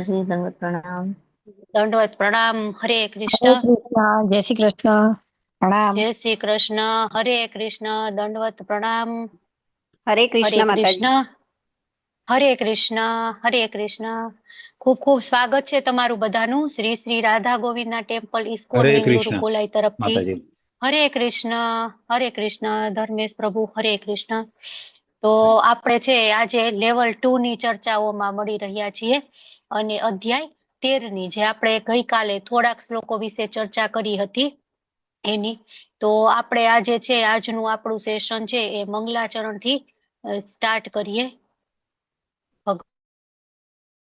માતાજી, દંડવત પ્રણામ. દંડવત પ્રણામ. હરે હરે કૃષ્ણ. કૃષ્ણ. જય શ્રી કૃષ્ણ. પ્રણામ. જય શ્રી કૃષ્ણ. હરે કૃષ્ણ. દંડવત પ્રણામ. હરે હરે કૃષ્ણ માતાજી. કૃષ્ણ. હરે કૃષ્ણ. હરે કૃષ્ણ. ખૂબ ખૂબ સ્વાગત છે તમારું બધાનું શ્રી શ્રી રાધા ગોવિંદના ટેમ્પલ ઇસ્કોન હરે બેંગલુરુ કૃષ્ણ કોલાઈ તરફથી. માતાજી. હરે કૃષ્ણ. હરે કૃષ્ણ. ધર્મેશ પ્રભુ હરે કૃષ્ણ. તો આપણે છે આજે લેવલ 2 ની ચર્ચાઓમાં મળી રહ્યા છીએ અને અધ્યાય 13 ની જે આપણે ગઈકાલે થોડાક શ્લોકો વિશે ચર્ચા કરી હતી એની. તો આપણે આજે છે આજનું આપણું સેશન છે એ મંગલાચરણ થી સ્ટાર્ટ કરીએ.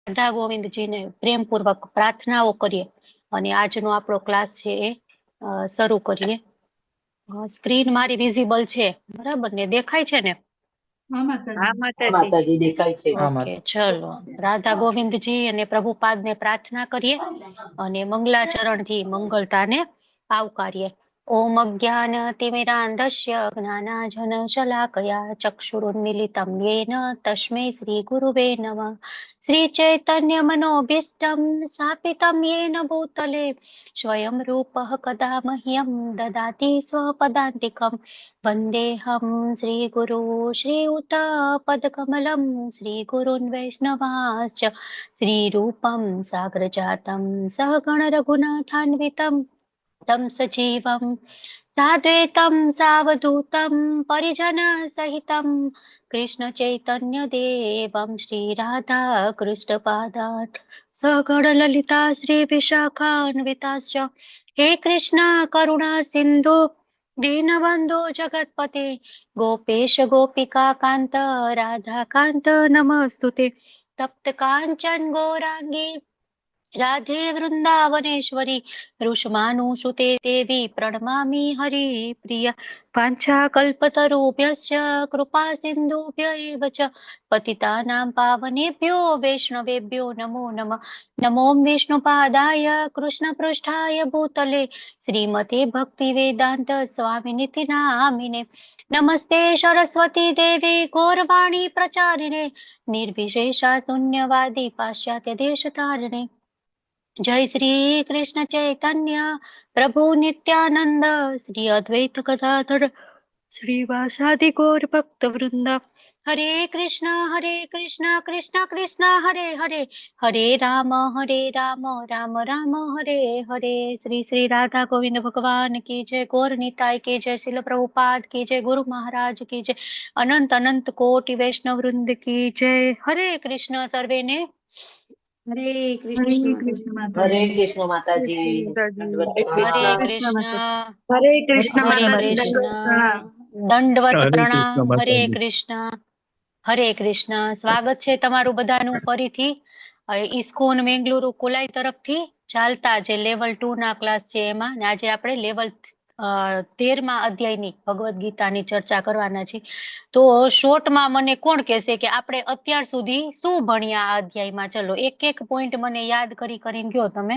રાધા ગોવિંદજીને પ્રેમપૂર્વક પ્રાર્થનાઓ કરીએ અને આજનો આપણો ક્લાસ છે એ શરૂ કરીએ. સ્ક્રીન મારી વિઝિબલ છે બરાબર ને? દેખાય છે ને? હા માતાજી. માતાજી દેખાય છે. ઓકે, ચલો. રાધા ગોવિંદજી અને પ્રભુપાદને પ્રાર્થના કરીએ અને મંગલાચરણ થી મંગલતાને આવકારીએ. ઓમ અજ્ઞાન તિમિરાંધસ્ય જ્ઞાનાજન શલાકયા ચક્ષુરુન્મિલિતમ યેન તસ્મૈ શ્રી ગુરુવે નમઃ. શ્રી ચૈતન્ય મનોભીષ્ટમ સ્થાપિતમ યેન ભૂતલે સ્વયં રૂપઃ કદા મહ્યં દદાતિ સ્વપદાન્તિકમ. વંદેહમ શ્રી ગુરુ શ્રીયુતપદકમલમ શ્રી ગુરુन् વૈષ્ણવાંશ્ચ શ્રી રૂપમ સાગર જાતમ સહગણ રઘુનાથાન્વિતમ તમ સજીવમ સાદ્વૈતમ સાવધૂતમ પરિજન સહિતમ કૃષ્ણ ચૈતન્ય દેવમ શ્રી રાધા કૃષ્ણ પાદાન સહગણ લલિતા શ્રી વિશાખાન્વિતાશ્ચ હે કૃષ્ણ કરુણા સિંધુ दीनबन्धो जगत्पते गोपेश गोपिका कान्त राधा कान्त नमस्तुते तप्त काञ्चन गौरांगी राधे वृंदावनेश्वरी रुष्मानुसुते देवी प्रणमामि हरिप्रिया वाञ्छाकल्पतरुभ्यश्च कृपा सिन्धुभ्य एव च पतितानां पावनेभ्यो वैष्णवेभ्यो नमो नमः. नमो विष्णुपादाय कृष्णपृष्ठाय भूतले श्रीमते भक्तिवेदान्त स्वामिनिति नामिने नमस्ते सरस्वती देवी गौरवाणी प्रचारिणे निर्विशेषा शून्यवादी पाश्चात्य देशतारिणे जय श्री कृष्ण चैतन्य प्रभु नित्यानंद श्री अद्वैत गदाधर श्रीवासादि गौर भक्त वृंद. हरे कृष्ण कृष्ण कृष्ण हरे हरे हरे राम राम राम हरे हरे. श्री श्री राधा गोविंद भगवान की जय. गौर निताय की जय. शिल प्रभुपाद की जय. गुरु महाराज की जय. अनंत अनंत कोटि वैष्णव वृंद की जय. हरे कृष्ण सर्वे ने. હરે હરે કૃષ્ણ કૃષ્ણ માતાજી. દંડવત પ્રણામ. હરે કૃષ્ણ. હરે કૃષ્ણ હરે માતાજી. કૃષ્ણ. દંડવત હરે પ્રણામ. કૃષ્ણ હરે માતાજી. કૃષ્ણ. હરે કૃષ્ણ. સ્વાગત છે તમારું બધાનું ફરીથી ઇસ્કોન બેંગલુરુ કોલાઈ તરફથી ચાલતા જે લેવલ 2 ના ક્લાસ છે એમાં. આજે આપણે લેવલ 13મા અધ્યાયની ભગવદ્ ગીતાની ચર્ચા કરવાના છે. તો શોર્ટમાં મને કોણ કહેશે કે આપણે અત્યાર સુધી શું ભણ્યા આ અધ્યાયમાં? ચલો એક એક પોઈન્ટ મને યાદ કરીને ગયો તમે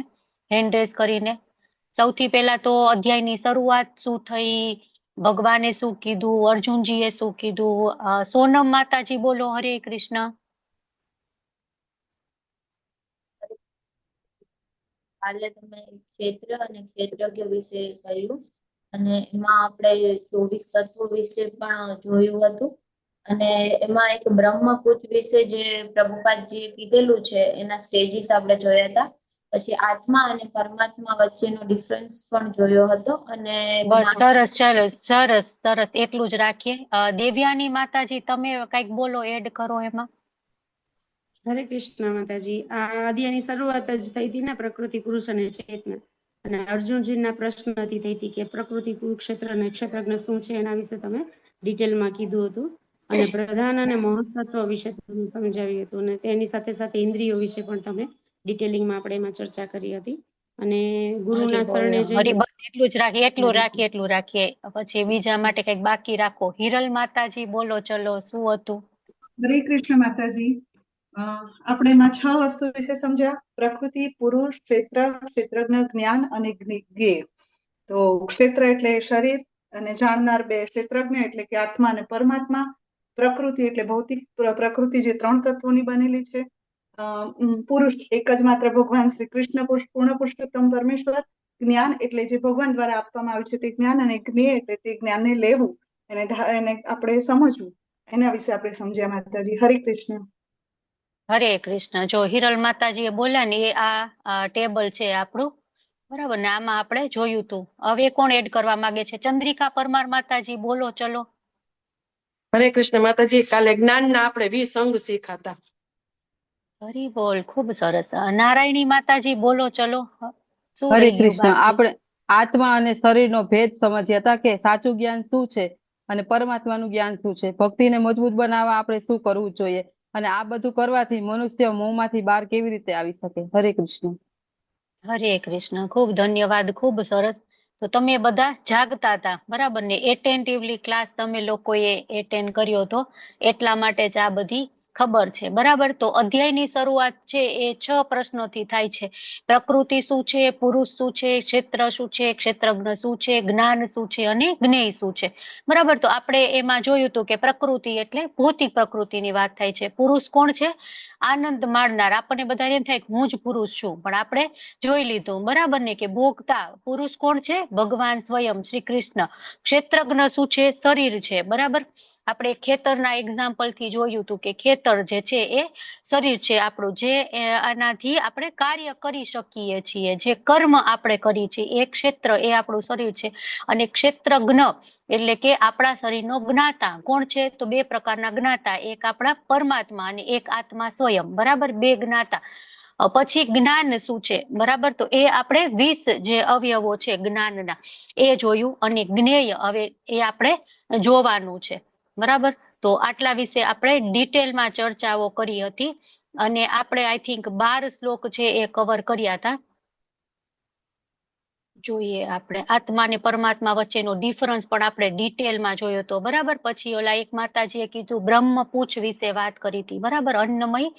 હેન્ડ રેઝ કરીને. સૌથી પહેલા તો અધ્યાયની શરૂઆત શું થઈ, ભગવાને શું કીધું, અર્જુનજીએ શું કીધું? સોનમ માતાજી બોલો. હરે કૃષ્ણ. કાલે તમે ક્ષેત્ર અને ક્ષેત્રજ્ઞ વિશે કહ્યું અને એમાં આપણે 24 તત્વો વિશે પણ જોયું હતું અને એમાં એક બ્રહ્મકૂચ વિશે જે પ્રભુપાદજીએ કીધેલું છે એના સ્ટેજીસ આપણે જોયા હતા. પછી આત્મા અને પરમાત્મા વચ્ચેનો ડિફરન્સ પણ જોયો હતો અને બસ સરસ. ચાલો સરસ સરસ એટલું જ રાખીએ. દેવ્યાની માતાજી તમે કઈક બોલો, એડ કરો એમાં. હરે કૃષ્ણ માતાજી. આ અધ્યાયની શરૂઆત જ થઈ હતી ને પ્રકૃતિ પુરુષ અને ચેતના, અને અર્જુનજીના પ્રશ્નથી થઈ હતી કે પ્રકૃતિ કુરુક્ષેત્ર અને ક્ષેત્રજ્ઞ શું છે એના વિશે તમે ડિટેલમાં કીધું હતું અને પ્રધાન અને મહત્તત્વ વિશે તમે સમજાવ્યું હતું અને તેની સાથે સાથે ઇન્દ્રિયો વિશે પણ તમે ડિટેલિંગમાં આપણે એમાં ચર્ચા કરી હતી. અને ગુરુના શરણે જઈએ. એટલું જ રાખીએ એટલું રાખીએ. પછી બીજા માટે કઈક બાકી રાખો. હિરલ માતાજી બોલો. ચલો શું હતું? હરે કૃષ્ણ માતાજી. આપણે એમાં 6 વસ્તુ વિશે સમજ્યા: પ્રકૃતિ, પુરુષ, ક્ષેત્ર, ક્ષેત્રજ્ઞ, જ્ઞાન અને જ્ઞેય. તો ક્ષેત્ર એટલે શરીર અને જાણનાર 2, ક્ષેત્રજ્ઞ એટલે કે આત્મા અને પરમાત્મા, પ્રકૃતિ એટલે ભૌતિક પ્રકૃતિ જે 3 તત્વોની બનેલી છે, પુરુષ એક જ માત્ર ભગવાન શ્રી કૃષ્ણ પૂર્ણ પુરુષોત્તમ પરમેશ્વર, જ્ઞાન એટલે જે ભગવાન દ્વારા આપવામાં આવ્યું છે તે જ્ઞાન, અને જ્ઞેય એટલે તે જ્ઞાનને લેવું એને આપણે સમજવું, એના વિશે આપણે સમજ્યા માતાજી. હરે કૃષ્ણ. હરે કૃષ્ણ. જો હિરલ માતાજી એ બોલ્યા ને એ આ ટેબલ છે આપણું, બરાબર ને, આમાં આપણે જોયું તું. હવે કોણ એડ કરવા માંગે છે? ચંદ્રિકા પરમાર માતાજી, બોલો ચલો. હરે કૃષ્ણ માતાજી. કાલે જ્ઞાનના આપણે 20 અંગ શીખાતા. હરી બોલ, ખૂબ સરસ. નારાયણી માતાજી, બોલો ચલો. શું હરે રહી ગયું કૃષ્ણ. બાકી? આપણે આત્મા અને શરીરનો ભેદ સમજ્યા હતા કે સાચું જ્ઞાન શું છે અને પરમાત્માનું જ્ઞાન શું છે. ભક્તિને મજબૂત બનાવવા આપણે શું કરવું જોઈએ, અને આ બધું કરવાથી મનુષ્ય મોહમાંથી બહાર કેવી રીતે આવી શકે. હરે કૃષ્ણ. હરે કૃષ્ણ. ખૂબ ધન્યવાદ, ખૂબ સરસ. તો તમે બધા જાગતા હતા, બરાબર ને, એટેન્ટિવલી ક્લાસ તમે લોકોએ એટેન્ડ કર્યો હતો, એટલા માટે જ આ બધી ખબર છે, બરાબર. તો અધ્યાયની શરૂઆત છે એ 6 પ્રશ્નોથી થાય છે. પ્રકૃતિ શું છે, પુરુષ શું છે, ક્ષેત્ર શું છે, ક્ષેત્રજ્ઞ શું છે, જ્ઞાન શું છે અને જ્ઞેય શું છે, બરાબર. તો આપણે એમાં જોયું હતું કે પ્રકૃતિ એટલે ભૌતિક પ્રકૃતિની વાત થાય છે. પુરુષ કોણ છે? આનંદ માણનાર. આપણને બધા એમ થાય કે હું જ પુરુષ છું, પણ આપણે જોઈ લીધું, બરાબર ને, કે ભોગતા પુરુષ કોણ છે? ભગવાન સ્વયં શ્રી કૃષ્ણ. ક્ષેત્રજ્ઞ શું છે? શરીર છે, બરાબર. આપણે ખેતરના એક્ઝામ્પલ થી જોયું હતું કે ખેતર જે છે એ શરીર છે આપણું, જે આનાથી આપણે કાર્ય કરી શકીએ છીએ, જે કર્મ આપણે કરી છીએ એ ક્ષેત્ર, એ આપણું શરીર છે. અને ક્ષેત્રજ્ઞ એટલે કે આપણા શરીરનો જ્ઞાતા કોણ છે? તો 2 પ્રકારના જ્ઞાતા, એક આપણા પરમાત્મા અને એક આત્મા સ્વયં, બરાબર, 2 જ્ઞાતા. પછી જ્ઞાન શું છે, બરાબર. તો એ આપણે 20 જે અવયવો છે જ્ઞાનના એ જોયું, અને જ્ઞેય હવે એ આપણે જોવાનું છે, બરાબર. તો આટલા વિશે આપણે ડિટેલમાં ચર્ચાઓ કરી હતી, અને આપણે આઈ થિંક 12 શ્લોક છે એ કવર કર્યા હતા. જોઈએ આપણે આત્મા અને પરમાત્મા વચ્ચેનો ડિફરન્સ પણ આપણે ડિટેલમાં જોયો હતો, બરાબર. પછી ઓલા એક માતાજીએ કીધું બ્રહ્મપૂછ વિશે વાત કરી હતી, બરાબર. અન્નમય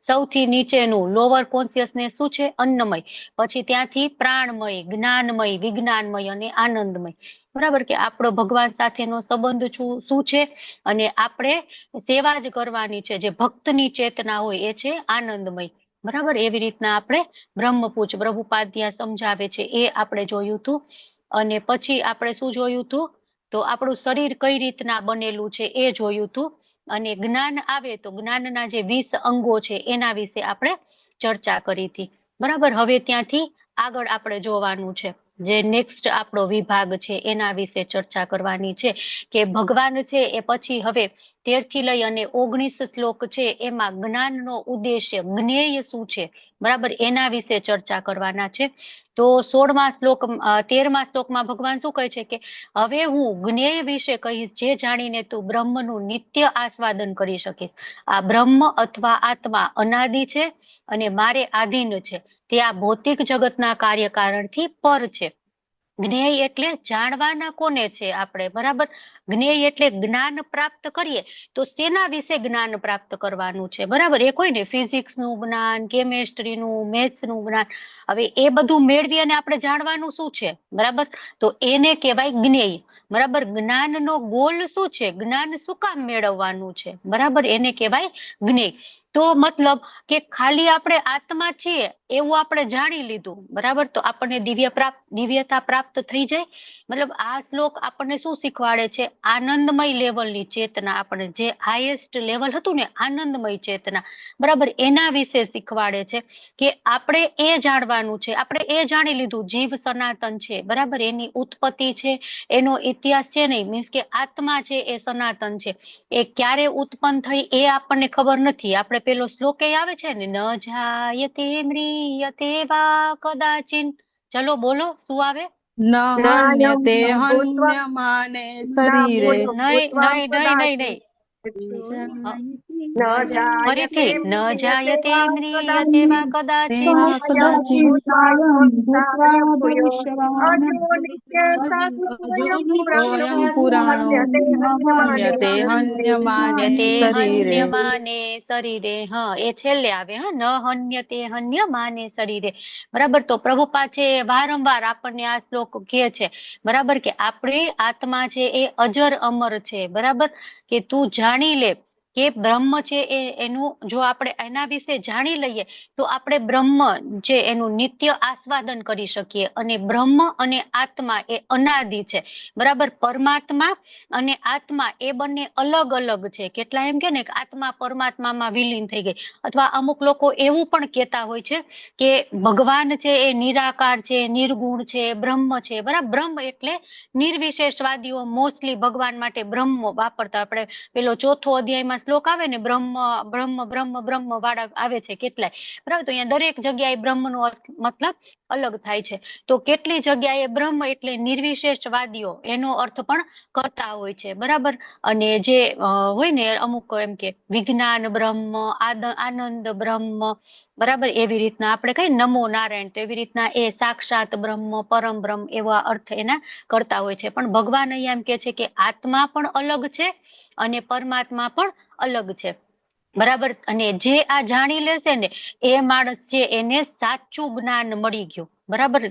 સૌથી નીચેનું લોઅર કોન્શિયસનેસ શું છે? અન્નમય. પછી ત્યાંથી પ્રાણમય, જ્ઞાનમય, વિજ્ઞાનમય અને આનંદમય, બરાબર. કે આપણો ભગવાન સાથેનો સંબંધ શું છે, અને આપણે સેવા જ કરવાની છે, જે ભક્તની ચેતના હોય એ છે આનંદમય, બરાબર. એવી રીતના આપણે બ્રહ્મપૂછ પ્રભુપાદ ત્યાં સમજાવે છે એ આપણે જોયું હતું. અને પછી આપણે શું જોયું હતું? તો આપણું શરીર કઈ રીતના બનેલું છે એ જોયું હતું. અને જ્ઞાન આવે તો જ્ઞાનના જે 20 અંગો છે એના વિશે આપણે ચર્ચા કરી હતી, બરાબર. હવે ત્યાંથી આગળ આપણે જોવાનું છે, જે નેક્સ્ટ આપણો વિભાગ છે એના વિશે ચર્ચા કરવાની છે, કે ભગવાન છે એ પછી હવે 13 થી લઈ અને 19 શ્લોક છે એમાં જ્ઞાનનો ઉદ્દેશ્ય જ્ઞેય શું છે, બરાબર, એના વિશે ચર્ચા કરવાના છે. તો 16મા શ્લોક 13મા શ્લોકમાં ભગવાન શું કહે છે કે હવે હું જ્ઞેય વિશે કહીશ, જે જાણીને તું બ્રહ્મનું નિત્ય આસ્વાદન કરી શકીશ. આ બ્રહ્મ અથવા આત્મા અનાદિ છે અને મારે આધીન છે. તે આ ભૌતિક જગતના કાર્યકારણથી પર છે. જ્ઞેય એટલે જાણવાના કોને છે આપણે, બરાબર. જ્ઞેય એટલે જ્ઞાન પ્રાપ્ત કરીએ તો શેના વિશે જ્ઞાન પ્રાપ્ત કરવાનું છે, બરાબર. એ કોઈ ને ફિઝિક્સ નું જ્ઞાન, કેમેસ્ટ્રીનું, મેથ્સ નું જ્ઞાન, હવે એ બધું મેળવી અને આપણે જાણવાનું શું છે, બરાબર. તો એને કહેવાય જ્ઞેય, બરાબર. જ્ઞાનનો ગોલ શું છે, જ્ઞાન શું કામ મેળવવાનું છે, બરાબર, એને કહેવાય જ્ઞેય. તો મતલબ કે ખાલી આપણે આત્મા છીએ એવું આપણે જાણી લીધું, બરાબર, તો આપણને દિવ્યતા પ્રાપ્ત થઈ જાય. મતલબ આ શ્લોક આપણને શું શીખવાડે છે? આનંદમય લેવલની ચેતના, આપણે જે હાઈએસ્ટ લેવલ હતું ને આનંદમય ચેતના, બરાબર, એના વિશે શીખવાડે છે કે આપણે એ જાણવાનું છે. આપણે એ જાણી લીધું જીવ સનાતન છે, બરાબર, એની ઉત્પત્તિ છે, એનો ઇતિહાસ છે નહીં, મીન્સ કે આત્મા છે એ સનાતન છે. એ ક્યારે ઉત્પન્ન થઈ એ આપણને ખબર નથી. આપણે પેલો શ્લોક આવે છે ને, ન જાયતે મ્રિયતે વા કદાચિન. ચલો બોલો, શું આવે? ન હન્યતે હન્યમાને શરીરે. નહીં. ફરીથી, ન જાયતે મ્રિયતે વા કદાચિન. સ્વયં પુરાણો હન્યતે હન્યમાને શરીરે. હન્યમાને શરીરે. હા, એ છેલ્લે આવે. હા, ન હન્યતે હન્યમાને શરીરે, બરાબર. તો પ્રભુપાદ છે વારંવાર આપણને આ શ્લોક કહે છે, બરાબર, કે આપણી આત્મા છે એ અજર અમર છે, બરાબર. કે તું જાણી લે કે બ્રહ્મ છે એનું જો આપણે એના વિશે જાણી લઈએ તો આપણે બ્રહ્મ છે એનું નિત્ય આસ્વાદન કરી શકીએ. અને બ્રહ્મ અને આત્મા એ અનાદિ છે, બરાબર. પરમાત્મા અને આત્મા એ બંને અલગ અલગ છે. કેટલા એમ કે ને કે આત્મા પરમાત્મામાં વિલીન થઈ ગઈ, અથવા અમુક લોકો એવું પણ કહેતા હોય છે કે ભગવાન છે એ નિરાકાર છે, નિર્ગુણ છે, બ્રહ્મ છે, બરાબર. બ્રહ્મ એટલે નિર્વિશેષવાદીઓ મોસ્ટલી ભગવાન માટે બ્રહ્મ વાપરતા. આપણે પેલો 4થો અધ્યાયમાં શ્લોક આવે ને, બ્રહ્મ બ્રહ્મ બ્રહ્મ બ્રહ્મ વાળા આવે છે કેટલાય, બરાબર. તો અહીંયા દરેક જગ્યાએ બ્રહ્મનો મતલબ અલગ થાય છે. તો કેટલી જગ્યાએ બ્રહ્મ એટલે નિર્વિશેષવાદીઓ એનો અર્થ પણ કરતા હોય છે, બરાબર. અને જે હોય ને અમુક એમ કે વિજ્ઞાન બ્રહ્મ, આનંદ બ્રહ્મ, બરાબર. એવી રીતના આપણે કઈ નમો નારાયણ, તો એવી રીતના એ સાક્ષાત બ્રહ્મ, પરમ બ્રહ્મ એવા અર્થ એના કરતા હોય છે. પણ ભગવાન અહીંયા એમ કે છે કે આત્મા પણ અલગ છે અને પરમાત્મા પણ અલગ છે, બરાબર. અને જે આ જાણી લેશે ને એ માણસ છે એને સાચું જ્ઞાન મળી ગયું, બરાબર.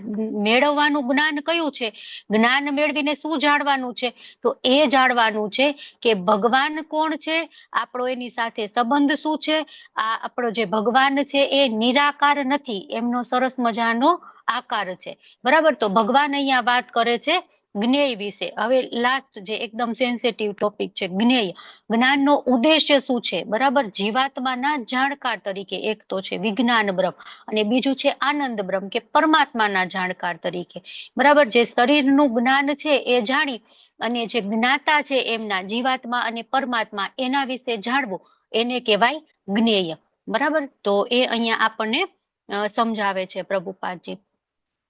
મેળવવાનું જ્ઞાન કયું છે? જ્ઞાન મેળવીને શું જાણવાનું છે? તો એ જાણવાનું છે કે ભગવાન કોણ છે, આપણો એની સાથે સંબંધ શું છે. આ આપણો જે ભગવાન છે એ નિરાકાર નથી, એમનો સરસ મજાનો આકાર છે, બરાબર. તો ભગવાન અહીંયા વાત કરે છે જ્ઞેય વિશે. હવે લાસ્ટ જે એકદમ સેન્સિટિવ ટોપિક છે, જ્ઞેય. જ્ઞાનનો ઉદ્દેશ્ય શું છે, બરાબર. જીવાત્માના જાણકાર તરીકે એક તો છે વિજ્ઞાન બ્રહ્મ, અને બીજું છે આનંદ બ્રહ્મ કે પરમાત્માના જાણકાર તરીકે, બરાબર. જે શરીરનું જ્ઞાન છે એ જાણી અને જે જ્ઞાતા છે એમના જીવાત્મા અને પરમાત્મા એના વિશે જાણવું એને કહેવાય જ્ઞેય, બરાબર. તો એ અહીંયા આપણને સમજાવે છે પ્રભુપાદજી.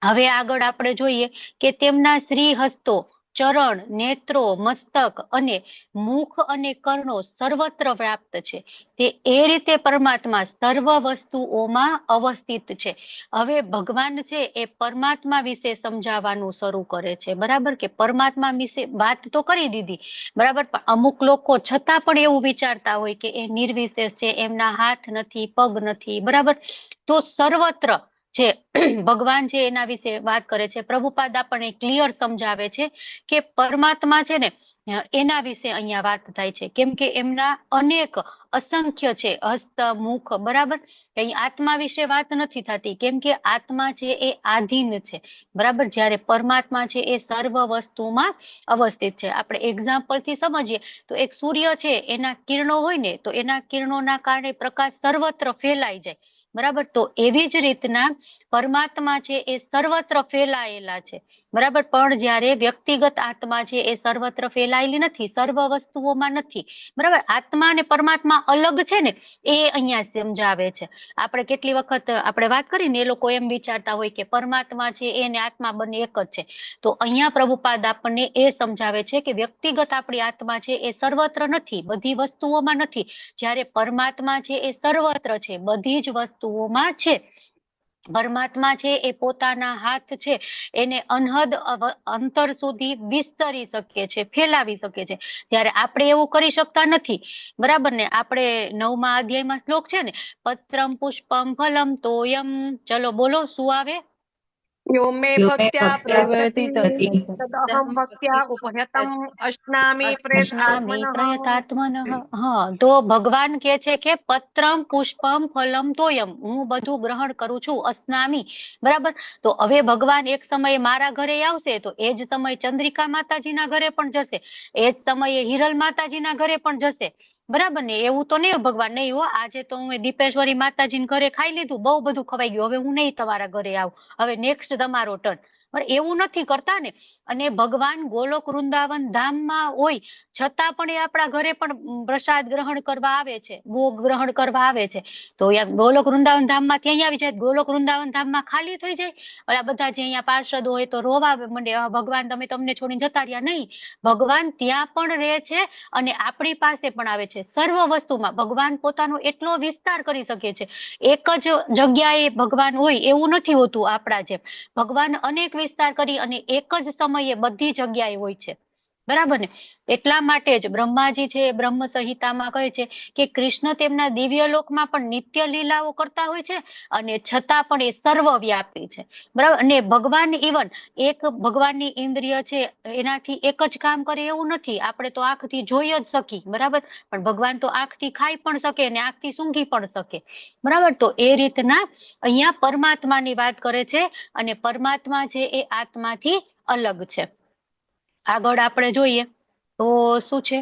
હવે આગળ આપણે જોઈએ કે તેમના શ્રી હસ્તો, ચરણ, નેત્રો, મસ્તક અને મુખ અને કર્ણો સર્વત્ર વ્યાપ્ત છે. તે એ રીતે પરમાત્મા સર્વ વસ્તુઓમાં અવસ્થિત છે. હવે ભગવાન છે એ પરમાત્મા વિશે સમજાવવાનું શરૂ કરે છે, બરાબર. કે પરમાત્મા વિશે વાત તો કરી દીધી, બરાબર. પણ અમુક લોકો છતાં પણ એવું વિચારતા હોય કે એ નિર્વિશેષ છે, એમના હાથ નથી, પગ નથી, બરાબર. તો સર્વત્ર જે ભગવાન છે એના વિશે વાત કરે છે. પ્રભુપાદ આપણને ક્લિયર સમજાવે છે કે પરમાત્મા છે ને એના વિશે અહીંયા વાત થાય છે, કેમ કે એમના અનેક અસંખ્ય છે હસ્ત, મુખ, બરાબર. અહીં આત્મા વિશે વાત નથી થતી, કેમ કે આત્મા છે એ આધીન છે, બરાબર. જ્યારે પરમાત્મા છે એ સર્વ વસ્તુમાં અવસ્થિત છે. આપણે એક્ઝામ્પલ થી સમજીએ તો એક સૂર્ય છે, એના કિરણો હોય ને તો એના કિરણોના કારણે પ્રકાશ સર્વત્ર ફેલાઈ જાય, બરાબર. તો એવી જ રીતના પરમાત્મા છે એ સર્વત્ર ફેલાયેલા છે, બરાબર. પણ જ્યારે વ્યક્તિગત આત્મા છે એ સર્વત્ર ફેલાયેલી નથી, સર્વ વસ્તુઓમાં નથી, બરાબર. આત્મા અને પરમાત્મા અલગ છે ને એ અહીંયા સમજાવે છે. આપણે કેટલી વખત આપણે વાત કરીને એ લોકો એમ વિચારતા હોય કે પરમાત્મા છે એને આત્મા બંને એક જ છે. તો અહીંયા પ્રભુપાદ આપણને એ સમજાવે છે કે વ્યક્તિગત આપણી આત્મા છે એ સર્વત્ર નથી, બધી વસ્તુઓમાં નથી. જ્યારે પરમાત્મા છે એ સર્વત્ર છે, બધી જ વસ્તુઓમાં છે. પરમાત્મા છે એ પોતાના હાથ છે એને અનહદ અંતર સુધી વિસ્તરી શકે છે, ફેલાવી શકે છે, ત્યારે આપણે એવું કરી શકતા નથી, બરાબર ને. આપણે 9મા અધ્યાયમાં શ્લોક છે ને, પત્રમ પુષ્પમ ફલમ તોયમ, ચલો બોલો શું આવે? यो मे भक्त्या प्रवर्तित प्रवर्तित तदहं भक्त्या उपहतम अश्नामि અશ્નામિ प्रयतात्मनः। પ્રયતાત્મનઃ. હા, તો ભગવાન કે છે કે પત્રમ પુષ્પમ ફલમ તોયમ, હું બધું ગ્રહણ કરું છું, અશ્નામિ, બરાબર. તો હવે ભગવાન એક સમયે મારા ઘરે આવશે તો એ જ સમય ચંદ્રિકા માતાજીના ઘરે પણ જશે, એ જ સમયે હિરલ માતાજીના ઘરે પણ જશે, બરાબર ને. એવું તો નહીં ભગવાન નહીં હો, આજે તો હું દીપેશ્વરી માતાજીને ઘરે ખાઈ લીધું, બહુ બધું ખવાઈ ગયું, હવે હું નહીં તમારા ઘરે આવું, હવે નેક્સ્ટ તમારો ટર્ન, એવું નથી કરતા ને. અને ભગવાન ગોલોક વૃંદાવન ધામમાં હોય છતાં પણ એ આપણા ઘરે પણ પ્રસાદ ગ્રહણ કરવા આવે છે, ભોગ ગ્રહણ કરવા આવે છે. તો ગોલોક વૃંદાવન ધામમાં ત્યાં આવી જાય, ગોલોક વૃંદાવન ધામમાં ખાલી થઈ જાય, ઓલા બધા જે અહીંયા પાર્ષદો હોય તો રોવા માંડે, ભગવાન તમે તમને છોડીને જતા રહ્યા. નહીં, ભગવાન ત્યાં પણ રહે છે અને આપણી પાસે પણ આવે છે. સર્વ વસ્તુમાં ભગવાન પોતાનો એટલો વિસ્તાર કરી શકે છે, એક જ જગ્યાએ ભગવાન હોય એવું નથી હોતું આપણા જેમ. ભગવાન અનેક વિસ્તાર કરી અને એક જ સમયે બધી જગ્યાએ હોય છે, બરાબર ને? એટલા માટે જ બ્રહ્માજી છે એ બ્રહ્મ સંહિતામાં કહે છે કે કૃષ્ણ તેમના દિવ્ય લોકમાં પણ નિત્ય લીલાઓ કરતા હોય છે અને છતાં પણ એ સર્વવ્યાપી છે, બરાબર. અને ભગવાન ઇવન એક ભગવાનની ઇન્દ્રિય છે એનાથી એક જ કામ કરે એવું નથી. આપણે તો આંખથી જોઈ જ શકી, બરાબર, પણ ભગવાન તો આંખથી ખાઈ પણ શકે અને આંખથી સૂંઘી પણ શકે, બરાબર. તો એ રીતના અહીંયા પરમાત્માની વાત કરે છે અને પરમાત્મા છે એ આત્માથી અલગ છે. આગળ આપણે જોઈએ તો શું છે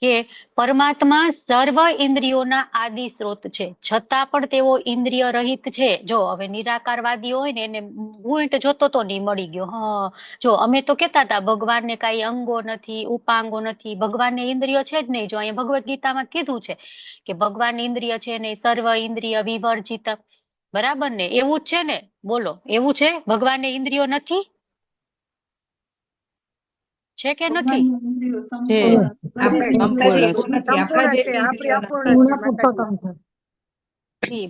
કે પરમાત્મા સર્વ ઇન્દ્રિયોના આદિ સ્ત્રોત છે, છતાં પણ તેઓ ઇન્દ્રિય રહિત છે. જો હવે નિરાકારવાદીઓ હોય ને એને પોઈન્ટ જોતો તો નહીં મળી ગયો. હા, જો અમે તો કેતા હતા ભગવાનને કઈ અંગો નથી, ઉપાંગો નથી, ભગવાનને ઇન્દ્રિયો છે જ નહીં. જો અહીંયા ભગવદ્ ગીતામાં કીધું છે કે ભગવાન ઇન્દ્રિય છે ને સર્વ ઇન્દ્રિય વિવર્જિત, બરાબર ને? એવું જ છે ને? બોલો, એવું છે? ભગવાનને ઇન્દ્રિયો નથી છે કે નથી? ભગવાનની ઇન્દ્રિયો છે. સંપૂર્ણ સંપૂર્ણ એવું છે. નથી. આપણા જે ઇન્દ્રિયો નથી. પૂર્ણ પુરુષોત્તમ છે.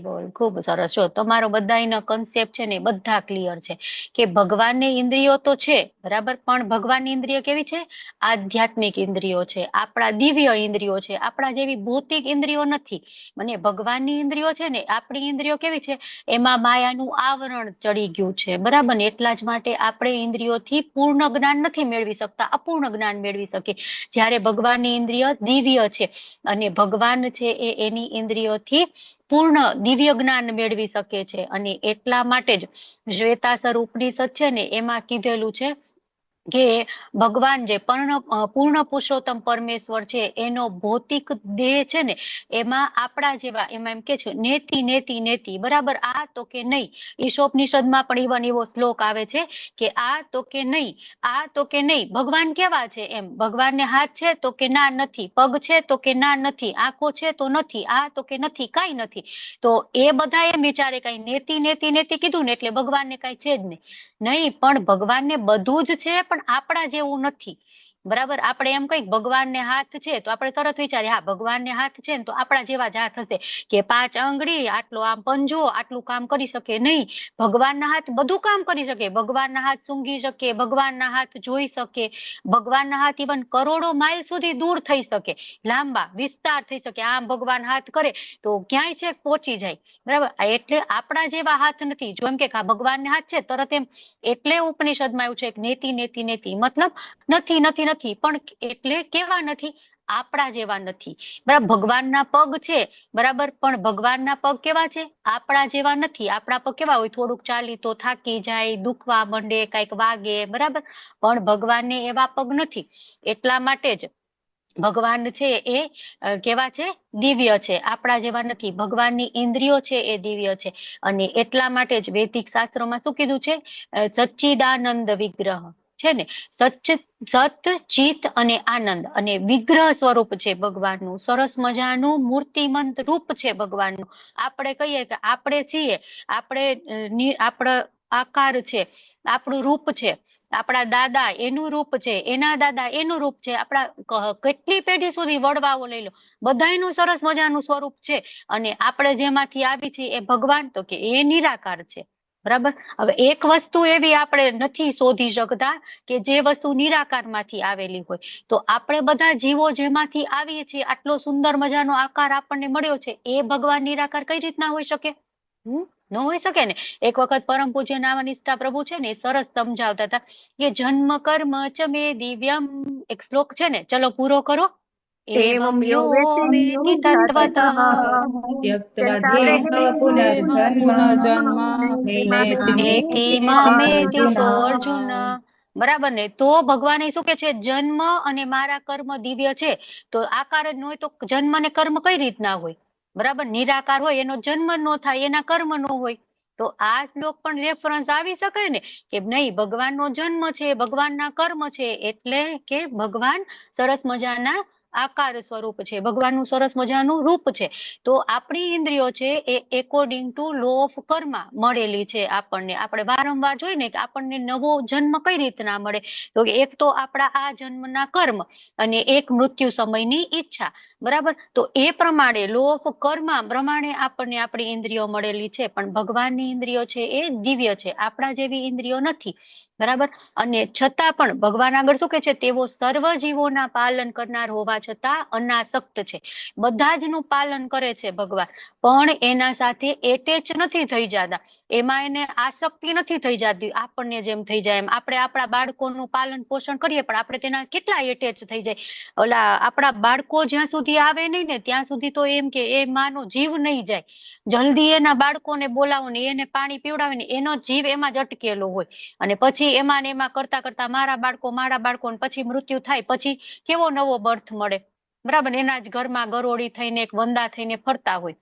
બોલ, ખૂબ સરસ. જો તમારો બધાનો કન્સેપ્ટ છે ને એ બધા ક્લિયર છે કે ભગવાનને ઇન્દ્રિયો તો છે, બરાબર, પણ ભગવાનની ઇન્દ્રિયો કેવી છે? આધ્યાત્મિક ઇન્દ્રિયો છે, આપણા દિવ્ય ઇન્દ્રિયો છે, આપણા જેવી ભૌતિક ઇન્દ્રિયો નથી. મને ભગવાનની ઇન્દ્રિયો છે ને, આપણી ઇન્દ્રિયો કેવી છે? એમાં માયાનું આવરણ ચડી ગયું છે, બરાબર ને? એટલા જ માટે આપણે ઇન્દ્રિયોથી પૂર્ણ જ્ઞાન નથી મેળવી શકતા, અપૂર્ણ જ્ઞાન મેળવી શકીએ. જ્યારે ભગવાનની ઇન્દ્રિય દિવ્ય છે અને ભગવાન છે એ એની ઇન્દ્રિયોથી પૂર્ણ દિવ્ય જ્ઞાન મેળવી શકે છે. અને એટલા માટે જ શ્વેતાસર ઉપનિષદ છે ને એમાં કીધેલું છે કે ભગવાન જે પૂર્ણ પુરુષોત્તમ પરમેશ્વર છે એનો ભૌતિક દેહ છે ને એમાં આપણા જેવા, એમાં એમ કે છે નેતિ નેતિ નેતિ, બરાબર. આ તો કે નહીં. ઈશોપનિષદમાં પણ ઇવન એવો શ્લોક આવે છે કે આ તો કે નહીં, આ તો કે નહીં. ભગવાન કેવા છે એમ? ભગવાનને હાથ છે તો કે ના નથી, પગ છે તો કે ના નથી, આંખો છે તો નથી, આ તો કે નથી, કાંઈ નથી. તો એ બધા એમ વિચારે કઈ નેતિ નેતિ નેતિ કીધું ને એટલે ભગવાનને કઈ છે જ નહીં, પણ ભગવાનને બધું જ છે પણ આપણા જેવું નથી, બરાબર. આપણે એમ કઈ ભગવાનને હાથ છે તો આપણે તરત વિચારીએ હા ભગવાનને હાથ છે ને તો આપણા જેવા જ હાથ હશે કે 5 આંગળી, આટલો આમ પંજો, આટલું કામ કરી શકે. નહીં, ભગવાનના હાથ બધું કામ કરી શકે. ભગવાનના હાથ સૂંઘી શકે, ભગવાનના હાથ જોઈ શકે, ભગવાનના હાથ ઇવન કરોડો માઇલ સુધી દૂર થઈ શકે, લાંબા વિસ્તાર થઈ શકે. આમ ભગવાન હાથ કરે તો ક્યાંય છે પહોંચી જાય, બરાબર. એટલે આપણા જેવા હાથ નથી. જો એમ કે ભગવાનને હાથ છે તરત એમ, એટલે ઉપનિષદમાં એવું છે કે નેતિ નેતિ નેતિ, મતલબ નથી નથી નથી, પણ એટલે કેવા નથી? આપણા જેવા નથી, બરાબર. ભગવાનના પગ છે, બરાબર, પણ ભગવાનના પગ કેવા છે? આપણા જેવા નથી. આપણા પગ કેવા હોય? થોડુંક ચાલી તો થાકી જાય, દુખવા માંડે, કઈક વાગે, બરાબર, પણ ભગવાનને એવા પગ નથી. એટલા માટે જ ભગવાન છે એ કેવા છે? દિવ્ય છે, આપણા જેવા નથી. ભગવાનની ઇન્દ્રિયો છે એ દિવ્ય છે. અને એટલા માટે જ વૈદિક શાસ્ત્રોમાં શું કીધું છે? સચ્ચિદાનંદ વિગ્રહ છે ને, સત ચિત અને આનંદ, અને વિગ્રહ સ્વરૂપ છે ભગવાનનું. સરસ મજાનું મૂર્તિમંત રૂપ છે ભગવાનનું. આપણે કહીએ કે આપણે છીએ, આપણો આકાર છે, આપણું રૂપ છે, આપણા દાદા એનું રૂપ છે, એના દાદા એનું રૂપ છે, આપણા કેટલી પેઢી સુધી વડવાઓ લઈ લો, બધાયનું સરસ મજાનું સ્વરૂપ છે. અને આપણે જેમાંથી આવી છીએ એ ભગવાન તો કે એ નિરાકાર છે, બરાબર. હવે એક વસ્તુ એવી આપણે નથી શોધી શકતા કે જે વસ્તુ નિરાકારમાંથી આવેલી હોય. તો આપણે બધા જીવો જેમાંથી આવીએ છીએ, આટલો સુંદર મજાનો આકાર આપણને મળ્યો છે, એ ભગવાન નિરાકાર કઈ રીતના હોઈ શકે? ન હોઈ શકે ને. એક વખત પરમ પૂજ્ય નામનિષ્ઠા પ્રભુ છે ને સરસ સમજાવતા હતા કે જન્મ કર્મ ચ મે દિવ્યમ, એક શ્લોક છે ને, ચલો પૂરો કરો. એવમ યો વેતિ તત્વતઃ પુનર્જન્મ નેતિ મામેતિ સો અર્જુન, બરાબર ને? તો ભગવાન શું કે છે? જન્મ અને મારા કર્મ દિવ્ય છે. તો આકાર જ ન હોય તો જન્મ ને કર્મ કઈ રીતના હોય? બરાબર, નિરાકાર હોય એનો જન્મ ન થાય, એના કર્મ ન હોય. તો આ શ્લોક પણ રેફરન્સ આવી શકે ને કે નહીં, ભગવાનનો જન્મ છે, ભગવાનના કર્મ છે, એટલે કે ભગવાન સરસ મજાના આકાર સ્વરૂપ છે, ભગવાનનું સરસ મજાનું રૂપ છે. તો આપણી ઇન્દ્રિયો છે એ એકોર્ડિંગ ટુ લો ઓફ કર્મ મળેલી છે આપણને. આપણે વારંવાર જોઈએ ને કે આપણને નવો જન્મ કઈ રીતના મળે, તો કે એક તો આપણા આ જન્મના કર્મ અને એક મૃત્યુ સમયની ઈચ્છા, બરાબર. તો એ પ્રમાણે લો ઓફ કર્મ પ્રમાણે આપણને આપણી ઇન્દ્રિયો મળેલી છે. પણ ભગવાનની ઇન્દ્રિયો છે એ દિવ્ય છે, આપણા જેવી ઇન્દ્રિયો નથી, બરાબર. અને છતાં પણ ભગવાન આગળ શું કે છે, તેઓ સર્વ જીવોના પાલન કરનાર હોવા છતાં અનાસક્ત છે. બધા જ નું પાલન કરે છે ભગવાન, પણ એના સાથે એટેચ નથી થઈ જતા, એમાં એને આસક્તિ નથી થઈ જતી. આપણને જેમ થઈ જાય એમ આપણે આપણા બાળકોનું પાલન પોષણ કરીએ, પણ આપણે તેના કેટલા એટેચ થઈ જાય. ઓલા આપણા બાળકો જ્યાં સુધી આવે નહીં ને ત્યાં સુધી તો એમ કે એ માનો જીવ નહીં જાય. જલ્દી એના બાળકોને બોલાવો ને એને પાણી પીવડાવે ને એનો જીવ એમાં જ અટકેલો હોય, અને પછી એમાં ને એમાં કરતા કરતા મારા બાળકો ને પછી મૃત્યુ થાય, પછી કેવો નવો બર્થ મળે, બરાબર. એના જ ઘરમાં ગરોળી થઈને એક વંદા થઈને ફરતા હોય.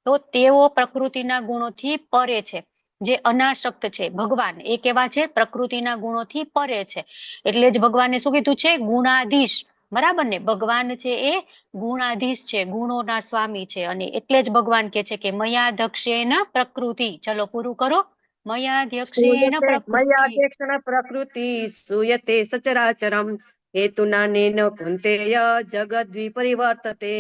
તો તેઓ પ્રકૃતિના ગુણોથી પરે છે, જે અનાસક્ત છે. ભગવાન એ કેવા છે, પ્રકૃતિના ગુણોથી પરે છે. એટલે જ ભગવાને શું કીધું છે, ગુણાધીશ, બરાબર ને. ભગવાન છે એ ગુણાધીશ છે, ગુણોના સ્વામી છે. અને એટલે જ ભગવાન કે છે કે મયા દક્ષેણ પ્રકૃતિ. ચલો પૂરું કરો. મયા દક્ષેણ પ્રકૃતિ. પ્રકૃતિ સુયતે સચરાચરમ હેતુના નેન કુંતેય જગદ્વિપરિવર્તતે.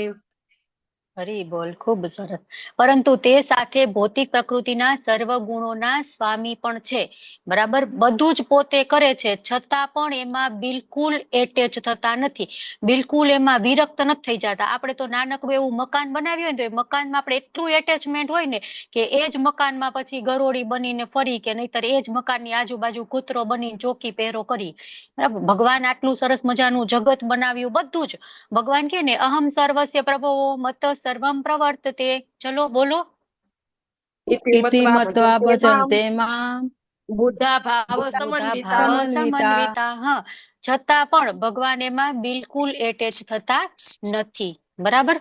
હરી બોલ, ખૂબ સરસ. પરંતુ તે સાથે ભૌતિક પ્રકૃતિના સર્વ ગુણોના સ્વામી પણ છે, બરાબર. બધું જ પોતે કરે છે, છતાં પણ એમાં બિલકુલ એટેચ થતા નથી, બિલકુલ એમાં વિરક્ત નથી થઈ જતા. આપણે તો નાનકડું એવું મકાન બનાવ્યું હોય ને તો એ મકાનમાં આપણે એટલું એટેચમેન્ટ હોય ને કે એ જ મકાનમાં પછી ગરોળી બનીને ફરી, કે નહીતર એ જ મકાનની આજુબાજુ કૂતરો બનીને ચોકી પહેરો કરી, બરાબર. ભગવાન આટલું સરસ મજાનું જગત બનાવ્યું, બધું જ ભગવાન કે ને અહમ સર્વસ્ય પ્રભવો મત સર્વમ પ્રવર્તતે. ચલો બોલો. ઇતિ મત્વા ભજન્તે મામ બુદ્ધા ભાવ બુધા સમન્વિતા. ભાવ સમન્વિતા. સમન્વિતા. હા, છતાં પણ ભગવાન એમાં બિલકુલ એટેચ થતા નથી, બરાબર.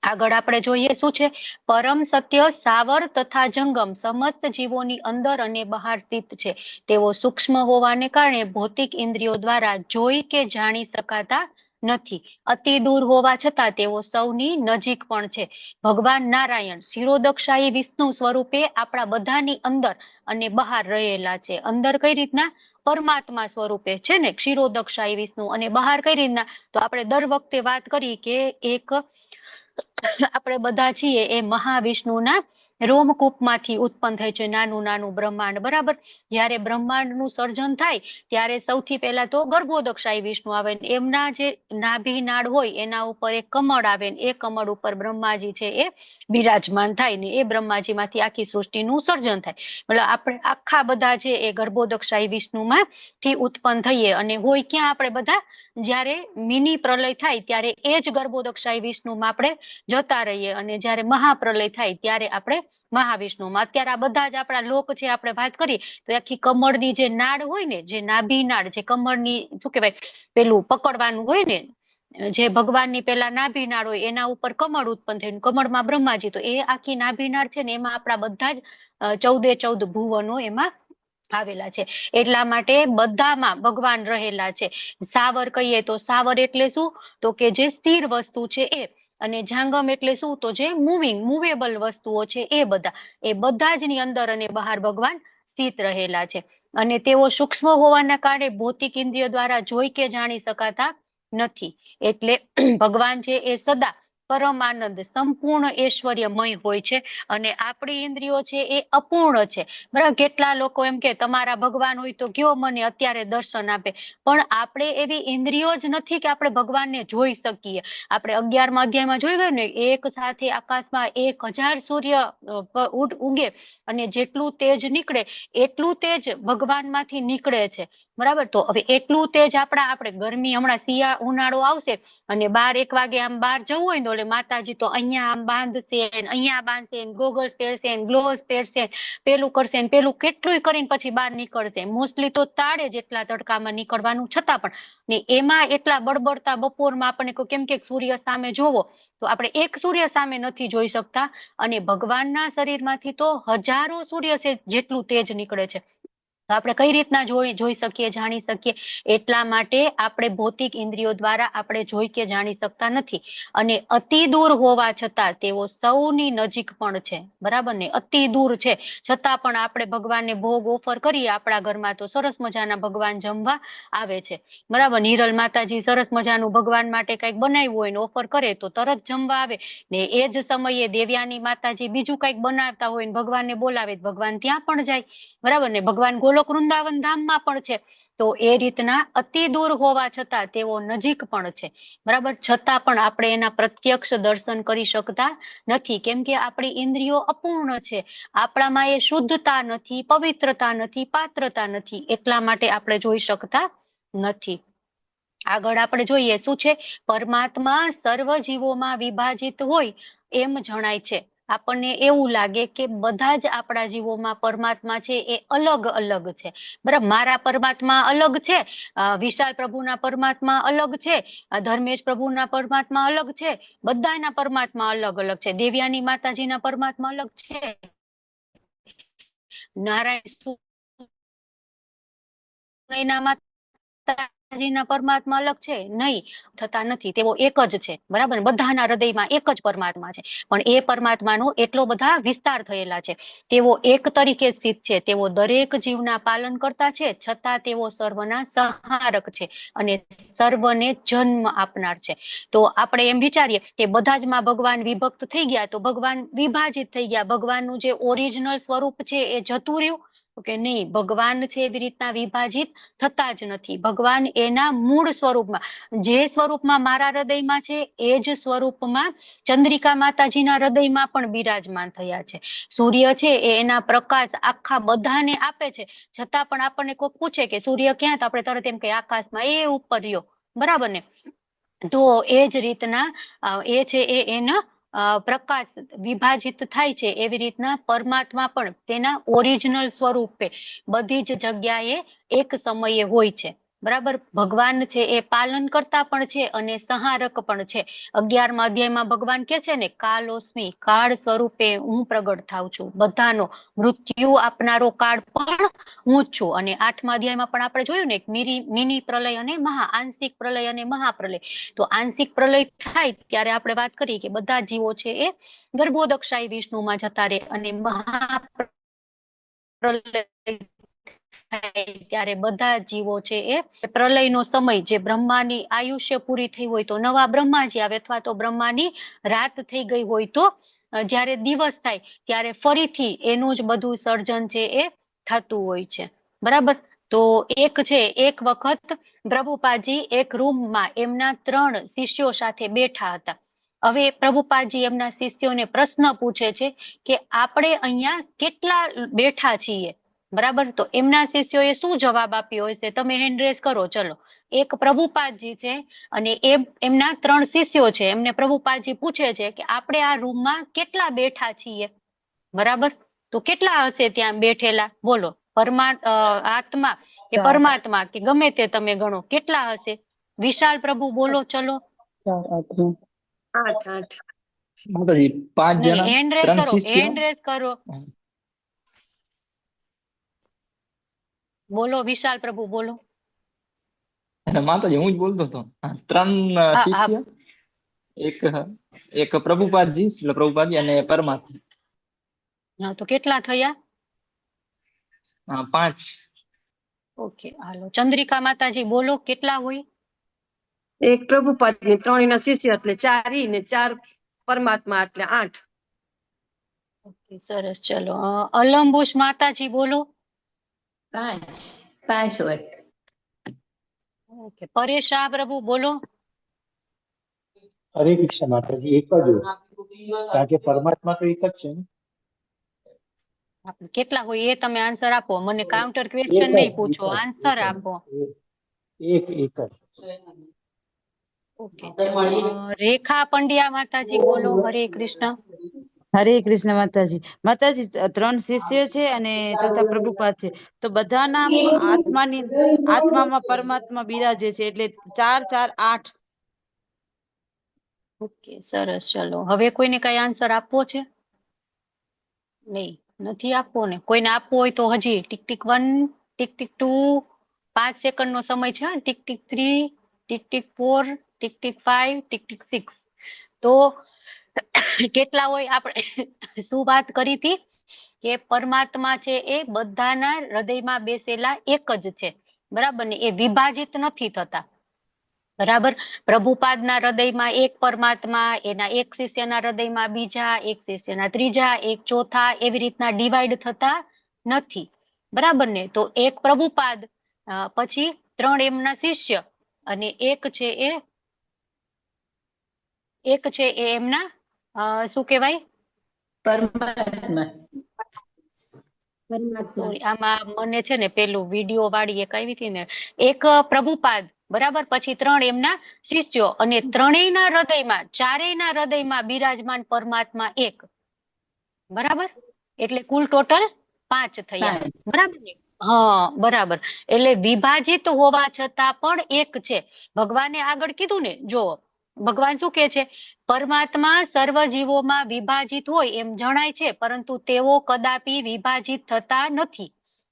આગળ આપણે જોઈએ શું છે, પરમ સત્ય સાવર તથા જંગમ સમસ્ત જીવોની અંદર અને બહાર સ્થિત છે. તેઓ સૂક્ષ્મ હોવાને કારણે ભૌતિક ઇન્દ્રિયો દ્વારા જોઈ કે જાણી શકાતા નથી. અતિ દૂર હોવા છતાં તેઓ સૌની નજીક પણ છે. ભગવાન નારાયણ શિરોદક્ષાયી વિષ્ણુ સ્વરૂપે આપણા બધાની અંદર અને બહાર રહેલા છે. અંદર કઈ રીતના, પરમાત્મા સ્વરૂપે છે ને ક્ષીરોદક્ષાયી વિષ્ણુ, અને બહાર કઈ રીતના, તો આપણે દર વખતે વાત કરી કે એક આપણે બધા છીએ એ મહાવિષ્ણુના રોમકૂપમાંથી ઉત્પન્ન થાય છે નાનું નાનું બ્રહ્માંડ, બરાબર. જયારે બ્રહ્માંડનું સર્જન થાય ત્યારે સૌથી પહેલા તો ગર્ભોદક્ષાયી વિષ્ણુ આવે, એમના જે નાભી નાળ હોય એના ઉપર એક કમળ આવે, એ કમળ ઉપર બ્રહ્માજી છે એ બિરાજમાન થાય ને એ બ્રહ્માજીમાંથી આખી સૃષ્ટિનું સર્જન થાય. મતલબ આપણે આખા બધા છે એ ગર્ભોદક્ષાયી વિષ્ણુમાં થી ઉત્પન્ન થઈએ. અને હોય ક્યાં આપણે બધા, જયારે મિની પ્રલય થાય ત્યારે એ જ ગર્ભોદક્ષાયી વિષ્ણુમાં આપણે જતા રહીએ, અને જયારે મહાપ્રલય થાય ત્યારે આપણે મહાવિષ્ણુમાં. અત્યારે આ બધા જ આપણા લોક છે, આપણે વાત કરીએ તો આખી કમળની જે નાળ હોય ને, જે નાભી નાળ, જે કમળની શું કહેવાય પેલું પકડવાનું હોય ને, જે ભગવાનની પેલા નાભી નાળ હોય એના ઉપર કમળ ઉત્પન્ન થયું, કમળમાં બ્રહ્માજી, તો એ આખી નાભી નાળ છે ને એમાં આપણા બધા જ 14 ભુવનો એમાં આવેલા છે. એટલા માટે બધામાં ભગવાન રહેલા છે. સાવર કહીએ તો સાવર એટલે શું, તો કે જે સ્થિર વસ્તુ છે એ, અને જાંગમ એટલે શું, તો જે મુવેબલ વસ્તુઓ છે એ બધા જ ની અંદર અને બહાર ભગવાન સ્થિત રહેલા છે. અને તેઓ સૂક્ષ્મ હોવાના કારણે ભૌતિક ઇન્દ્રિય દ્વારા જોઈ કે જાણી શકાતા નથી. એટલે ભગવાન છે એ સદા પરમાનંદ સંપૂર્ણ ઐશ્વર્યમય હોય છે, અને આપણી ઇન્દ્રિયો છે એ અપૂર્ણ છે, બરાબર. કેટલા લોકો એમ કે તમારા ભગવાન હોય તો કયો મને અત્યારે દર્શન આપે, પણ આપણે એવી ઇન્દ્રિયો જ નથી કે આપણે ભગવાનને જોઈ શકીએ. આપણે 11મા અધ્યાયમાં જોઈ ગયું ને, એક સાથે આકાશમાં 1000 સૂર્ય ઉગે અને જેટલું તેજ નીકળે એટલું તેજ ભગવાનમાંથી નીકળે છે, બરાબર. તો હવે એટલું તેજ આપણે ગરમી, હમણાં ઉનાળો આવશે અને 12-1 વાગે આમ બહાર જવું હોય ને, એટલે માતાજી તો અહીંયા આમ બાંધશે, અહીંયા બાંધશે, ગોગલ્સ પહેરશે, ગ્લોવ્સ પહેરશે, પેલું કરશે ને પેલું કેટલું કરીને પછી બહાર નીકળશે. મોસ્ટલી તો તાળે જેટલા તડકામાં નીકળવાનું, છતાં પણ ને એમાં એટલા બળબડતા બપોરમાં આપણને કેમ કે સૂર્ય સામે જોવો તો આપણે એક સૂર્ય સામે નથી જોઈ શકતા, અને ભગવાનના શરીરમાંથી તો હજારો સૂર્ય છે જેટલું તેજ નીકળે છે. તો આપણે કઈ રીતના જોઈ શકીએ, જાણી શકીએ? એટલા માટે આપણે ભૌતિક ઇન્દ્રિયો દ્વારા આપણે જોઈ કે જાણી શકતા નથી. અને અતિ દૂર હોવા છતાં તેઓ સૌની નજીક પણ છે, બરાબર ને? અતિ દૂર છે છતાં પણ આપણે ભગવાનને ભોગ ઓફર કરીએ. આપણા ઘરમાં તો સરસ મજાના ભગવાન જમવા આવે છે, બરાબર. નિરલ માતાજી સરસ મજાનું ભગવાન માટે કઈક બનાવ્યું હોય ને ઓફર કરે તો તરત જમવા આવે. ને એ જ સમયે દેવ્યાની માતાજી બીજું કઈક બનાવતા હોય ને ભગવાનને બોલાવે, ભગવાન ત્યાં પણ જાય, બરાબર ને? ભગવાન ગોલોક વૃંદાવન ધામમાં પણ છે. તો એ રીતના અતિ દૂર હોવા છતાં તેઓ નજીક પણ છે, બરાબર. છતાં પણ આપણે એના પ્રત્યક્ષ દર્શન કરી શકતા નથી, કેમ કે આપણી ઇન્દ્રિયો અપૂર્ણ છે. આપણામાં એ શુદ્ધતા નથી, પવિત્રતા નથી, પાત્રતા નથી, એટલા માટે આપણે જોઈ શકતા નથી. આગળ આપણે જોઈએ શું છે? પરમાત્મા સર્વ જીવોમાં વિભાજિત હોય એમ જણાય છે. આપણને એવું લાગે કે બધા જ આપણા જીવોમાં પરમાત્મા છે એ અલગ અલગ છે, બરાબર. મારા પરમાત્મા અલગ છે, વિશાલ પ્રભુના પરમાત્મા અલગ છે, ધર્મેશ પ્રભુના પરમાત્મા અલગ છે, બધાના પરમાત્મા અલગ અલગ છે. દેવ્યાની માતાજીના પરમાત્મા અલગ છે, નારાયણ માતાજીના પરમાત્મા અલગ છે, નહીં, થતા નથી. તેઓ એક જ છે, બરાબર. બધાના હૃદયમાં એક જ પરમાત્મા છે, પણ એ પરમાત્માનો એટલો બધા વિસ્તાર થયેલા છે. તેઓ એક તરીકે સ્થિત છે. તેઓ દરેક જીવના પાલન કરતા છે, છતાં તેઓ સર્વના સંહારક છે અને સર્વને જન્મ આપનાર છે. તો આપણે એમ વિચારીએ કે બધા જ માં ભગવાન વિભક્ત થઈ ગયા તો ભગવાન વિભાજિત થઈ ગયા, ભગવાનનું જે ઓરિજિનલ સ્વરૂપ છે એ જતું રહ્યું કે નહીં? ભગવાન છે એવી રીતના વિભાજિત થતા જ નથી. ભગવાન એના મૂળ સ્વરૂપમાં, જે સ્વરૂપમાં મારા હૃદયમાં છે એ જ સ્વરૂપમાં ચંદ્રિકા માતાજીના હૃદયમાં પણ બિરાજમાન થયા છે. સૂર્ય છે એ એના પ્રકાશ આખા બધાને આપે છે, છતાં પણ આપણને કોઈ પૂછે કે સૂર્ય ક્યાં? તો આપણે તરત એમ કે આકાશમાં, એ ઉપર રહ્યો, બરાબર ને? તો એ જ રીતના એ છે એ એના પ્રકાશ વિભાજિત થાય છે, એવી રીતના પરમાત્મા પણ તેના ઓરિજિનલ સ્વરૂપે બધી જ જગ્યાએ એક સમયે હોય છે, બરાબર. ભગવાન છે એ પાલન કરતા પણ છે અને સંહારક પણ છે. 11મા અધ્યાયમાં ભગવાન કે છે ને, કાલોસ્મી, કાળ સ્વરૂપે હું પ્રગટ થાઉં છું. બધાનો મૃત્યુ આપનારો કાળ પણ હું જ છું. અને 8મા અધ્યાયમાં પણ આપણે જોયું ને, મિની પ્રલય અને આંશિક પ્રલય અને મહાપ્રલય. તો આંશિક પ્રલય થાય ત્યારે આપણે વાત કરીએ કે બધા જીવો છે એ ગર્ભોદક્ષાય વિષ્ણુમાં જતા રહે, અને મહાપ્રલય ત્યારે બધા જીવો છે એ પ્રલયનો સમય, જે બ્રહ્માની આયુષ્ય પૂરી થઈ હોય તો નવા બ્રહ્માજી આવે, અથવા તો બ્રહ્માની રાત થઈ ગઈ હોય તો જ્યારે દિવસ થાય ત્યારે ફરીથી એનું જ બધું સર્જન છે એ થતું હોય છે, બરાબર. તો એક છે, એક વખત પ્રભુપાદજી એક રૂમમાં એમના 3 શિષ્યો સાથે બેઠા હતા. હવે પ્રભુપાદજી એમના શિષ્યોને પ્રશ્ન પૂછે છે કે આપણે અહીંયા કેટલા બેઠા છીએ, બરાબર. તો એમના શિષ્યોએ શું જવાબ આપ્યો હશે? તમે હેન્ડ રેઝ કરો, ચલો. એક પ્રભુપાદજી છે અને એમના 3 શિષ્યો છે. એમને પ્રભુપાદજી પૂછે છે કે આપણે આ રૂમમાં કેટલા બેઠા છીએ, બરાબર. તો કેટલા હશે ત્યાં બેઠેલા? બોલો. આત્મા કે પરમાત્મા કે ગમે તે તમે ગણો, કેટલા હશે? વિશાલ પ્રભુ બોલો, ચલો. 8 માતાજી 5 નહીં, જણા, હેન્ડ રેઝ 3 કરો, શિષ્ય. હેન્ડ રેઝ કરો, બોલો. વિશાલ પ્રભુ બોલો. અને માતાજી હું જ બોલતો હતો. 3 શિષ્ય, એક પ્રભુપાદજી, એટલે પ્રભુપાદજી અને પરમાત્મા. તો કેટલા થયા? 5. ઓકે, હાલો. ચંદ્રિકા માતાજી બોલો, કેટલા હોય? એક પ્રભુપાદ ને 3 એના શિષ્ય, એટલે 4 ઈ ને 4 પરમાત્મા, એટલે 8. ઓકે, સરસ. ચલો. અલંબુશ માતાજી બોલો. 5 હોય. ઓકે. પરેશ શાહ પ્રભુ બોલો. હરે કૃષ્ણ માતાજી, એક જ હોય, કારણ કે પરમાત્મા તો એક જ છે ને. કેટલા હોય એ તમે આન્સર આપો, મને કાઉન્ટર એક ક્વેશ્ચન જ, નહીં પૂછો, આન્સર આપો. એક જ. ઓકે, ચલો. રેખા પંડ્યા માતાજી બોલો. હરે કૃષ્ણ. હરે કૃષ્ણ માતાજી. માતાજી 3 શિષ્ય છે અને ચોથા પ્રભુપાદ છે, તો બધાના આત્મામાં પરમાત્મા બિરાજે છે, એટલે 4 4 8. ઓકે, સરસ. ચલો, હવે કોઈને કઈ આન્સર આપવો છે? નહીં, નથી આપવો ને? કોઈને આપવો હોય તો હજી tick tick 1 tick tick 2, 5 second નો સમય છે. Tick tick 3, tick tick 4, tick tick 5, tick tick 6. તો કેટલા હોય? આપણે શું વાત કરી હતી કે પરમાત્મા છે એ બધાના હૃદયમાં બેસેલા એક જ છે, બરાબર ને? એ વિભાજિત નથી થતા, બરાબર. પ્રભુપાદના હૃદયમાં એક પરમાત્મા, એના એક શિષ્યના હૃદયમાં બીજા, એક શિષ્યના ત્રીજા, એક ચોથા, એવી રીતના ડિવાઈડ થતા નથી, બરાબર ને? તો એક પ્રભુપાદ, પછી 3 એમના શિષ્ય, અને એક છે એ એમના શું કહેવાય? પરમાત્મા. સોરી, આમાં મને છે ને પેલું વિડીયો વાળી એક આવી હતી ને, એક પ્રભુપાદ, બરાબર, પછી 3 એમના શિષ્યો, અને ત્રણેયના હૃદયમાં, ચારેયના હૃદયમાં બિરાજમાન પરમાત્મા એક, બરાબર. એટલે કુલ ટોટલ 5 થયા, બરાબર ને? હા, બરાબર. એટલે વિભાજિત હોવા છતાં પણ એક છે. ભગવાને આગળ કીધું ને, જો ભગવાન શું કે છે? પરમાત્મા સર્વ જીવોમાં વિભાજિત હોય એમ જણાય છે, પરંતુ તેઓ કદાપી વિભાજિત થતા નથી,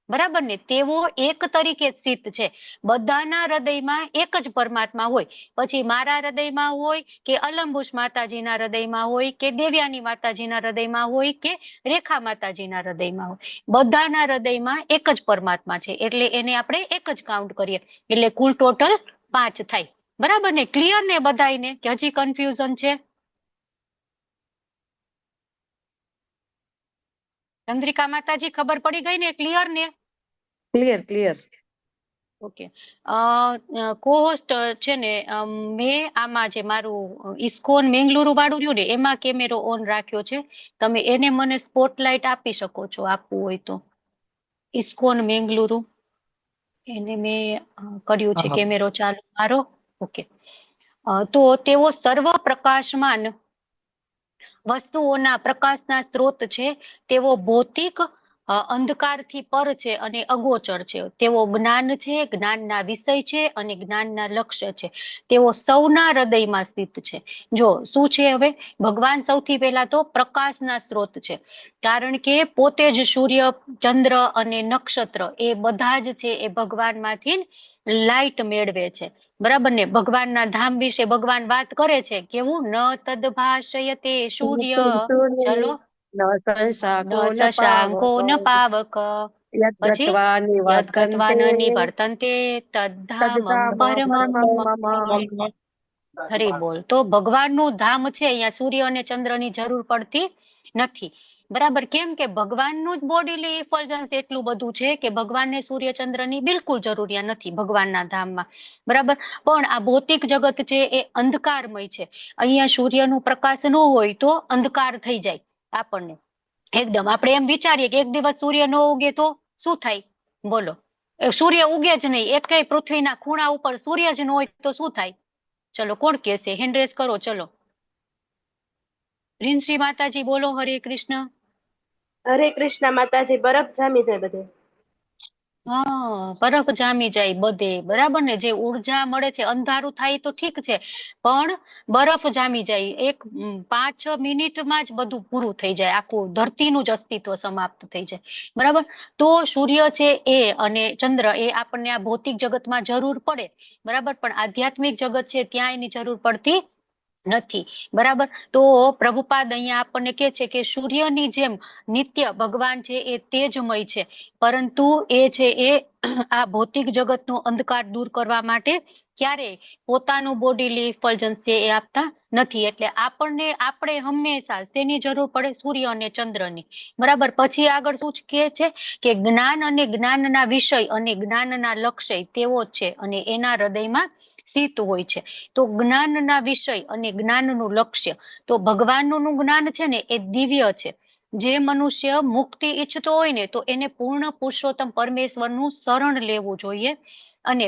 બરાબર ને? તેઓ એક તરીકે સ્થિત છે. બધાના હૃદયમાં એક જ પરમાત્મા હોય. પછી મારા હૃદયમાં હોય કે અલંબુશ માતાજીના હૃદયમાં હોય કે દેવ્યાની માતાજીના હૃદયમાં હોય કે રેખા માતાજીના હૃદયમાં હોય, બધાના હૃદયમાં એક જ પરમાત્મા છે. એટલે એને આપણે એક જ કાઉન્ટ કરીએ, એટલે કુલ ટોટલ 5 થાય, બરાબર ને? ક્લિયર ને બધાયને કે હજી કન્ફ્યુઝન છે? ચંદ્રિકા માતાજી, ખબર પડી ગઈ ને? ક્લિયર ને? Clear clear. ઓકે. કોહોસ્ટ છે ને, મેં આમાં જે મારું ઇસ્કોન મેંગલુરુ વાળું રહ્યું ને, એમાં કેમેરો ઓન રાખ્યો છે. તમે એને મને સ્પોટલાઇટ આપી શકો છો, આપવું હોય તો. ઇસ્કોન મેંગલુરુ એને મેં કર્યું છે કેમેરો ચાલુ મારો. ઓકે. તો તેઓ સર્વ પ્રકાશમાન વસ્તુઓના પ્રકાશના સ્ત્રોત છે. તેઓ ભૌતિક અંધકારથી પર છે અને અગોચર છે. તેઓ જ્ઞાન છે, જ્ઞાનના વિષય છે અને જ્ઞાનના લક્ષ્ય છે. તેઓ સૌના હૃદયમાં સ્થિત છે. જો શું છે હવે? ભગવાન સૌથી પહેલા તો પ્રકાશના સ્ત્રોત છે, કારણ કે પોતે જ સૂર્ય, ચંદ્ર અને નક્ષત્ર એ બધા જ છે એ ભગવાનમાંથી લાઈટ મેળવે છે, બરાબર ને? ભગવાનના ધામ વિશે ભગવાન વાત કરે છે, કેવું? ન તદ્ભાષયતે સૂર્ય, ચલો, ન શશાંકો ન પાવક, પછી યદ્ગત્વા ન નિવર્તન્તે તદ્ધામમ પરમમ. હરી બોલ. તો ભગવાનનું ધામ છે, અહીંયા સૂર્ય અને ચંદ્રની જરૂર પડતી નથી, બરાબર. કેમ કે ભગવાનનું જ બોડીલી ઇફલ્જન્સ એટલું બધું છે કે ભગવાનને સૂર્ય ચંદ્રની બિલકુલ જરૂરિયાત નથી ભગવાનના ધામમાં, બરાબર. પણ આ ભૌતિક જગત છે એ અંધકારમય છે. અહીંયા સૂર્યનું પ્રકાશ ન હોય તો અંધકાર થઈ જાય આપણને એકદમ. આપણે એમ વિચારીએ કે એક દિવસ સૂર્ય ન ઉગે તો શું થાય? બોલો, સૂર્ય ઉગે જ નહીં, એક કઈ પૃથ્વીના ખૂણા ઉપર સૂર્ય જ ન હોય તો શું થાય? ચલો, કોણ કહેશે? હેન્ડ રેઝ કરો. ચલો, રીનશ્રી માતાજી બોલો. હરે કૃષ્ણ. હરે કૃષ્ણ માતાજી. બરફ જામી જાય બધે. હા, બરફ જામી જાય બધે, બરાબર ને? જે ઉર્જા મળે છે, અંધારું થાય તો ઠીક છે, પણ બરફ જામી જાય. એક 5-6 મિનિટમાં જ બધું પૂરું થઈ જાય, આખું ધરતીનું જ અસ્તિત્વ સમાપ્ત થઈ જાય, બરાબર. તો સૂર્ય છે એ અને ચંદ્ર એ આપણને આ ભૌતિક જગતમાં જરૂર પડે, બરાબર, પણ આધ્યાત્મિક જગત છે ત્યાં એની જરૂર પડતી નથી, બરાબર. તો પ્રભુપાદ અહીંયા આપણને કહે છે કે સૂર્યની જેમ નિત્ય ભગવાન છે એ તેજમય છે, પરંતુ એ છે એ આ ભૌતિક જગતનો અંધકાર દૂર કરવા માટે ક્યારેય પોતાનું બોડીલી ઇફલ્જન્સ છે એ આપતા નથી. એટલે આપણે હંમેશા શેની જરૂર પડે? સૂર્ય અને ચંદ્રની, બરાબર. પછી આગળ શું કહે છે કે જ્ઞાન અને જ્ઞાનના વિષય અને જ્ઞાનના લક્ષ્ય તેવો જ છે અને એના હૃદયમાં સ્થિત હોય છે. તો જ્ઞાનના વિષય અને જ્ઞાનનું લક્ષ્ય, તો ભગવાનનું જ્ઞાન છે ને એ દિવ્ય છે. જે મનુષ્ય મુક્તિ ઈચ્છતો હોય ને, તો એને પૂર્ણ પુરુષોત્તમ પરમેશ્વરનું શરણ લેવું જોઈએ, અને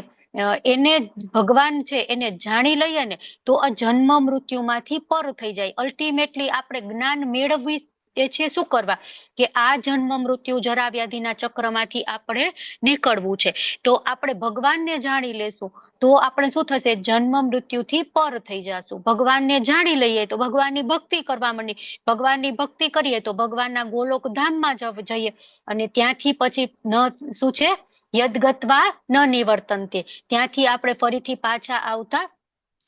એને ભગવાન છે એને જાણી લઈએ ને તો આ જન્મ મૃત્યુમાંથી પર થઈ જાય. અલ્ટિમેટલી આપણે જ્ઞાન એ છે શું કરવા કે આ જન્મ મૃત્યુ જરા વ્યાધિના ચક્રમાંથી આપણે નીકળવું છે. તો આપણે ભગવાનને જાણી લેશું તો આપણે શું થશે, જન્મ મૃત્યુથી પર થઈ જશું. ભગવાનને જાણી લઈએ તો ભગવાનની ભક્તિ કરવા માંડી, ભગવાનની ભક્તિ કરીએ તો ભગવાનના ગોલોક ધામમાં જઈએ અને ત્યાંથી પછી ન શું છે, યદગત્વા ન નિવર્તન્તે, ત્યાંથી આપણે ફરીથી પાછા આવતા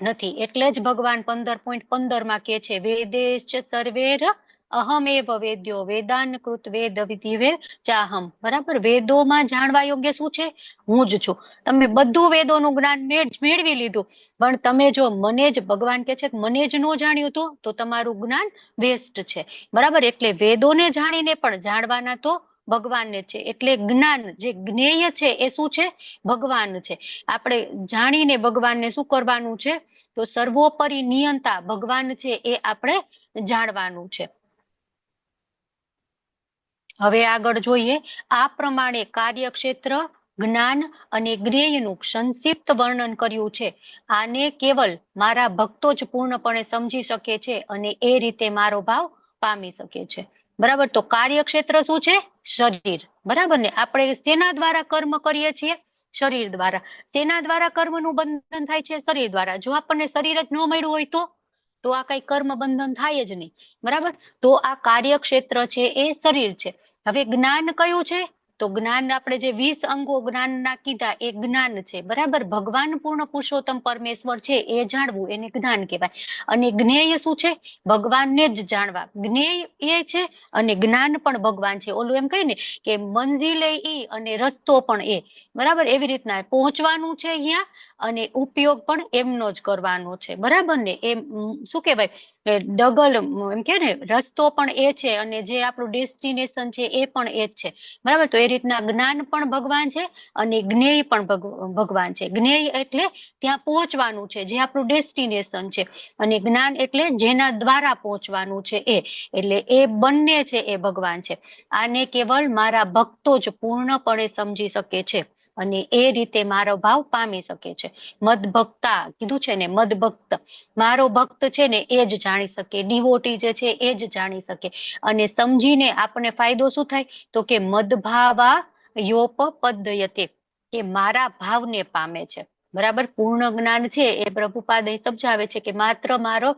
નથી. એટલે જ ભગવાન 15.15 માં કે છે વેદેશ્ચ સર્વેર અહમેવ વેદ્યો વેદાન કૃત વેદ વિધિવે ચાહમ. બરાબર, વેદોમાં જાણવા યોગ્ય શું છે, હું જ છું. તમે બધું વેદોનું જ્ઞાન મેળવી લીધું પણ તમે જો મને જ, ભગવાન કે છે મને જ ન જાણ્યું તો તમારું જ્ઞાન વેસ્ટ છે. બરાબર, એટલે વેદોને જાણીને પણ જાણવાના તો ભગવાનને છે. એટલે જ્ઞાન જે જ્ઞેય છે એ શું છે, ભગવાન છે. આપણે જાણીને ભગવાનને શું કરવાનું છે, તો સર્વોપરી નિયંતા ભગવાન છે એ આપણે જાણવાનું છે. હવે આગળ જોઈએ, આ પ્રમાણે કાર્યક્ષેત્ર, જ્ઞાન અને જ્ઞેયનું સંક્ષિપ્ત વર્ણન કર્યું છે. આને કેવલ મારા ભક્તો જ પૂર્ણપણે સમજી શકે છે અને એ રીતે મારો ભાવ પામી શકે છે. બરાબર, તો કાર્યક્ષેત્ર શું છે, શરીર. બરાબર ને, આપણે શેના દ્વારા કર્મ કરીએ છીએ, શરીર દ્વારા. શેના દ્વારા કર્મનું બંધન થાય છે, શરીર દ્વારા. જો આપણને શરીર જ ન મળ્યું હોય તો આ કઈ કર્મ બંધન થાય જ નહીં. બરાબર, તો આ કાર્યક્ષેત્ર છે એ શરીર છે. હવે જ્ઞાન કયું છે, તો જ્ઞાન આપણે જે 20 અંગો જ્ઞાનના કીધા એ જ્ઞાન છે. બરાબર, ભગવાન પૂર્ણ પુરુષોત્તમ પરમેશ્વર છે એ જાણવું એને જ્ઞાન કહેવાય. અને જ્ઞેય શું છે, ભગવાનને જ જાણવા. જ્ઞેય એ છે અને જ્ઞાન પણ ભગવાન છે. ઓલું એમ કહે ને કે મંજિલે ઈ અને રસ્તો પણ એ. બરાબર, એવી રીતના પહોંચવાનું છે અહીંયા અને ઉપયોગ પણ એમનો જ કરવાનો છે. બરાબર ને, એમ શું કહેવાય, ડગલ એમ કે ને, રસ્તો પણ એ છે અને જે આપણું ડેસ્ટિનેશન છે એ પણ એ જ છે. બરાબર, તો એ રીતના જ્ઞાન પણ ભગવાન છે અને જ્ઞેય પણ ભગવાન છે. જ્ઞેય એટલે ત્યાં પહોંચવાનું છે, જે આપણું ડેસ્ટિનેશન છે, અને જ્ઞાન એટલે જેના દ્વારા પહોંચવાનું છે એ. એટલે એ બંને છે એ ભગવાન છે. આને કેવળ મારા ભક્તો જ પૂર્ણપણે સમજી શકે છે અને એ રીતે મારો ભાવ પામી શકે છે. મદભક્તા કીધું છે ને, મદભક્ત મારો ભક્ત છે ને એ જ જાણી શકે, ડિવોટી જે છે એ જ જાણી શકે. અને સમજીને આપણને ફાયદો શું થાય, તો કે મદભાવા યોપપદ્યતે, કે મારા ભાવને પામે છે. બરાબર, પૂર્ણ જ્ઞાન છે એ પ્રભુપાદ અહીં સમજાવે છે કે માત્ર મારો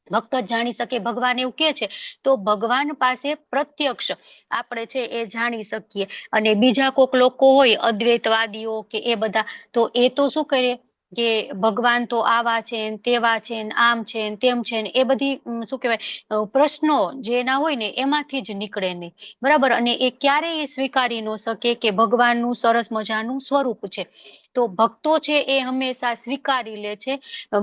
ભક્ત જ જાણી શકે. ભગવાન એવું કે છે તો ભગવાન પાસે પ્રત્યક્ષ આપણે છે એ જાણી શકીએ. અને બીજા કોક લોકો હોય અદ્વૈતવાદીઓ કે એ બધા, તો એ તો શું કરે કે ભગવાન તો આવા છે ને તેવા છે ને આમ છે ને તેમ છે ને, એ બધી શું કહેવાય પ્રશ્નો જે ના હોય ને એમાંથી જ નીકળે નહીં. બરાબર, અને એ ક્યારેય સ્વીકારી ન શકે કે ભગવાનનું સરસ મજાનું સ્વરૂપ છે. તો ભક્તો છે એ હંમેશા સ્વીકારી લે છે.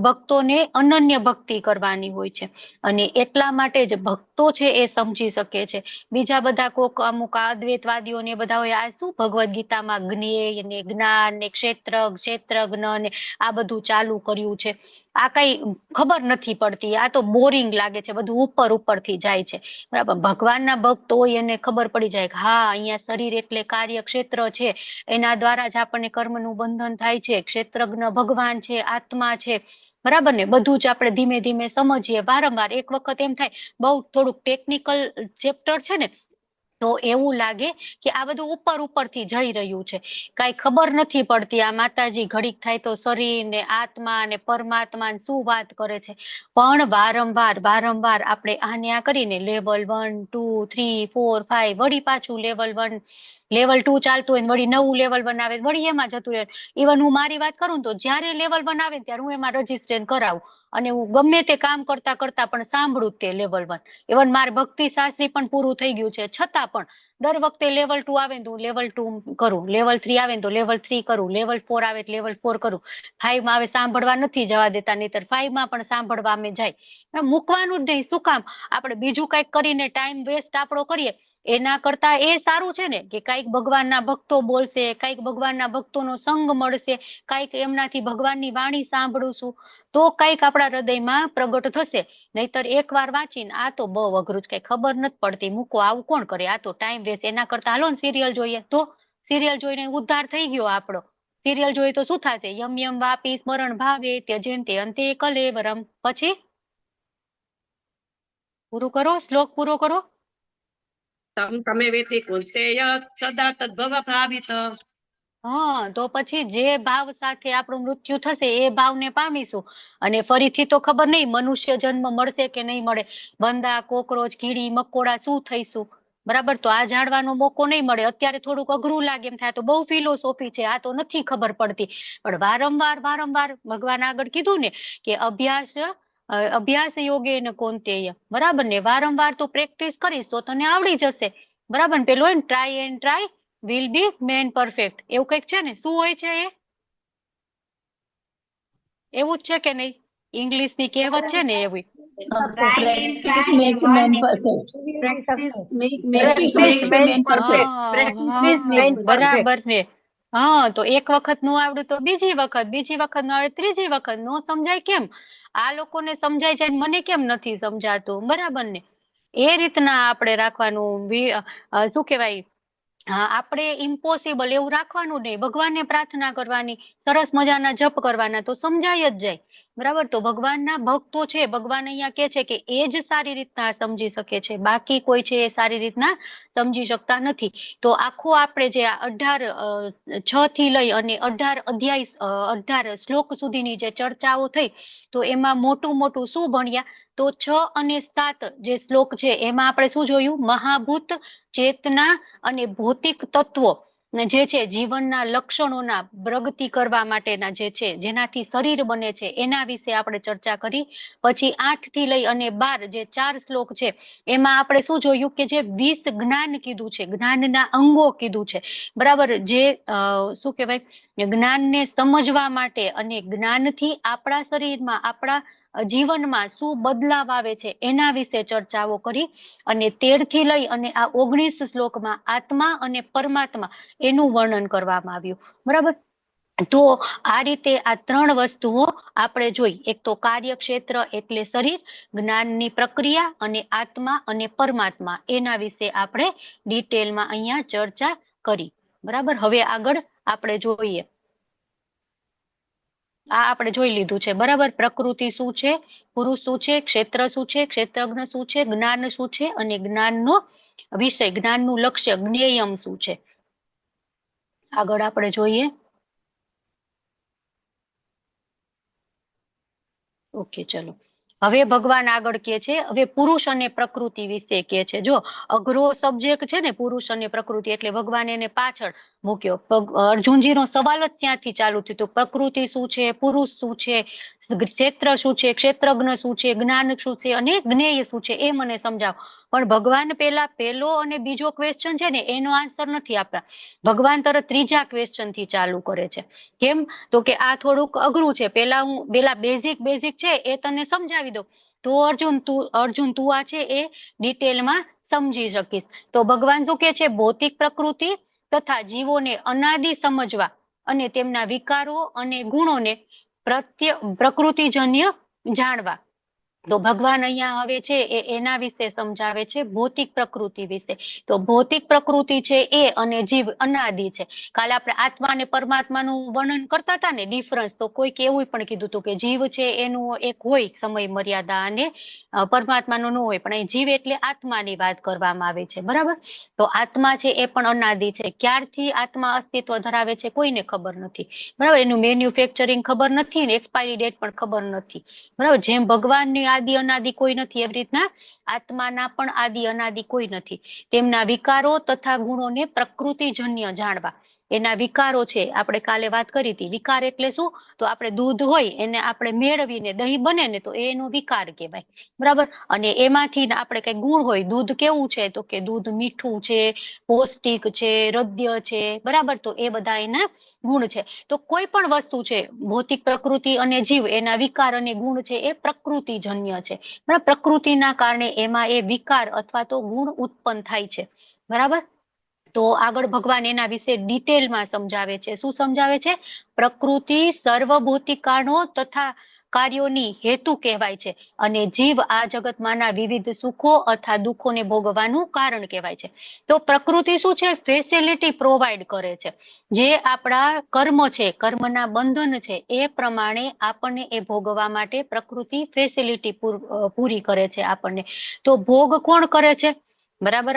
ભક્તોને અનન્ય ભક્તિ કરવાની હોય છે અને એટલા માટે જ ભક્તો છે એ સમજી શકે છે. બીજા બધા કોક અમુક અદ્વૈતવાદીઓ ને બધા હોય, આ શું ભગવદ ગીતામાં જ્ઞેય ને જ્ઞાન ને ક્ષેત્રજ્ઞ ને આ બધું ચાલુ કર્યું છે. આ કઈ ખબર નથી પડતી, આ તો બોરિંગ લાગે છે, બધું ઉપરથી જાય છે. બરાબર, ભગવાનના ભક્ત હોય એને ખબર પડી જાય કે હા, અહીંયા શરીર એટલે કાર્યક્ષેત્ર છે, એના દ્વારા જ આપણને કર્મનું બંધન થાય છે. ક્ષેત્રજ્ઞ ભગવાન છે, આત્મા છે. બરાબર ને, બધું જ આપણે ધીમે ધીમે સમજીએ. વારંવાર એક વખત એમ થાય બહુ થોડુંક ટેકનિકલ ચેપ્ટર છે ને, તો એવું લાગે કે આ બધું ઉપરથી જઈ રહ્યું છે, કઈ ખબર નથી પડતી. આ માતાજી ઘડીક થાય તો શરીર ને આત્મા ને પરમાત્મા શું વાત કરે છે. પણ વારંવાર આપણે આને આ કરીને લેવલ 1, 2, 3, 4, 5 વળી પાછું લેવલ 1 લેવલ 2 ચાલતું હોય, વળી નવું લેવલ 1 આવે, વળી એમાં જતું રહે. ઇવન હું મારી વાત કરું તો જયારે લેવલ 1 આવે ત્યારે હું એમાં રજીસ્ટ્રેશન કરાવું અને હું ગમે તે કામ કરતા પણ સાંભળું તે લેવલ 1. ઇવન મારે ભક્તિ શાસ્ત્રી પણ પૂરું થઈ ગયું છે, છતાં પણ દર વખતે લેવલ 2 આવે તો લેવલ 2 કરું, લેવલ 3 આવે તો લેવલ 3 કરું, લેવલ 4 આવે તો લેવલ 4 કરું. 5 માં હવે સાંભળવા નથી જવા દેતા, નહીતર 5 માં પણ સાંભળવા અમે જાય. મૂકવાનું જ નહીં, શું કામ આપણે બીજું કઈક કરીને ટાઈમ વેસ્ટ આપણો કરીએ. એના કરતા એ સારું છે ને કે કઈક ભગવાનના ભક્તો બોલશે, કઈક ભગવાનના ભક્તોનો સંગ મળશે, કઈક એમનાથી ભગવાનની વાણી સાંભળું તો કઈક આપણા હૃદયમાં પ્રગટ થશે. નહીતર એકવાર વાંચીને આ તો બહુ અઘરું જ, કઈ ખબર નથી પડતી, મૂકો, આવું કોણ કરે, આ તો ટાઈમ વેસ્ટ. એના કરતા હાલો ને સિરિયલ જોઈએ, તો સિરિયલ જોઈને ઉદ્ધાર થઈ ગયો આપણો. સિરિયલ જોઈએ તો શું થશે, યમ યમ વાપી સ્મરણ ભાવે ત્યજન્તે અંતે કલેવરમ. પછી પૂરું કરો, શ્લોક પૂરો કરો. તમે વેતિ કુંતેય સદા તદ્ભવ ભાવિત. હા, તો પછી જે ભાવ સાથે આપણું મૃત્યુ થશે એ ભાવને પામીશું. અને ફરીથી તો ખબર નહીં મનુષ્ય જન્મ મળશે કે નહીં મળે. બંદા, કોકરોચ, કીડી, મકોડા શું થઈશું? બરાબર, તો આ જાણવાનો મોકો નહીં મળે. અત્યારે થોડુંક અઘરું લાગે એમ થાય તો બહુ ફિલોસોફી છે, આ તો નથી ખબર પડતી. પણ વારંવાર ભગવાન આગળ કીધું ને કે અભ્યાસ યોગે ને કોંતેય, બરાબર ને, વારંવાર તું પ્રેક્ટિસ કરીશ તો તને આવડી જશે. બરાબર ને, પેલું હોય ને try and try will be main perfect, એવું કઈક છે ને, શું હોય છે એ? એવું જ છે કે નહીં? ઇંગ્લિશ ની કહેવત છે ને એવી. Practice make man perfect. બરાબર ને. હા, તો એક વખત નો આવડે તો બીજી વખત નો આવડે ત્રીજી વખત. નો સમજાય કેમ? આ લોકોને સમજાય જાય ને મને કેમ નથી સમજાતું? બરાબર ને, એ રીતના આપણે રાખવાનું. શું કહેવાય, આપણે ઇમ્પોસિબલ એવું રાખવાનું નહીં. ભગવાનને પ્રાર્થના કરવાની, સરસ મજાના જપ કરવાના, તો સમજાય જ જાય. બરાબર, તો ભગવાનના ભક્તો છે, ભગવાન અહીંયા કે છે કે એ જ સારી રીતના સમજી શકે છે, બાકી કોઈ છે એ સારી રીતના સમજી શકતા નથી. તો આખું આપણે જે 6 થી લઈ અને 18 શ્લોક સુધીની જે ચર્ચાઓ થઈ, તો એમાં મોટું શું ભણ્યા? તો 6 અને 7 જે શ્લોક છે એમાં આપણે શું જોયું? મહાભૂત, ચેતના અને ભૌતિક તત્વો જે છે, જીવનના લક્ષણોના પ્રગતિ કરવા માટેના જે છે, જેનાથી શરીર બને છે, એના વિશે આપણે ચર્ચા કરી. પછી 8 થી લઈ અને 12 જે 4 શ્લોક છે એમાં આપણે શું જોયું? કે જે 20 જ્ઞાન કીધું છે, જ્ઞાનના અંગો કીધું છે. બરાબર, જે શું કહેવાય, જ્ઞાનને સમજવા માટે અને જ્ઞાનથી આપણા શરીરમાં, આપણા જીવનમાં શું બદલાવ આવે છે એના વિશે ચર્ચાઓ કરી. અને 13 થી લઈ અને આ 19 શ્લોકમાં આત્મા અને પરમાત્મા એનું વર્ણન કરવામાં આવ્યું. બરાબર, તો આ રીતે આ 3 વસ્તુઓ આપણે જોઈ. એક તો કાર્યક્ષેત્ર એટલે શરીર, જ્ઞાનની પ્રક્રિયા અને આત્મા અને પરમાત્મા, એના વિશે આપણે ડિટેલમાં અહીંયા ચર્ચા કરી. બરાબર, હવે આગળ આપણે જોઈએ. આ આપણે જોઈ લીધું છે. બરાબર, પ્રકૃતિ શું છે, પુરુષ શું છે, ક્ષેત્ર શું છે, ક્ષેત્રજ્ઞ શું છે, જ્ઞાન શું છે અને જ્ઞાનનો વિષય, જ્ઞાનનું લક્ષ્ય, જ્ઞેયમ શું છે. આગળ આપણે જોઈએ. ઓકે, ચલો. હવે ભગવાન આગળ કે છે, હવે પુરુષ અને પ્રકૃતિ વિશે કે છે. જો અઘરો સબ્જેક્ટ છે ને પુરુષ અને પ્રકૃતિ, એટલે ભગવાન એને પાછળ મૂક્યો. અર્જુનજીનો સવાલ જ ત્યાંથી ચાલુ થયો. તો પ્રકૃતિ શું છે, પુરુષ શું છે, ક્ષેત્ર શું છે, ક્ષેત્રજ્ઞ શું છે, જ્ઞાન શું છે અને જ્ઞેય શું છે, એ મને સમજાવો. પણ ભગવાન પેલા પહેલો અને બીજો ક્વેશ્ચન છે ને એનો આન્સર નથી આપતા. ભગવાન તરત ત્રીજા ક્વેશ્ચન થી ચાલુ કરે છે. કેમ? તો કે આ થોડુંક અઘરું છે. પેલા બેઝિક છે એ તને સમજાવી દો, તો અર્જુન તું આ છે એ ડિટેલમાં સમજી શકીશ. તો ભગવાન શું કે છે? ભૌતિક પ્રકૃતિ તથા જીવોને અનાદિ સમજવા અને તેમના વિકારો અને ગુણોને પ્રકૃતિજન્ય જાણવા. તો ભગવાન અહીંયા હવે છે એના વિશે સમજાવે છે, ભૌતિક પ્રકૃતિ વિશે. તો ભૌતિક પ્રકૃતિ છે એ અને જીવ અનાદિ છે. કાલે આપણે આત્મા અને પરમાત્માનું વર્ણન કરતા હતા ને, ડિફરન્સ, તો કોઈક એવું પણ કીધું હતું કે જીવ છે એનું એક હોય સમય મર્યાદા અને પરમાત્માનું ન હોય. પણ અહીં જીવ એટલે આત્માની વાત કરવામાં આવે છે. બરાબર, તો આત્મા છે એ પણ અનાદિ છે. ક્યારથી આત્મા અસ્તિત્વ ધરાવે છે કોઈને ખબર નથી. બરાબર, એનું મેન્યુફેક્ચરિંગ ખબર નથી ને એક્સપાયરી ડેટ પણ ખબર નથી. બરાબર, જેમ ભગવાનની આદિ અનાદિ કોઈ નથી, એવી રીતના આત્માના પણ આદિ અનાદિ કોઈ નથી. તેમના વિકારો તથા ગુણોને પ્રકૃતિજન્ય જાણવા. એના વિકારો છે, આપણે કાલે વાત કરી હતી. વિકાર એટલે શું? તો આપણે દૂધ હોય એને આપણે મેળવીને દહીં બને ને તો એનો વિકાર કહેવાય. બરાબર, અને એમાંથી આપણે કઈ ગુણ હોય, દૂધ કેવું છે? તો કે દૂધ મીઠું છે, પૌષ્ટિક છે, હૃદય છે. બરાબર, તો એ બધા એના ગુણ છે. તો કોઈ પણ વસ્તુ છે, ભૌતિક પ્રકૃતિ અને જીવ, એના વિકાર અને ગુણ છે એ પ્રકૃતિજન્ય છે. બરાબર, પ્રકૃતિના કારણે એમાં એ વિકાર અથવા તો ગુણ ઉત્પન્ન થાય છે. બરાબર, તો આગળ ભગવાન એના વિશે ડિટેલમાં સમજાવે છે. શું સમજાવે છે? પ્રકૃતિ સર્વભૌતિક કારણો તથા કાર્યોની હેતુ કહેવાય છે અને જીવ આ જગતમાંના વિવિધ સુખો અથવા દુઃખોને ભોગવવાનું કારણ કહેવાય છે. તો પ્રકૃતિ શું છે? ફેસિલિટી પ્રોવાઈડ કરે છે. જે આપણા કર્મ છે, કર્મના બંધન છે, એ પ્રમાણે આપણને એ ભોગવવા માટે પ્રકૃતિ ફેસિલિટી પૂરી કરે છે આપણને. તો ભોગ કોણ કરે છે? બરાબર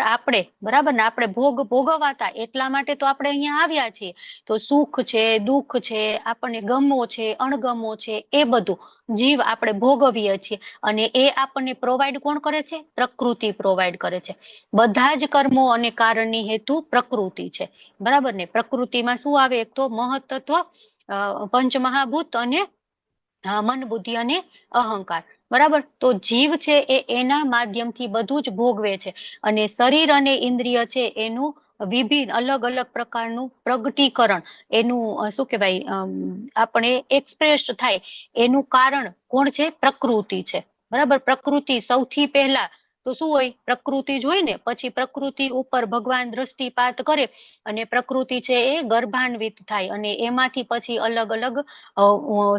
ને આપણે ભોગવાતા એટલા માટે તો આપણે અહીંયા આવ્યા છીએ. તો સુખ છે, દુઃખ છે, આપણને ગમો છે, અણગમો છે, એ બધું જીવ આપણે ભોગવીએ છીએ અને એ આપણને પ્રોવાઈડ કોણ કરે છે? પ્રકૃતિ પ્રોવાઈડ કરે છે. બધા જ કર્મો અને કારણની હેતુ પ્રકૃતિ છે. બરાબર ને? પ્રકૃતિમાં શું આવે? એક તો મહત્તત્વ, પંચમહાભૂત અને મન, બુદ્ધિ અને અહંકાર. બરાબર. તો જીવ છે એ એના માધ્યમથી બધું જ ભોગવે છે અને શરીર અને ઇન્દ્રિય છે એનું વિભિન્ન અલગ અલગ પ્રકારનું પ્રગટીકરણ, એનું શું કહેવાય, આપણે એક્સપ્રેસ થાય એનું કારણ કોણ છે? પ્રકૃતિ છે. બરાબર. પ્રકૃતિ સૌથી પહેલા તો શું હોય? પ્રકૃતિ જોઈ ને પછી પ્રકૃતિ ઉપર ભગવાન દ્રષ્ટિપાત કરે અને પ્રકૃતિ છે એ ગર્ભાન્વિત થાય અને એમાંથી પછી અલગ અલગ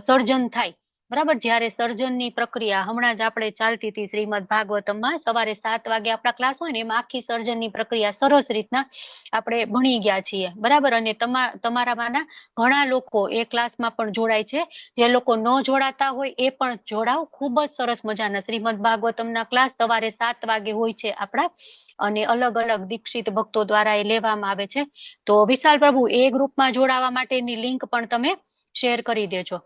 સર્જન થાય. બરાબર. જ્યારે સર્જનની પ્રક્રિયા હમણાં જ આપણે ચાલતી હતી શ્રીમદ ભાગવતમમાં, સવારે 7 વાગે આપણા ક્લાસ હોય ને એમાં આખી સર્જનની પ્રક્રિયા સરસ રીતના આપણે ભણી ગયા છીએ. બરાબર. અને તમારામાંના ઘણા લોકો એ ક્લાસમાં પણ જોડાય છે. જે લોકો ન જોડાતા હોય એ પણ જોડાવ. ખૂબ જ સરસ મજાના શ્રીમદ ભાગવતમના ક્લાસ સવારે 7 વાગે હોય છે આપણા, અને અલગ અલગ દીક્ષિત ભક્તો દ્વારા એ લેવામાં આવે છે. તો વિશાલ પ્રભુ, એ ગ્રુપમાં જોડાવા માટેની લિંક પણ તમે શેર કરી દેજો.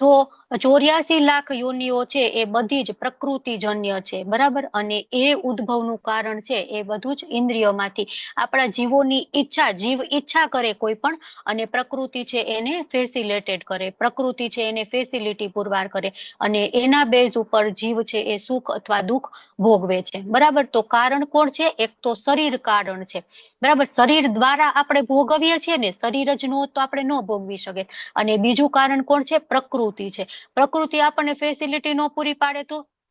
તો 84 લાખ યોનિઓ છે એ બધી જ પ્રકૃતિજન્ય છે. બરાબર. અને એ ઉદ્ભવનું કારણ છે એ બધું જ ઇન્દ્રિયોમાંથી, આપણા જીવોની ઈચ્છા, જીવ ઈચ્છા કરે કોઈ પણ, અને પ્રકૃતિ છે એને ફેસિલિટેટ કરે, પ્રકૃતિ છે એને ફેસિલિટી પુરવાર કરે અને એના બેઝ ઉપર જીવ છે એ સુખ અથવા દુઃખ ભોગવે છે. બરાબર. તો કારણ કોણ છે? એક તો શરીર કારણ છે. બરાબર. શરીર દ્વારા આપણે ભોગવીએ છીએ ને, શરીર જ નો તો આપણે ન ભોગવી શકે. અને બીજું કારણ કોણ છે? પ્રકૃતિ છે. પ્રકૃતિ આપણને ફેસિલિટી ન પૂરી પાડે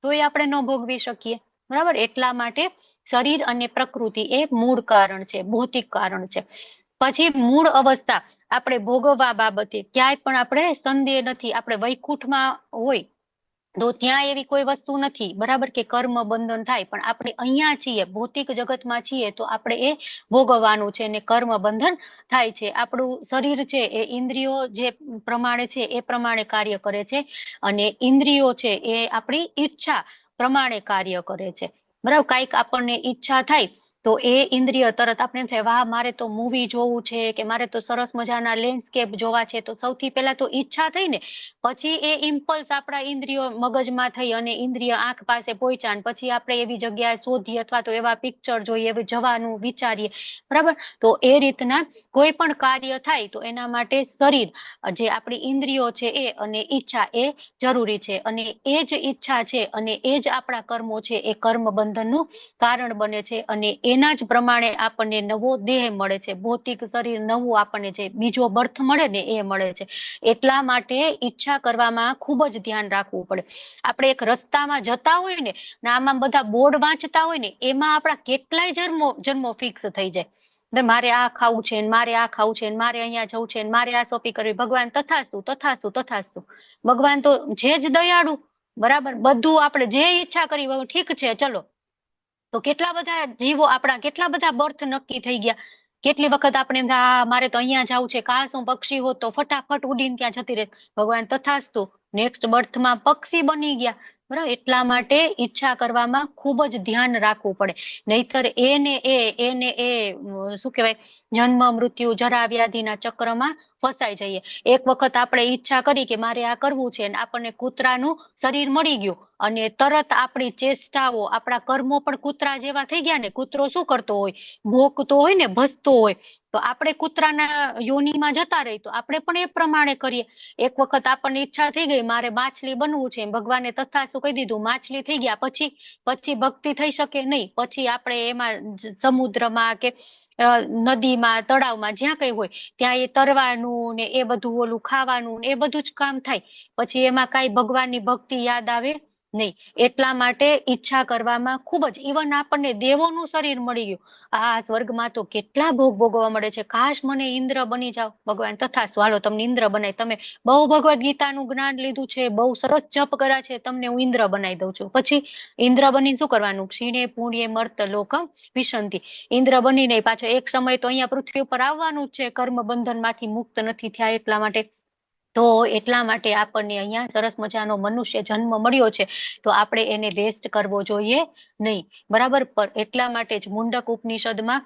તોય આપણે ન ભોગવી શકીએ. બરાબર. એટલા માટે શરીર અને પ્રકૃતિ એ મૂળ કારણ છે, ભૌતિક કારણ છે. પછી મૂળ અવસ્થા આપણે ભોગવવા બાબતે ક્યાંય પણ આપણે સંદેહ નથી. આપણે વૈકુંઠમાં હોય તો ત્યાં એવી કોઈ વસ્તુ નથી. બરાબર. કે કર્મ બંધન થાય, પણ આપણે અહીંયા છીએ, ભૌતિક જગતમાં છીએ, તો આપણે એ ભોગવવાનું છે અને કર્મ બંધન થાય છે. આપણું શરીર છે એ ઇન્દ્રિયો જે પ્રમાણે છે એ પ્રમાણે કાર્ય કરે છે અને ઇન્દ્રિયો છે એ આપણી ઈચ્છા પ્રમાણે કાર્ય કરે છે. બરાબર. કઈક આપણને ઈચ્છા થાય તો એ ઇન્દ્રિય તરત આપણે એમ થાય, વાહ, મારે તો મૂવી જોવું છે, કે મારે તો સરસ મજાના લેન્ડસ્કેપ જોવા છે, તો સૌથી પહેલા તો ઈચ્છા થઈ ને, પછી એ ઇમ્પલ્સ આપણા ઇન્દ્રિયો મગજમાં થઈ અને ઇન્દ્રિય આંખ પાસે પહોંચ્યા અને પછી આપણે એવી જગ્યાએ શોધીએ અથવા તો એવા પિક્ચર જોઈએ, જવાનું વિચારીએ. બરાબર. તો એ રીતના કોઈ પણ કાર્ય થાય તો એના માટે શરીર, જે આપણી ઇન્દ્રિયો છે એ અને ઈચ્છા એ જરૂરી છે. અને એ જ ઈચ્છા છે અને એ જ આપણા કર્મો છે એ કર્મ બંધનનું કારણ બને છે અને એના જ પ્રમાણે આપણને નવો દેહ મળે છે, ભૌતિક શરીર નવું આપણને જે બીજો બર્થ મળે ને એ મળે છે. એટલા માટે ઈચ્છા કરવામાં ખૂબ જ ધ્યાન રાખવું પડે. આપણે એક રસ્તામાં જતા હોય ને આમાં બધા બોર્ડ વાંચતા હોય ને, એમાં આપણા કેટલાય જન્મો ફિક્સ થઈ જાય. મારે આ ખાવું છે, મારે આ ખાવું છે, મારે અહીંયા જવું છે, મારે આ શોપિંગ કરવી. ભગવાન તથાસ્તુ તથાસ્તુ તથાસ્તુ. ભગવાન તો છે જ દયાળુ. બરાબર. બધું આપણે જે ઈચ્છા કરી ઠીક છે ચલો. તો કેટલા બધા જીવો આપણા, કેટલા બધા બર્થ નક્કી થઈ ગયા. કેટલી વખત આપણે એમ થાય, મારે તો અહીંયા જવું છે, કાશ હું પક્ષી હોત તો ફટાફટ ઉડીને ત્યાં જતી રહેત. ભગવાન તથાસ્તુ, નેક્સ્ટ બર્થમાં પક્ષી બની ગયા. બરાબર. એટલા માટે ઈચ્છા કરવામાં ખૂબ જ ધ્યાન રાખવું પડે. નહીતર એને શું કહેવાય, જન્મ મૃત્યુ જરા વ્યાધિના ચક્રમાં ફસાઈ જઈએ. એક વખત આપણે ઈચ્છા કરી કે મારે આ કરવું છે અને આપણને કૂતરાનું શરીર મળી ગયું અને તરત આપણી ચેષ્ટાઓ, આપણા કર્મો પણ કૂતરા જેવા થઈ ગયા ને. કૂતરો શું કરતો હોય? ભોંકતો હોય ને, ભસતો હોય. તો આપણે કૂતરાના યોનિમાં જતા રહી તો આપણે પણ એ પ્રમાણે કરીએ. એક વખત આપણને ઈચ્છા થઈ ગઈ મારે માછલી બનવું છે, ભગવાને તથાસ્તુ કહી દીધું, માછલી થઈ ગયા. પછી ભક્તિ થઈ શકે નહીં. પછી આપણે એમાં સમુદ્રમાં કે નદીમાં, તળાવમાં, જ્યાં કઈ હોય ત્યાં એ તરવાનું ને એ બધું ઓલું ખાવાનું ને એ બધું જ કામ થાય. પછી એમાં કઈ ભગવાનની ભક્તિ યાદ આવે નહીં. એટલા માટે ઈચ્છા કરવામાં ખૂબ જ, ઇવન આપણને દેવોનું શરીર મળી ગયું, આ સ્વર્ગમાં તો કેટલા ભોગ ભોગવવા મળે છે. કાશ મને ઇન્દ્ર બની જાવ. ભગવાન તથાસ્તુ, હાલો તમને ઇન્દ્ર બનાવી. તમે બહુ ભગવદ્ ગીતાનું જ્ઞાન લીધું છે, બહુ સરસ જપ કર્યા છે, તમને હું ઇન્દ્ર બનાવી દઉં છું. પછી ઇન્દ્ર બનીને શું કરવાનું? ક્ષીણે પુણ્યે મર્ત લોકમ વિશંતિ. ઇન્દ્ર બનીને પાછો એક સમય તો અહીંયા પૃથ્વી ઉપર આવવાનું જ છે, કર્મ બંધનમાંથી મુક્ત નથી થયા એટલા માટે. તો એટલા માટે આપણને અહીંયા સરસ મજાનો મનુષ્ય જન્મ મળ્યો છે, તો આપણે એને વેસ્ટ કરવો જોઈએ નહીં, બરાબર. પર એટલા માટે જ મુંડક ઉપનિષદમાં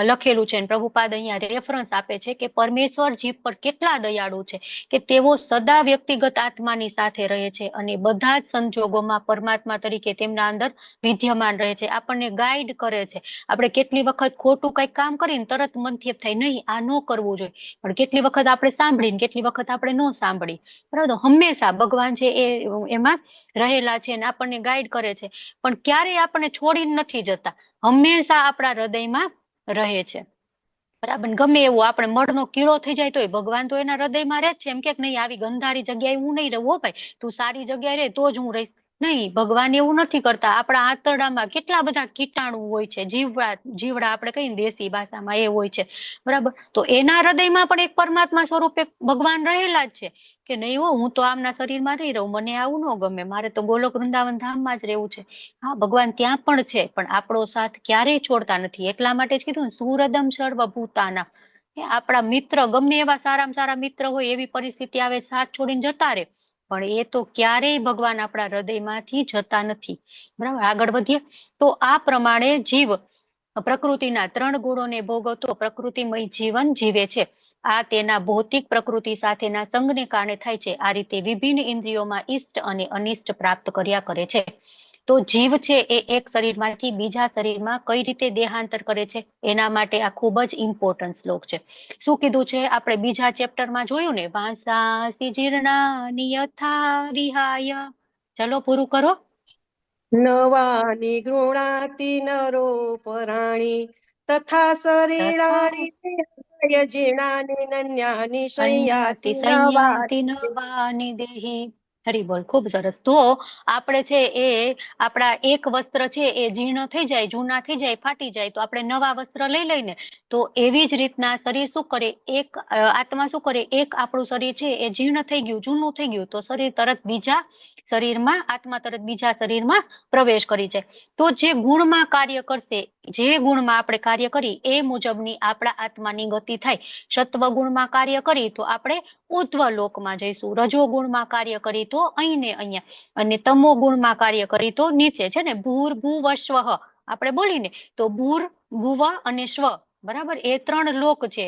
લખેલું છે, પ્રભુપાદ અહીંયા રેફરન્સ આપે છે કે પરમેશ્વર જીવ પર કેટલા દયાળુ છે કે તેઓ સદા વ્યક્તિગત આત્માની સાથે રહે છે અને બધા જ સંજોગોમાં પરમાત્મા તરીકે તેમના અંદર વિદ્યમાન રહે છે, આપણને ગાઈડ કરે છે. આપણે કેટલી વખત ખોટું કંઈક કામ કરીને તરત મનથી એમ થાય નહીં આ ન કરવું જોઈએ, પણ કેટલી વખત આપણે સાંભળીને કેટલી વખત આપણે ન સાંભળી, બરાબર. તો હંમેશા ભગવાન છે એ એમાં રહેલા છે અને આપણને ગાઈડ કરે છે, પણ ક્યારેય આપણને છોડીને નથી જતા, હંમેશા આપણા હૃદયમાં રહે છે, બરાબર. ગમે એવું આપણે મળનો કીડો થઈ જાય તોય ભગવાન તો એના હૃદયમાં રહે જ છે. એમ કે નહીં આવી ગંધારી જગ્યાએ હું નહીં રહું, ભાઈ તું સારી જગ્યાએ રહે તો જ હું રહીશ, નહીં. ભગવાન એવું નથી કરતા. આપણા આંતરડામાં કેટલા બધા કીટાણુ હોય છે, જીવડા આપણે કહીએ દેશી ભાષામાં એ હોય છે, બરાબર. તો એના હૃદયમાં પણ એક પરમાત્મા સ્વરૂપે ભગવાન રહેલા જ છે કે નહીં હો હું તો આમના શરીરમાં નહીં રહું, મને આવું ન ગમે, મારે તો ગોલોક વૃંદાવન ધામમાં જ રહેવું છે. હા, ભગવાન ત્યાં પણ છે, પણ આપણો સાથ ક્યારેય છોડતા નથી. એટલા માટે જ કીધું ને સુહૃદમ સર્વભૂતાનાં, આપણા મિત્ર ગમે એવા સારામાં સારા મિત્ર હોય એવી પરિસ્થિતિ આવે સાથ છોડીને જતા રહે, પણ એ તો ક્યારેય ભગવાન આપણા હૃદયમાંથી જતા નથી, બરાબર. આગળ વધીએ તો આ પ્રમાણે જીવ પ્રકૃતિના 3 ગુણોને ભોગવતો પ્રકૃતિમય જીવન જીવે છે. આ તેના ભૌતિક પ્રકૃતિ સાથેના સંગને કારણે થાય છે. આ રીતે વિભિન્ન ઇન્દ્રિયોમાં ઇષ્ટ અને અનિષ્ટ પ્રાપ્ત કર્યા કરે છે. તો જીવ છે એ એક શરીરમાંથી બીજા શરીરમાં કઈ રીતે દેહાંતર કરે છે એના માટે આ ખૂબ જ ઇમ્પોર્ટન્ટ શ્લોક છે. શું કીધું છે આપણે બીજા ચેપ્ટરમાં જોયું ને, વાંસાસી જીર્ણાની યથા વિહાય. ચલો પૂરું કરો. નવાની ગૃણાતિ નરો પરાણી તથા શરીરાણી જીર્ણાની નન્યાની શય્યાતિ નવાની દેહી. હરી બોલ, ખૂબ સરસ. તો આપણે છે એ આપણા એક વસ્ત્ર છે એ જીર્ણ થઈ જાય, જૂના થઈ જાય, ફાટી જાય, તો આપણે નવા વસ્ત્ર લઈ લઈને, તો એવી જ રીતના શરીર શું કરે, એક આત્મા શું કરે, એક આપણું શરીર છે એ જીર્ણ થઈ ગયું, જૂનું થઈ ગયું, તો શરીર તરત બીજા શરીરમાં, આત્મા તરત બીજા શરીરમાં પ્રવેશ કરી જાય. તો જે ગુણમાં કાર્ય કરશે, જે ગુણમાં આપણે કાર્ય કરી એ મુજબની આપણા આત્માની ગતિ થાય. સત્વ ગુણમાં કાર્ય કરી તો આપણે ઉધ્વ લોકમાં જઈશું, રજો ગુણમાં કાર્ય કરી તો અહીં ને અહીંયા, અને તમો ગુણમાં કાર્ય કરી તો નીચે છે ને ભૂર ભૂવ સ્વ આપણે બોલીને, તો ભૂર ભૂવ અને સ્વ, બરાબર. એ 3 લોક છે,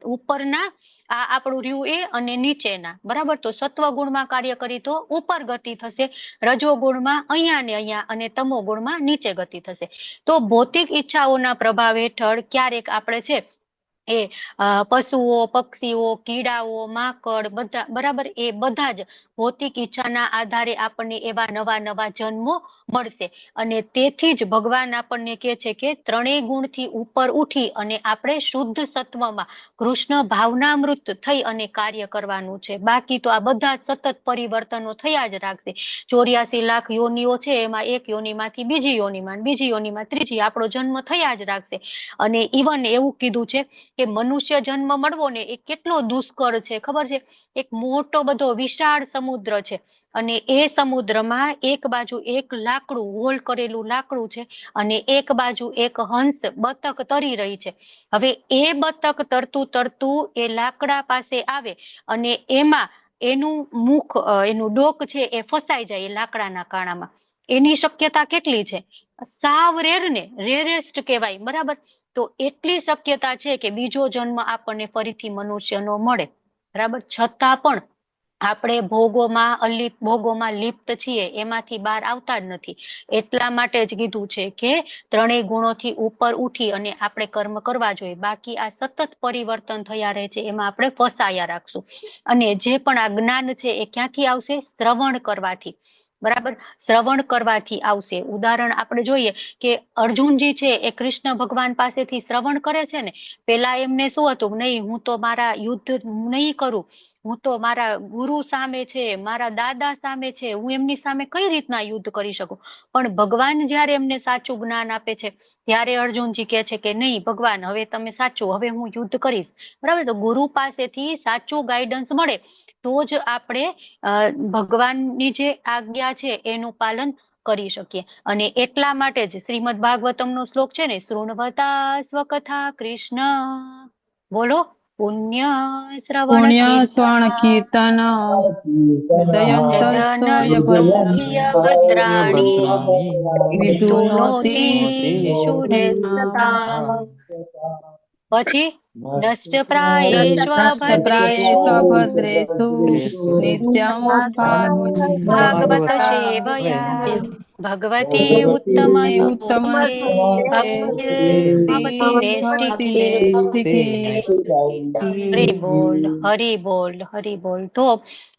ઉપરના આ આપણું રહ્યું એ અને નીચેના, બરાબર. તો સત્વ ગુણમાં કાર્ય કરી તો ઉપર ગતિ થશે, રજો ગુણમાં અહીંયા ને અહીંયા, અને તમો ગુણમાં નીચે ગતિ થશે. તો ભૌતિક ઈચ્છાઓના પ્રભાવ હેઠળ ક્યારેક આપણે છે એ પશુઓ, પક્ષીઓ, કીડાઓ, માકડ બધા, બરાબર, એ બધા જ ભૌતિક ઈચ્છાના આધારે આપણને એવા નવા નવા જન્મો મળશે. અને તેથી જ ભગવાન આપણને કહે છે કે 3 ગુણથી ઉપર ઉઠી અને આપણે શુદ્ધ સત્વમાં કૃષ્ણ ભાવનામૃત થઈ અને કાર્ય કરવાનું છે. બાકી તો આ બધા જ સતત પરિવર્તનો થયા જ રાખશે. 84 લાખ યોનિઓ છે, એમાં એક યોનિમાંથી બીજી યોનિમાં, બીજી યોનિમાં ત્રીજી, આપણો જન્મ થયા જ રાખશે. અને ઇવન એવું કીધું છે કે મનુષ્ય જન્મ મળવો ને એ કેટલો દુષ્કર છે ખબર છે. એક મોટો બધો વિશાળ સમુદ્ર છે, અને એ સમુદ્રમાં એક બાજુ એક લાકડું, હોલ કરેલું લાકડું છે, અને એક બાજુ એક હંસ, બતક તરી રહી છે. હવે એ બતક તરતું તરતું એ લાકડા પાસે આવે અને એમાં એનું મુખ, એનું ડોક છે એ ફસાઈ જાય એ લાકડાના કાણામાં. એની શક્યતા કેટલી છે, સાવ રેર ને રેરેસ્ટ કહેવાય, બરાબર. તો એટલી શક્યતા છે કે બીજો જન્મ આપણને ફરીથી મનુષ્યનો મળે, બરાબર. છતાં પણ આપણે ભોગોમાં લિપ્ત છીએ, એમાંથી બહાર આવતા જ નથી. એટલા માટે જ કીધું છે કે 3 ગુણોથી ઉપર ઉઠી અને આપણે કર્મ કરવા જોઈએ. બાકી આ સતત પરિવર્તન થયા રહે છે, એમાં આપણે ફસાયા રાખશું. અને જે પણ આ જ્ઞાન છે એ ક્યાંથી આવશે, શ્રવણ કરવાથી, બરાબર. શ્રવણ કરવાથી આવશે. ઉદાહરણ આપણે જોઈએ કે અર્જુનજી છે એ કૃષ્ણ ભગવાન પાસેથી શ્રવણ કરે છે ને, પેલા એમને શું હતું, નહીં હું તો મારા યુદ્ધ નહીં કરું, હું તો મારા ગુરુ સામે છે, મારા દાદા સામે છે, હું એમની સામે કઈ રીતના યુદ્ધ કરી શકું. પણ ભગવાન જયારે એમને સાચું જ્ઞાન આપે છે ત્યારે અર્જુનજી કહે છે કે નહીં ભગવાન, હવે તમે સાચું, હવે હું યુદ્ધ કરીશ, બરાબર. તો ગુરુ પાસેથી સાચું ગાઈડન્સ મળે તો જ આપણે ભગવાનની જે આજ્ઞા છે એનું પાલન કરી શકીએ. અને એટલા માટે જ શ્રીમદ ભાગવતમ નો શ્લોક છે ને, શૃણવતા સ્વકથા કૃષ્ણ, બોલો પુણ્ય શ્રવણ પુણ્ય સ્વર્ણ કીર્તન કીર્તન ભદ્રાણી વિધુનોતિ સુરે સતામ. પછી નષ્ટ પ્રાયેષુ ભદ્રેષુ નિત્યમ ભાગવત સેવયા ભગવતી ઉત્તમ ઉત્તમ હરી બોલ હરી બોલ હરી બોલ. તો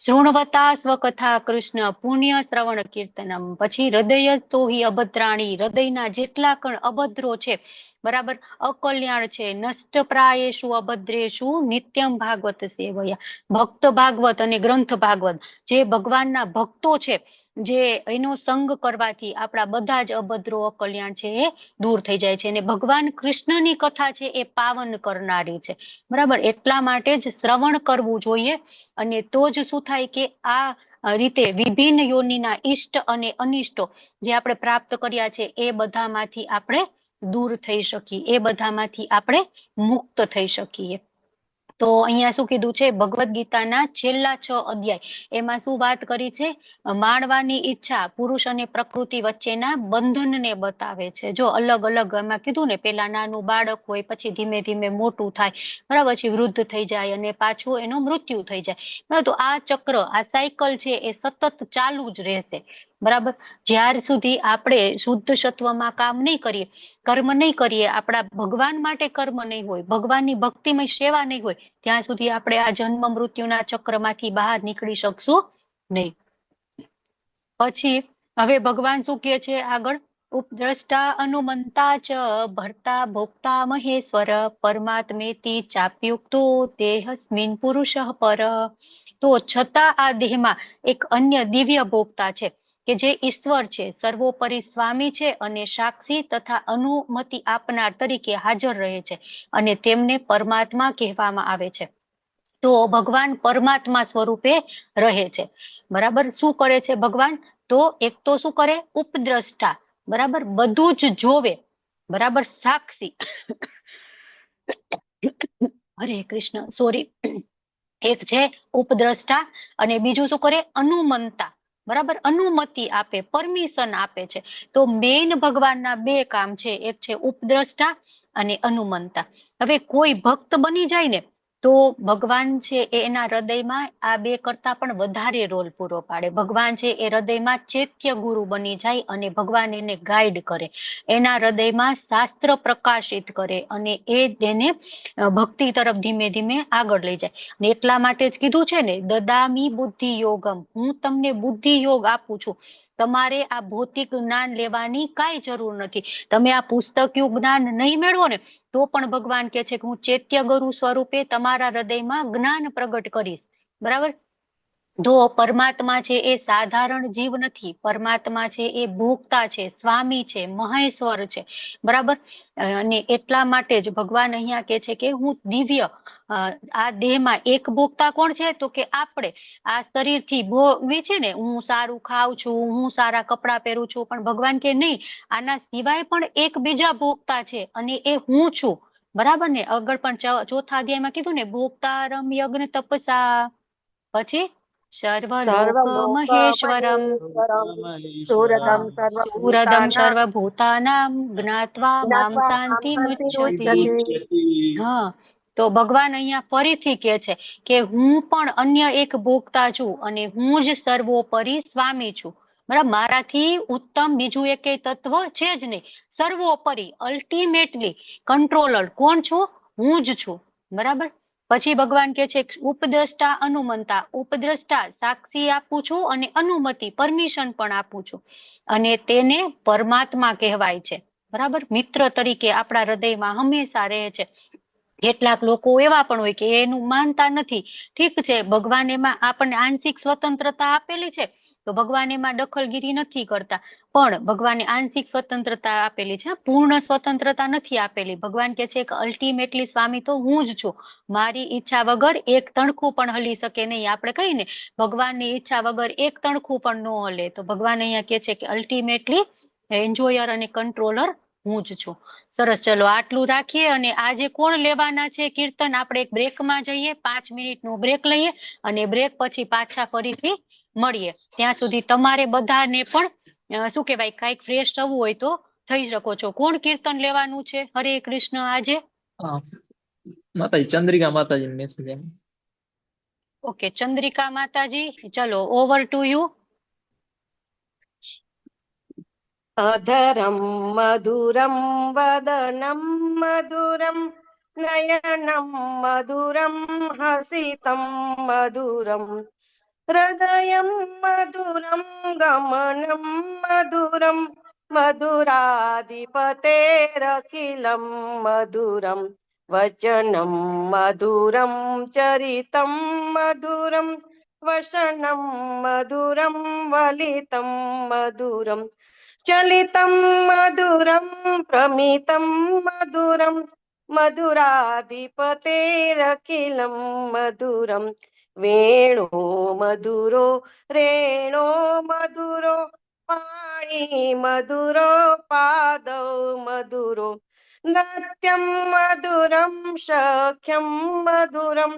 શૃણવતા સ્વકથા કૃષ્ણ પુણ્ય શ્રવણ કીર્તનમ. પછી હૃદય તો હિ અભદ્રાણી, હૃદયના જેટલા કણ અભદ્રો છે, બરાબર, અકલ્યાણ છે, નષ્ટ પ્રાયેષુ અભદ્રેષુ નિત્યમ ભાગવત સેવયા. ભક્ત ભાગવત અને ગ્રંથ ભાગવત, જે ભગવાનના ભક્તો છે, જે એનો સંગ કરવાથી આપણા બધા જ અભદ્રો અકલ્યાણ છે એ દૂર થઈ જાય છે. અને ભગવાન કૃષ્ણની કથા છે એ પાવન કરનારી છે, બરાબર. એટલા માટે જ શ્રવણ કરવું જોઈએ. અને તો જ શું થાય કે આ રીતે વિભિન્ન યોનિના ઈષ્ટ અને અનિષ્ટો જે આપણે પ્રાપ્ત કર્યા છે એ બધામાંથી આપણે દૂર થઈ શકીએ, એ બધામાંથી આપણે મુક્ત થઈ શકીએ. તો અહીંયા શું કીધું છે, ભગવદ ગીતાના છેલ્લા 6 અધ્યાય એમાં શું વાત કરી છે, માણવાની ઈચ્છા પુરુષ અને પ્રકૃતિ વચ્ચેના બંધનને બતાવે છે. જો અલગ અલગ એમાં કીધું ને, પેલા નાનું બાળક હોય, પછી ધીમે ધીમે મોટું થાય, બરાબર, પછી વૃદ્ધ થઈ જાય અને પાછું એનું મૃત્યુ થઈ જાય, બરાબર. તો આ ચક્ર, આ સાયકલ છે એ સતત ચાલુ જ રહેશે, બરાબર. જ્યાર સુધી આપણે શુદ્ધ સત્વમાં કામ નહીં કરીએ, કર્મ નહીં કરીએ, આપણા ભગવાન માટે કર્મ નહીં હોય, ભગવાનની ભક્તિમય સેવા નહીં હોય, ત્યાં સુધી આપણે આ જન્મ મૃત્યુના ચક્રમાંથી બહાર નીકળી શકશું નહીં. પછી હવે ભગવાન શું કહે છે આગળ, ઉપદ્રષ્ટા અનુમંતા ચ ભર્તા ભોક્તા મહેશ્વર પરમાત્મેતિ ચાપ્યુક્તો દેહસ્મિન પુરુષ પર. તો છતાં આ દેહમાં એક અન્ય દિવ્ય ભોક્તા છે કે જે ઈશ્વર છે, સર્વોપરી સ્વામી છે અને સાક્ષી તથા અનુમતિ આપનાર તરીકે હાજર રહે છે, અને તેમને પરમાત્મા કહેવામાં આવે છે. તો ભગવાન પરમાત્મા સ્વરૂપે રહે છે, બરાબર. શું કરે છે ભગવાન, તો એક તો શું કરે, ઉપદ્રષ્ટા, બરાબર, બધું જ જોવે, બરાબર, સાક્ષી હરે કૃષ્ણ, સોરી, એક છે ઉપદ્રષ્ટા અને બીજું શું કરે, અનુમંતા, બરાબર, અનુમતિ આપે, પરમિશન આપે છે. તો મેઇન ભગવાનના 2 કામ છે, એક છે ઉપદ્રષ્ટા અને અનુમંતા. હવે કોઈ ભક્ત બની જાય ને તો ભગવાન છે એ એના હૃદયમાં આ 2 કરતા પણ વધારે રોલ પૂરો પાડે. ભગવાન છે એ હૃદયમાં ચૈત્ય ગુરુ બની જાય અને ભગવાન એને ગાઈડ કરે, એના હૃદયમાં શાસ્ત્ર પ્રકાશિત કરે અને એ તેને ભક્તિ તરફ ધીમે ધીમે આગળ લઈ જાય. અને એટલા માટે જ કીધું છે ને, દદામી બુદ્ધિ યોગમ, હું તમને બુદ્ધિ યોગ આપું છું. તમારે આ ભૌતિક જ્ઞાન લેવાની કાંઈ જરૂર નથી. તમે આ પુસ્તકિયું જ્ઞાન નહીં મેળવો ને તો પણ ભગવાન કહે છે કે હું ચૈત્ય ગુરુ સ્વરૂપે તમારા હૃદયમાં જ્ઞાન પ્રગટ કરીશ, બરાબર. તો પરમાત્મા છે એ સાધારણ જીવ નથી, પરમાત્મા છે એ ભોગતા છે, સ્વામી છે, મહેશ્વર છે, બરાબર. અને એટલા માટે જ ભગવાન અહીંયા કહે છે કે હું દિવ્ય, આ દેહમાં એક ભોગતા કોણ છે, તો કે આપણે આ શરીરથી ભોગવી છે ને, હું સારું ખાઉં છું, હું સારા કપડા પહેરું છું, પણ ભગવાન કે નહીં, આના સિવાય પણ એક બીજા ભોગતા છે અને એ હું છું, બરાબર ને. આગળ પણ 4થા અધ્યાયમાં કીધું ને, ભોક્તારમ યજ્ઞ તપસા, પછી સર્વલોક મહેશ્વરમ સુરદમ સર્વભૂતાનામ જ્ઞાત્વા મામ શાંતિ મુચ્યતિ. હા, તો ભગવાન અહીંયા ફરીથી કહે છે કે હું પણ અન્ય એક ભોગતા છું અને હું જ સર્વોપરી સ્વામી છું, બરાબર. મારાથી ઉત્તમ બીજું એકેય તત્વ છે જ નહીં. સર્વોપરી, અલ્ટિમેટલી કંટ્રોલર કોણ છું, હું જ છું, બરાબર. પછી ભગવાન કહે છે ઉપદ્રષ્ટા અનુમંતા, ઉપદ્રષ્ટા સાક્ષી આપું છું અને અનુમતિ પરમિશન પણ આપું છું, અને તેને પરમાત્મા કહેવાય છે, બરાબર. મિત્ર તરીકે આપણા હૃદયમાં હંમેશા રહે છે. કેટલાક લોકો એવા પણ હોય કે એનું માનતા નથી, ઠીક છે, ભગવાન એમાં આપણને આંશિક સ્વતંત્રતા આપેલી છે તો ભગવાન એમાં દખલગીરી નથી કરતા, પણ ભગવાને આંશિક સ્વતંત્રતા આપેલી છે, પૂર્ણ સ્વતંત્રતા નથી આપેલી. ભગવાન કે છે કે અલ્ટિમેટલી સ્વામી તો હું જ છું, મારી ઈચ્છા વગર એક તણખું પણ હલી શકે નહીં. આપણે કહીએ ને, ભગવાનની ઈચ્છા વગર એક તણખું પણ ન હલે, તો ભગવાન અહીંયા કે છે કે અલ્ટિમેટલી એન્જોયર અને કંટ્રોલર હું જ છું. સરસ, ચલો આટલું રાખીએ અને આજે કોણ લેવાના છે કીર્તન? આપણે એક બ્રેકમાં જઈએ, 5 મિનિટનો બ્રેક લઈએ અને બ્રેક પછી પાછા ફરીથી મળીએ. ત્યાં સુધી તમારે બધાને પણ શું કહેવાય, કાંઈક ફ્રેશ થવું હોય તો થઈ શકો છો. કોણ કીર્તન લેવાનું છે હરે કૃષ્ણ આજે? હા, માતાજી ચંદ્રિકા માતાજી મેસેજ એમ. ઓકે, ચંદ્રિકા માતાજી, ચલો ઓવર ટુ યુ. અધરમ મધુરમ વદનમ મધુરમ નયનમ મધુરમ હસિતમ મધુરમ હૃદયમ મધુરમ ગમનમ મધુરમ મધુરાધિપતેરખિલમ મધુરમ વચનમ મધુરમ ચરિતમ મધુરમ વસનમ મધુરમ વલિતમ મધુરમ ચલિતમ મધુરમ પ્રમિતમ મધુરમ મધુરાધિપતેરખિલમ મધુરમ વેણુ મધુરો રેણો મધુરો પાણી મધુરો પાદૌ મધુરો નૃત્યમ મધુરમ સખ્યમ મધુરમ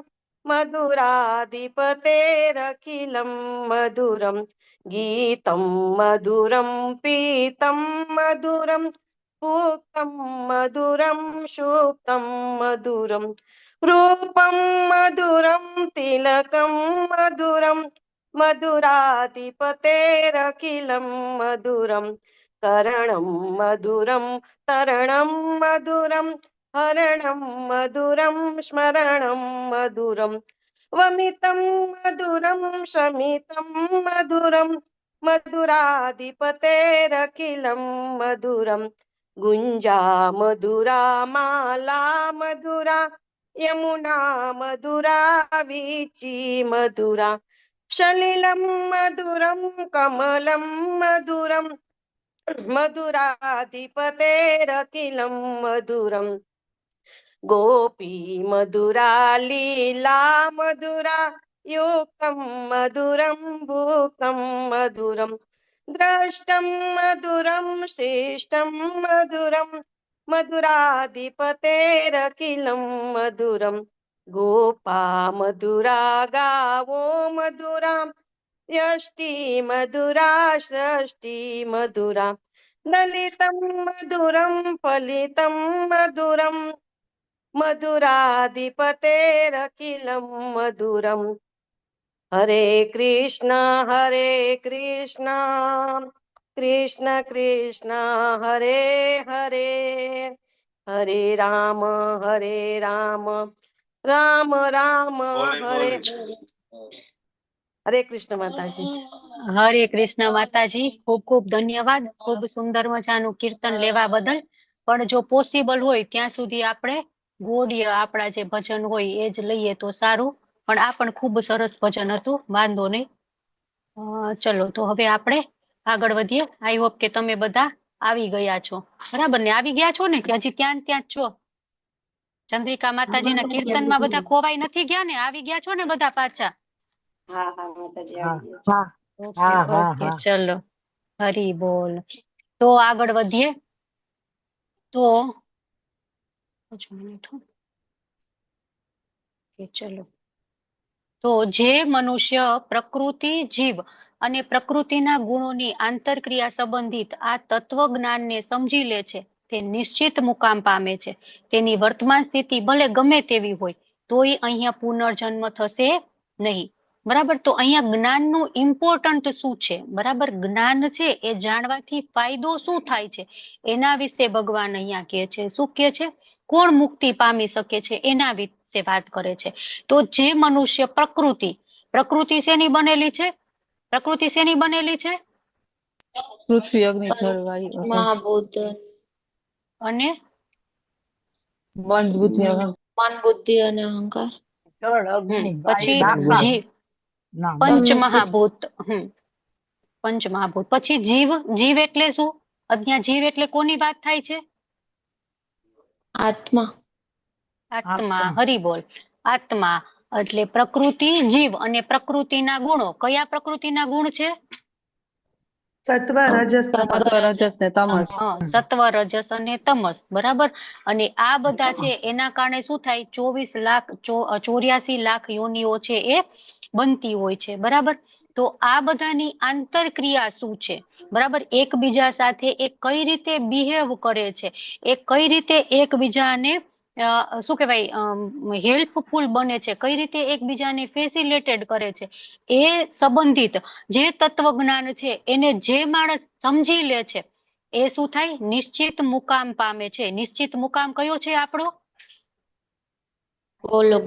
મધુરાધિપતેરખિલમ મધુરમ ગીતમ મધુરમ પીતમ મધુરમ પૂક્તમ મધુરમ સુક્તમ મધુરમ રૂપમ મધુરમ તિલકમ મધુરમ મધુરાધિપતેરખિલમ મધુરમ કરણમ મધુરમ તરણમ મધુરમ હરણમ મધુરમ સ્મરણમ મધુરમ વમિતમ મધુરમ શમિતમ મધુરમ મધુરાધિપતેરખિલમ મધુરમ ગુંજા મધુરા માલા મધુરા યમુના મધુરા વીચી મધુરા સલિલમ મધુરમ કમલમ મધુરમ મધુરાધિપતેરખિલમ મધુરમ ગોપી મધુરા લીલા મધુરા યુક્તમ મધુરમ ભુક્તમ મધુરમ દ્રષ્ટમ મધુરમ શ્રેષ્ઠમ મધુરમ મધુરાધિપતેરખિલમ મધુરમ ગોપા મધુરા ગાવો મધુરા યષ્ટિ મધુરા ષષ્ટિ મધુરા દલિતમ મધુરમ ફલિતમ મધુરમ મધુરાધિપતેરખિલમ મધુરમ હરે કૃષ્ણ કૃષ્ણ કૃષ્ણ હરે હરે હરે રામ રામ રામ હરે હરે કૃષ્ણ માતાજી. હરે કૃષ્ણ માતાજી, ખૂબ ખૂબ ધન્યવાદ. ખૂબ સુંદર મજાનું કીર્તન લેવા બદલ. પણ જો પોસિબલ હોય ત્યાં સુધી આપણે ગોળીય આપણા જે ભજન હોય એ જ લઈએ તો સારું. પણ આ પણ ખૂબ સરસ ભજન હતું, વાંધો નહીં. ચલો તો હવે આપણે આગળ વધીએ. આઈ હોપ કે તમે બધા આવી ગયા છો, બરાબર ને? આવી ગયા છો ને કે હજી ત્યાં જ છો? ચંદ્રિકા માતાજીના કીર્તનમાં બધા ખોવાઈ નથી ગયા ને? આવી ગયા છો ને બધા પાછા? હા હા માતાજી આવી ગયા. હા ઓકે ઓકે, ચલો હરી બોલ. તો આગળ વધીએ. તો ચલો, તો જે મનુષ્ય પ્રકૃતિ, જીવ અને પ્રકૃતિના ગુણોની આંતરક્રિયા સંબંધિત આ તત્વજ્ઞાનને સમજી લે છે તે નિશ્ચિત મુકામ પામે છે. તેની વર્તમાન સ્થિતિ ભલે ગમે તેવી હોય તોય અહીંયા પુનર્જન્મ થશે નહીં. બરાબર? તો અહીંયા જ્ઞાનનું ઇમ્પોર્ટન્ટ શું છે? બરાબર, જ્ઞાન છે એ જાણવાથી ફાયદો શું થાય છે એના વિશે ભગવાન અહીંયા કહે છે. શું કહે છે? કોણ મુક્તિ પામી શકે છે એના વિશે વાત કરે છે. તો જે મનુષ્ય પ્રકૃતિ શેની બનેલી છે? પ્રકૃતિ શેની બનેલી છે? પૃથ્વી, અગ્નિ, જળ, વાયુ, મહાભૂત અને મન, બુદ્ધિ, અહંકાર. મન બુદ્ધિ અને અહંકાર. પછી જીવ, પંચમહાભૂત. પંચમહાભૂત. પછી જીવ એટલે શું? અહીંયા જીવ એટલે કોની વાત થાય છે? આત્મા. આત્મા. હરી બોલ. આત્મા એટલે પ્રકૃતિ, જીવ અને પ્રકૃતિના ગુણો. કયા પ્રકૃતિના ગુણ છે? સત્વ રજસ તમસ. સત્વ રજસ ને તમસ. સત્વ રજસ અને તમસ, બરાબર. અને આ બધા છે એના કારણે શું થાય, 84 લાખ યોનિઓ છે એ બનતી હોય છે, બરાબર. તો આ બધાની આંતરક્રિયા શું છે, બરાબર, એકબીજા સાથે એ કઈ રીતે બિહેવ કરે છે, એ કઈ રીતે એકબીજાને શું કહેવાય હેલ્પફુલ બને છે, કઈ રીતે એકબીજાને ફેસિલિટેટ કરે છે, એ સંબંધિત જે તત્વજ્ઞાન છે એને જે માણસ સમજી લે છે એ શું થાય, નિશ્ચિત મુકામ પામે છે. નિશ્ચિત મુકામ કયો છે આપણો? ગોલોક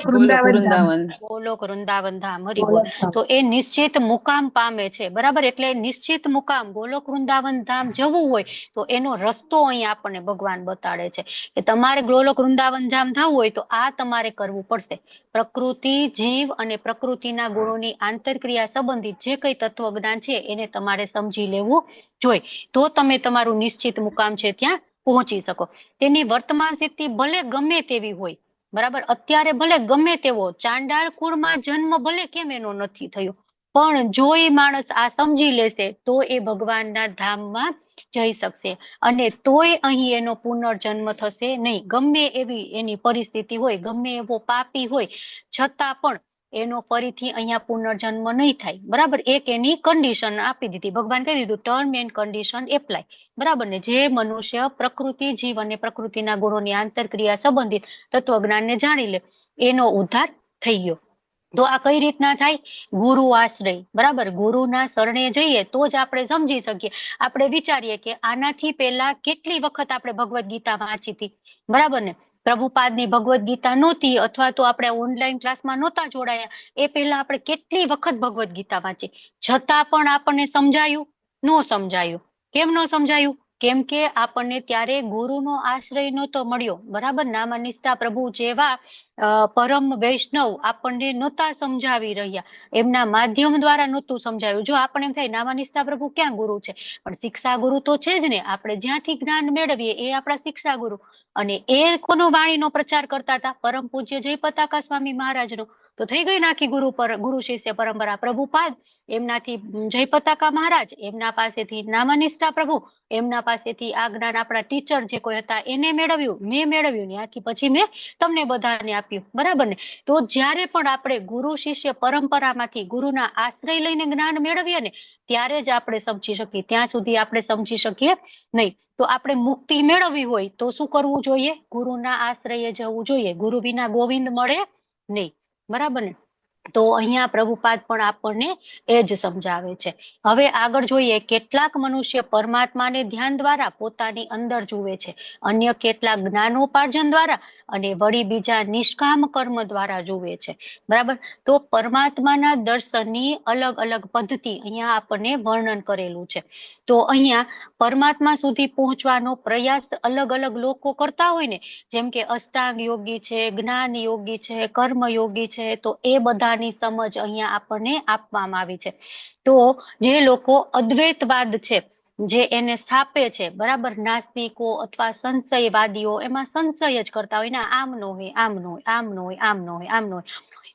વૃંદાવન ધામ. ગોલોક વૃંદાવન ધામ, હરી બોલ. તો એ નિશ્ચિત મુકામ પામે છે, બરાબર. એટલે નિશ્ચિત મુકામ ગોલોક વૃંદાવન ધામ જવું હોય તો એનો રસ્તો અહીં આપણને ભગવાન બતાડે છે કે તમારે ગોલોક વૃંદાવન ધામ થવું હોય તો આ તમારે કરવું પડશે. પ્રકૃતિ, જીવ અને પ્રકૃતિના ગુણોની આંતરક્રિયા સંબંધિત જે કઈ તત્વજ્ઞાન છે એને તમારે સમજી લેવું જોઈએ, તો તમે તમારું નિશ્ચિત મુકામ છે ત્યાં પહોંચી શકો. તેની વર્તમાન સ્થિતિ ભલે ગમે તેવી હોય, બરાબર, અત્યારે ભલે ગમે તેવો ચાંડાળ કુળમાં જન્મ ભલે કેમ એનો નથી થયો, પણ જો એ માણસ આ સમજી લેશે તો એ ભગવાનના ધામમાં જઈ શકશે. અને તોય અહીં એનો પુનર્જન્મ થશે નહીં. ગમે એવી એની પરિસ્થિતિ હોય, ગમે એવો પાપી હોય, છતાં પણ એનો ફરીથી અહીંયા પુનર્જન્મ નહીં થાય, બરાબર. એક એની કન્ડિશન આપી દીધી ભગવાન, કહી દીધું ટર્મ એન્ડ કન્ડિશન એપ્લાય, બરાબર ને. જે મનુષ્ય પ્રકૃતિ, જીવ અને પ્રકૃતિના ગુણોની આંતરક્રિયા સંબંધિત તત્વજ્ઞાનને જાણી લે એનો ઉદ્ધાર થઈ ગયો. તો આ કઈ રીતના થાય? ગુરુ આશ્રય, બરાબર. ગુરુના શરણે જઈએ તો જ આપણે સમજી શકીએ. આપણે વિચારીએ કે આનાથી પહેલા કેટલી વખત આપણે ભગવદ ગીતા વાંચી હતી, બરાબર ને. પ્રભુપાદની ભગવદ ગીતા નહોતી, અથવા તો આપણે ઓનલાઈન ક્લાસમાં નહોતા જોડાયા, એ પહેલા આપણે કેટલી વખત ભગવદ ગીતા વાંચી, છતાં પણ આપણને સમજાયું? ન સમજાયું. કેમ ન સમજાયું? કેમ કે આપણને ત્યારે ગુરુનો આશ્રય નહોતો મળ્યો, બરાબર. નામનિષ્ઠા પ્રભુ જેવા પરમ વૈષ્ણવ આપણને નહોતા સમજાવી રહ્યા, એમના માધ્યમ દ્વારા નહોતું સમજાયું. જો આપણને એમ થાય નામનિષ્ઠા પ્રભુ ક્યાં ગુરુ છે, પણ શિક્ષા ગુરુ તો છે જ ને. આપણે જ્યાંથી જ્ઞાન મેળવીએ એ આપણા શિક્ષા ગુરુ. અને એ કોનો વાણીનો પ્રચાર કરતા હતા? પરમ પૂજ્ય જય પતાકા સ્વામી મહારાજનો. તો થઈ ગઈ નાખી ગુરુ શિષ્ય પરંપરા. પ્રભુપાદ, એમનાથી જય પતાકા મહારાજ, એમના પાસેથી નામનિષ્ઠા પ્રભુ, એમના પાસેથી આ જ્ઞાન આપણા ટીચર જે કોઈ હતા એને મેળવ્યું, મેં મેળવ્યું ને આથી પછી મેં તમને બધાને આપ્યું, બરાબર ને. તો જ્યારે પણ આપણે ગુરુ શિષ્ય પરંપરામાંથી ગુરુના આશ્રય લઈને જ્ઞાન મેળવીએ ને ત્યારે જ આપણે સમજી શકીએ, ત્યાં સુધી આપણે સમજી શકીએ નહીં. તો આપણે મુક્તિ મેળવવી હોય તો શું કરવું જોઈએ? ગુરુના આશ્રયે જવું જોઈએ. ગુરુ વિના ગોવિંદ મળે નહીં, બરાબર ને. તો અહીંયા પ્રભુપાદ પણ આપણને એ જ સમજાવે છે. હવે આગળ જોઈએ, કેટલાક મનુષ્ય પરમાત્માને ધ્યાન દ્વારા પોતાની અંદર જુએ છે, અન્ય કેટલાક જ્ઞાનોપાર્જન દ્વારા અને વળી બીજા નિષ્કામ કર્મ દ્વારા જુએ છે, બરાબર. તો પરમાત્માના દર્શનની અલગ અલગ પદ્ધતિ અહીંયા આપણને વર્ણન કરેલું છે. તો અહીંયા પરમાત્મા સુધી પહોંચવાનો પ્રયાસ અલગ અલગ લોકો કરતા હોય ને, જેમ કે અષ્ટાંગ યોગી છે, જ્ઞાન યોગી છે, કર્મ યોગી છે, તો એ બધાની સમજ અહીંયા આપણને આપવામાં આવી છે. તો જે લોકો અદ્વૈતવાદ છે જે એને સ્થાપે છે, બરાબર, નાસ્તિકો અથવા સંશયવાદીઓ એમાં સંશય જ કરતા હોય, ના આમ નો હોય, આમ નો હોય, આમ નો હોય, આમ નો હોય, આમ નો હોય,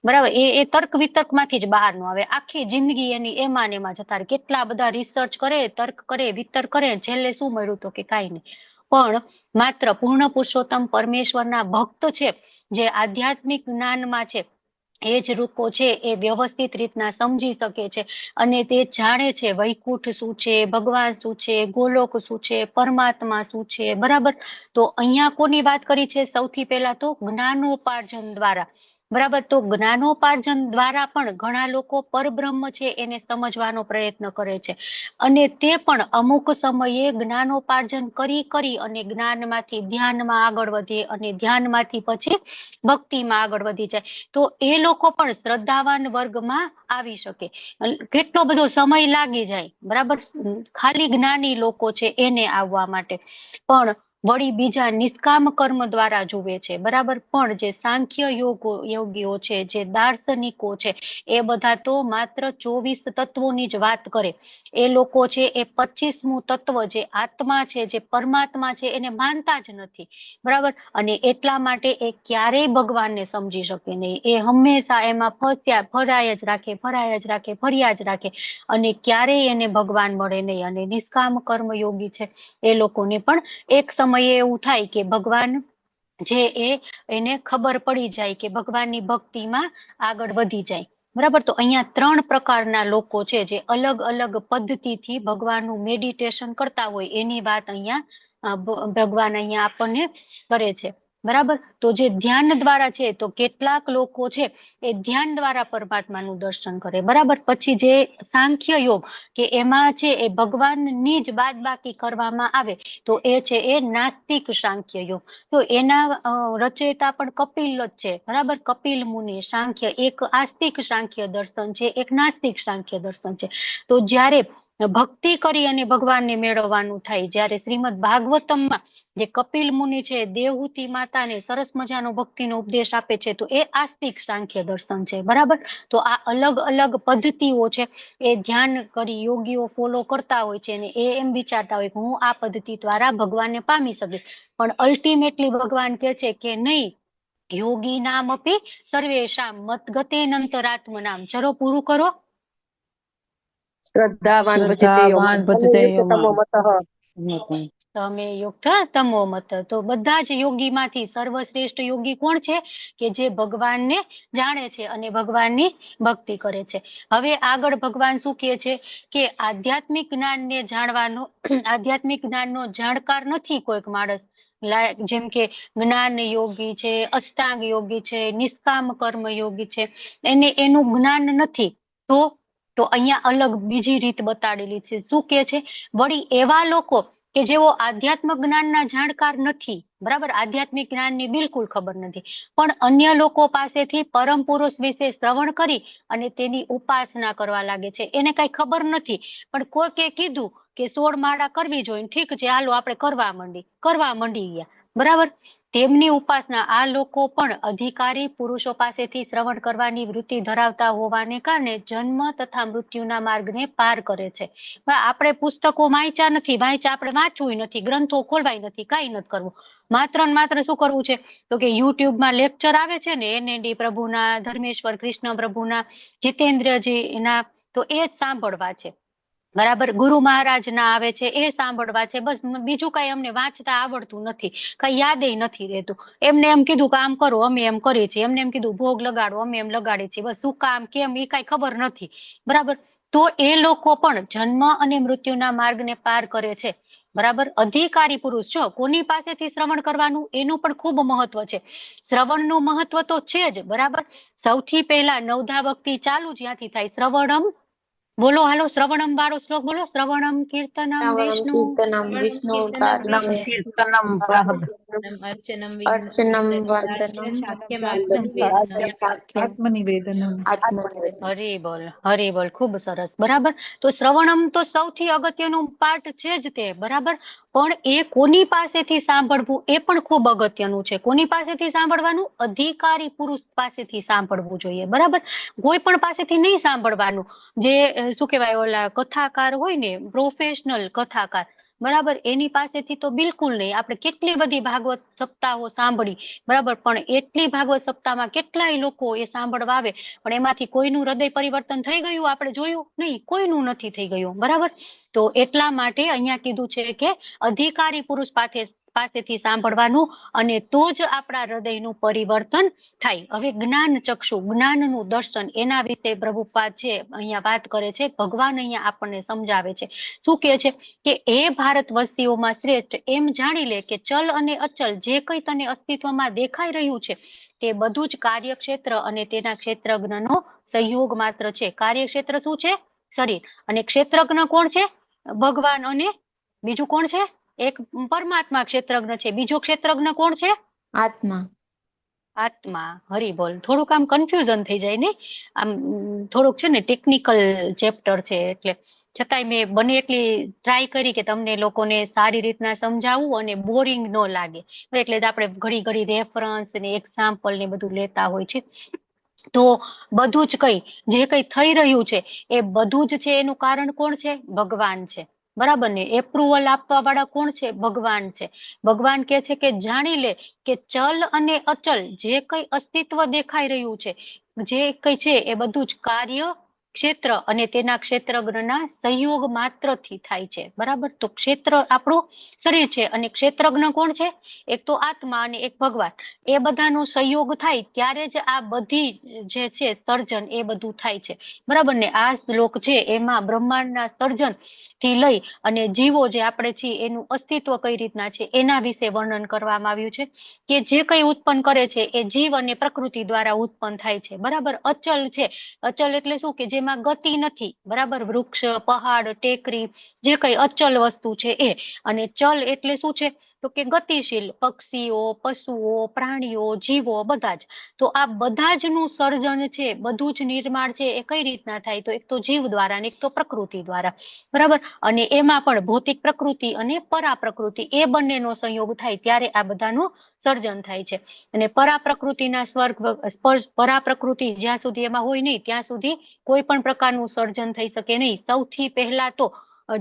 બરાબર. એ તર્ક વિતર્ક માંથી જ બહાર નો આવે. આખી જિંદગી એની એમાં ને એમાં જતા રહે. કેટલા બધા રિસર્ચ કરે, તર્ક કરે, વિતર્ક કરે, છેલ્લે શું મળ્યું તો કે કાંઈ નહીં. પણ માત્ર પૂર્ણ પુરુષોત્તમ પરમેશ્વરના ભક્ત છે, જે આધ્યાત્મિક જ્ઞાનમાં છે, એ જ લોકો છે એ વ્યવસ્થિત રીતના સમજી શકે છે અને તે જાણે છે વૈકુંઠ શું છે, ભગવાન શું છે, ગોલોક શું છે, પરમાત્મા શું છે, બરાબર. તો અહીંયા કોની વાત કરી છે? સૌથી પહેલા તો જ્ઞાનોપાર્જન દ્વારા, બરાબર. તો જ્ઞાનોપાર્જન દ્વારા પણ ઘણા લોકો પરબ્રહ્મ છે એને સમજવાનો પ્રયત્ન કરે છે અને તે પણ અમુક સમયે જ્ઞાનોપાર્જન કરી અને જ્ઞાનમાંથી ધ્યાનમાં આગળ વધે અને ધ્યાનમાંથી પછી ભક્તિમાં આગળ વધી જાય. તો એ લોકો પણ શ્રદ્ધાવાન વર્ગમાં આવી શકે. કેટલો બધો સમય લાગી જાય, બરાબર, ખાલી જ્ઞાની લોકો છે એને આવવા માટે. પણ વળી બીજા નિષ્કામ કર્મ દ્વારા જુએ છે, બરાબર. પણ જે સાંખ્ય યોગીઓ છે, જે દાર્શનિકો છે, એ બધા તો માત્ર 24 તત્વોની જ વાત કરે. એ લોકો છે એ 25મું તત્વ જે આત્મા છે, જે પરમાત્મા છે, એને માનતા જ નથી, બરાબર. અને એટલા માટે એ ક્યારેય ભગવાનને સમજી શકે નહીં. એ હંમેશા એમાં ફર્યા જ રાખે અને ક્યારેય એને ભગવાન મળે નહીં. અને નિષ્કામ કર્મ યોગી છે એ લોકોને પણ એક સમયે એવું થાય કે ભગવાન જે એને ખબર પડી જાય કે ભગવાનની ભક્તિમાં આગળ વધી જાય, બરાબર. તો અહીંયા 3 પ્રકારના લોકો છે જે અલગ અલગ પદ્ધતિથી ભગવાનનું મેડિટેશન કરતા હોય એની વાત અહીંયા ભગવાન અહીંયા આપણને કરે છે, બરાબર. તો જે ધ્યાન દ્વારા છે, તો કેટલાક લોકો છે એ ધ્યાન દ્વારા પરમાત્માનું દર્શન કરે, બરાબર. પછી જે સાંખ્ય યોગ કે એમાં છે એ ભગવાનની જ બાદબાકી કરવામાં આવે તો એ છે એ નાસ્તિક સાંખ્ય યોગ. તો એના રચયિતા પણ કપિલ જ છે, બરાબર. કપિલ મુનિ સાંખ્ય, એક આસ્તિક સાંખ્ય દર્શન છે, એક નાસ્તિક સાંખ્ય દર્શન છે. તો જ્યારે ભક્તિ કરી અને ભગવાનને મેળવવાનું થાય, જ્યારે શ્રીમદ ભાગવતમમાં જે કપિલ મુનિ છે દેવહૂતિ માતાને સરસ મજાનો ભક્તિનો ઉપદેશ આપે છે, તો એ આસ્તિક સાંખ્ય દર્શન છે, બરાબર. તો આ અલગ અલગ પદ્ધતિઓ છે એ ધ્યાન કરી યોગીઓ ફોલો કરતા હોય છે અને એ એમ વિચારતા હોય કે હું આ પદ્ધતિ દ્વારા ભગવાનને પામી શકીશ. પણ અલ્ટિમેટલી ભગવાન કહે છે કે નહીં, યોગી નામ અપી સર્વેશામ મતગતેનંતરાત્મનામ. ચલો પૂરું કરો. શ્રદ્ધાવાન તમે યુક્ત તમો મત. તો બધા જ યોગી માંથી સર્વશ્રેષ્ઠ યોગી કોણ છે? કે જે ભગવાનને જાણે છે અને ભગવાનની ભક્તિ કરે છે. હવે આગળ ભગવાન શું કહે છે કે આધ્યાત્મિક જ્ઞાનને જાણવાનો, આધ્યાત્મિક જ્ઞાનનો જાણકાર નથી કોઈક માણસ, જેમ કે જ્ઞાન યોગી છે, અષ્ટાંગ યોગી છે, નિષ્કામ કર્મ યોગી છે, એને એનું જ્ઞાન નથી. તો અહીંયા અલગ બીજી રીત બતાડેલી છે. શું કે છે? વળી એવા લોકો કે જેઓ આધ્યાત્મિક જ્ઞાનના જાણકાર નથી, બરાબર, આધ્યાત્મિક જ્ઞાનની બિલકુલ ખબર નથી, પણ અન્ય લોકો પાસેથી પરમ પુરુષ વિશે શ્રવણ કરી અને તેની ઉપાસના કરવા લાગે છે. એને કઈ ખબર નથી, પણ કોઈકે કીધું કે 16 માળા કરવી જોઈએ, ઠીક છે હાલો આપણે કરવા માંડી ગયા, બરાબર. તેમની ઉપાસના, આ લોકો પણ અધિકારી પુરુષો પાસેથી શ્રવણ કરવાની વૃત્તિ ધરાવતા હોવાને કારણે જન્મ તથા મૃત્યુના માર્ગને પાર કરે છે. આપણે પુસ્તકો વાંચ્યા નથી, આપણે વાંચવું નથી, ગ્રંથો ખોલવાય નથી, કઈ નથી કરવું. માત્ર ને માત્ર શું કરવું છે? તો કે યુટ્યુબમાં લેક્ચર આવે છે ને, NND પ્રભુના, ધર્મેશ્વર કૃષ્ણ પ્રભુના, જીતેન્દ્રજીના, તો એ જ સાંભળવા છે, બરાબર. ગુરુ મહારાજ ના આવે છે એ સાંભળવા છે, બસ. બીજું કઈ અમને વાંચતા આવડતું નથી, કઈ યાદ નથી રહેતું. એમને એમ કીધું કામ કરો, અમે એમ કરીએ છીએ. એમને એમ કીધું ભોગ લગાડો, અમે એમ લગાડીએ છીએ. બસ શું કામ કેમ એ કઈ ખબર નથી, બરાબર. તો એ લોકો પણ જન્મ અને મૃત્યુના માર્ગને પાર કરે છે, બરાબર. અધિકારી પુરુષ, જો કોની પાસેથી શ્રવણ કરવાનું એનું પણ ખૂબ મહત્વ છે. શ્રવણનું મહત્વ તો છે જ, બરાબર. સૌથી પહેલા નવધા ભક્તિ ચાલુ જ્યાંથી થાય, શ્રવણમ, બોલો હાલો, શ્રવણમ વાળો શ્લોક બોલો. શ્રવણમ કીર્તનમ વિષ્ણુ આત્મનિવેદનમ. હરી બોલ, ખૂબ સરસ, બરાબર. તો શ્રવણમ તો સૌથી અગત્યનું પાર્ટ છે જ તે, બરાબર. પણ એ કોની પાસેથી સાંભળવું એ પણ ખૂબ અગત્યનું છે. કોની પાસેથી સાંભળવાનું? અધિકારી પુરુષ પાસેથી સાંભળવું જોઈએ, બરાબર. કોઈ પણ પાસેથી નહીં સાંભળવાનું. જે શું કહેવાય, ઓલા કથાકાર હોય ને, પ્રોફેશનલ કથાકાર, બરાબર, એની પાસેથી તો બિલકુલ નહીં. આપણે કેટલી બધી ભાગવત સપ્તાહો સાંભળી, બરાબર, પણ એટલી ભાગવત સપ્તાહમાં કેટલાય લોકો એ સાંભળવા આવે, પણ એમાંથી કોઈનું હૃદય પરિવર્તન થઈ ગયું આપણે જોયું નહીં? કોઈનું નથી થઈ ગયું, બરાબર. તો એટલા માટે અહીંયા કીધું છે કે અધિકારી પુરુષ પાસેથી સાંભળવાનું, અને તો જ આપણા હૃદયનું પરિવર્તન થાય. હવે જ્ઞાન ચક્ષુ, જ્ઞાનનું દર્શન, એના વિશે પ્રભુપાદ છે અહીંયા વાત કરે છે. ભગવાન અહીંયા આપણને સમજાવે છે. શું કહે છે કે એ ભારતવસીઓમાં શ્રેષ્ઠ એમ જાણી લે કે ચલ અને અચલ જે કંઈ તને અસ્તિત્વમાં દેખાઈ રહ્યું છે તે બધું જ કાર્યક્ષેત્ર અને તેના ક્ષેત્રજ્ઞનો સહયોગ માત્ર છે. કાર્યક્ષેત્ર શું છે? શરીર. અને ક્ષેત્રજ્ઞ કોણ છે? ભગવાન. અને બીજું કોણ છે? એક પરમાત્મા ક્ષેત્રજ્ઞ છે. બીજો ક્ષેત્રજ્ઞ કોણ છે? આત્મા. આત્મા હરી બોલ. થોડુંક આમ કન્ફ્યુઝન થઈ જાય ને આમ થોડુંક છે ને ટેકનિકલ ચેપ્ટર છે એટલે છતાંય મેં બને એટલી ટ્રાય કરી કે તમને લોકોને સારી રીતના સમજાવવું અને બોરિંગ ન લાગે એટલે જ આપણે ઘડી ઘડી રેફરન્સ ને એક્ઝામ્પલ ને બધું લેતા હોય છે. તો બધું જ જે કઈ થઈ રહ્યું છે એ બધું જ છે એનું કારણ કોણ છે? ભગવાન છે. બરાબર ને? એપ્રુવલ આપવા વાળા કોણ છે? ભગવાન છે. ભગવાન કે છે કે જાણી લે કે ચલ અને અચલ જે કઈ અસ્તિત્વ દેખાઈ રહ્યું છે, જે કઈ છે એ બધું જ કાર્ય ક્ષેત્ર અને તેના ક્ષેત્રજ્ઞના સંયોગ માત્રથી થાય છે. બરાબર? તો ક્ષેત્ર આપણું શરીર છે અને ક્ષેત્રજ્ઞ કોણ છે? એક તો આત્મા અને એક ભગવાન. એ બધાનો સંયોગ થાય ત્યારે જ આ બધી જે છે સર્જન એ બધું થાય છે. બરાબર ને? આ શ્લોક છે એમાં બ્રહ્માંડના સર્જન થી લઈ અને જીવો જે આપણે છીએ એનું અસ્તિત્વ કઈ રીતના છે એના વિશે વર્ણન કરવામાં આવ્યું છે કે જે કઈ ઉત્પન્ન કરે છે એ જીવ અને પ્રકૃતિ દ્વારા ઉત્પન્ન થાય છે. બરાબર? અચલ છે. અચલ એટલે શું? કે જેમાં ગતિ નથી. બરાબર? વૃક્ષ, પહાડ, ટેકરી જે કઈ અચલ વસ્તુ છે એ. અને ચલ એટલે શું છે? તો કે ગતિશીલ પક્ષીઓ, પશુઓ, પ્રાણીઓ, જીવો બધા જ. તો આ બધા જ નું સર્જન છે, બધું જ નિર્માણ છે એ કઈ રીતના થાય? તો એક તો જીવ દ્વારા અને એક તો પ્રકૃતિ દ્વારા. બરાબર? અને એમાં પણ ભૌતિક પ્રકૃતિ અને પરા પ્રકૃતિ એ બંનેનો સંયોગ થાય ત્યારે આ બધાનું સર્જન થાય છે. અને પરા પ્રકૃતિના સ્વર્ગ પરા પ્રકૃતિ જ્યાં સુધી એમાં હોય નહીં ત્યાં સુધી કોઈ પણ પ્રકારનું સર્જન થઈ શકે નહીં. સૌથી પહેલા તો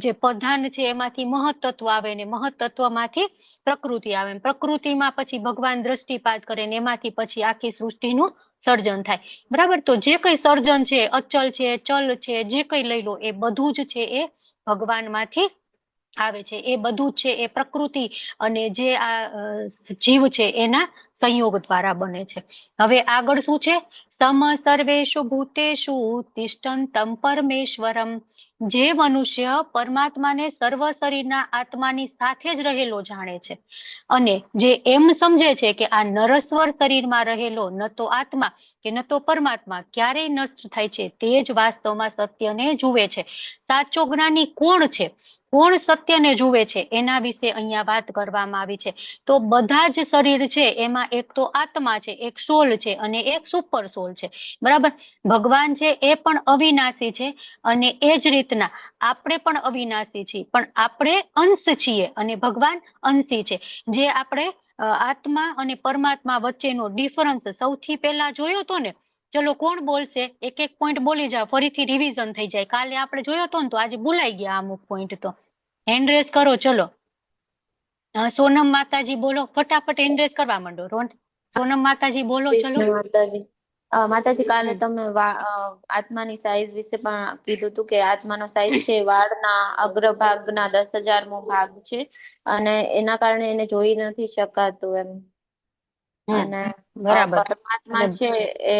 જે પ્રધાન છે એમાંથી મહત્તત્વ આવે ને મહત્તત્વમાંથી પ્રકૃતિ આવે. પ્રકૃતિમાં પછી ભગવાન દ્રષ્ટિપાત કરે ને એમાંથી પછી આખી સૃષ્ટિનું સર્જન થાય. બરાબર? તો જે કઈ સર્જન છે, અચલ છે, ચલ છે, જે કઈ લઈ લો એ બધું જ છે એ ભગવાનમાંથી આવે છે. એ બધું છે એ પ્રકૃતિ અને જે આ જીવ છે એના સંયોગ દ્વારા બને છે. હવે આગળ શું છે? સમ સર્વેષુ ભૂતેષુ તિષ્ઠન્તમ પરમેશ્વરમ. જે મનુષ્ય પરમાત્માને સર્વ શરીરના આત્માની સાથે જ રહેલો જાણે છે અને જે એમ સમજે છે કે આ નરસ્વર શરીરમાં રહેલો ન તો આત્મા કે ન તો પરમાત્મા ક્યારેય નષ્ટ થાય છે, તે જ વાસ્તવમાં સત્યને જુએ છે. સાચો જ્ઞાની કોણ છે? કોણ સત્યને જુએ છે? એના વિશે અહીંયા વાત કરવામાં આવી છે. તો બધા જ શરીર છે એમાં એક તો આત્મા છે, એક સોલ છે અને એક સુપર સોલ છે. બરાબર? ભગવાન છે એ પણ અવિનાશી છે અને એ જ રીતના આપણે પણ અવિનાશી છીએ, પણ આપણે અંશ છીએ અને ભગવાન અંશી છે. જે આપણે આત્મા અને પરમાત્મા વચ્ચેનો ડિફરન્સ સૌથી પહેલા જોયો હતો ને. ચલો કોણ બોલશે? એક એક પોઈન્ટ બોલી જાઓ, ફરીથી રિવિઝન થઈ જાય. કાલે આપણે જોયો હતો ને તો આજે ભૂલાઈ ગયા અમુક પોઈન્ટ. તો હેન્ડ રેસ કરો. ચલો સોનમ માતાજી બોલો. ફટાફટ હેન્ડ રેસ કરવા માંડો. સોનમ માતાજી બોલો. ચલો કૃષ્ણ માતાજી. માતાજી કાલે તમે આત્માની સાઈઝ વિશે પણ કીધું હતું કે આત્માનો સાઈઝ છે વાળના અગ્રભાગના 10,000મો ભાગ છે અને એના કારણે એને જોઈ નથી શકાતું એમ. અને બરાબર. પરમાત્મા છે એ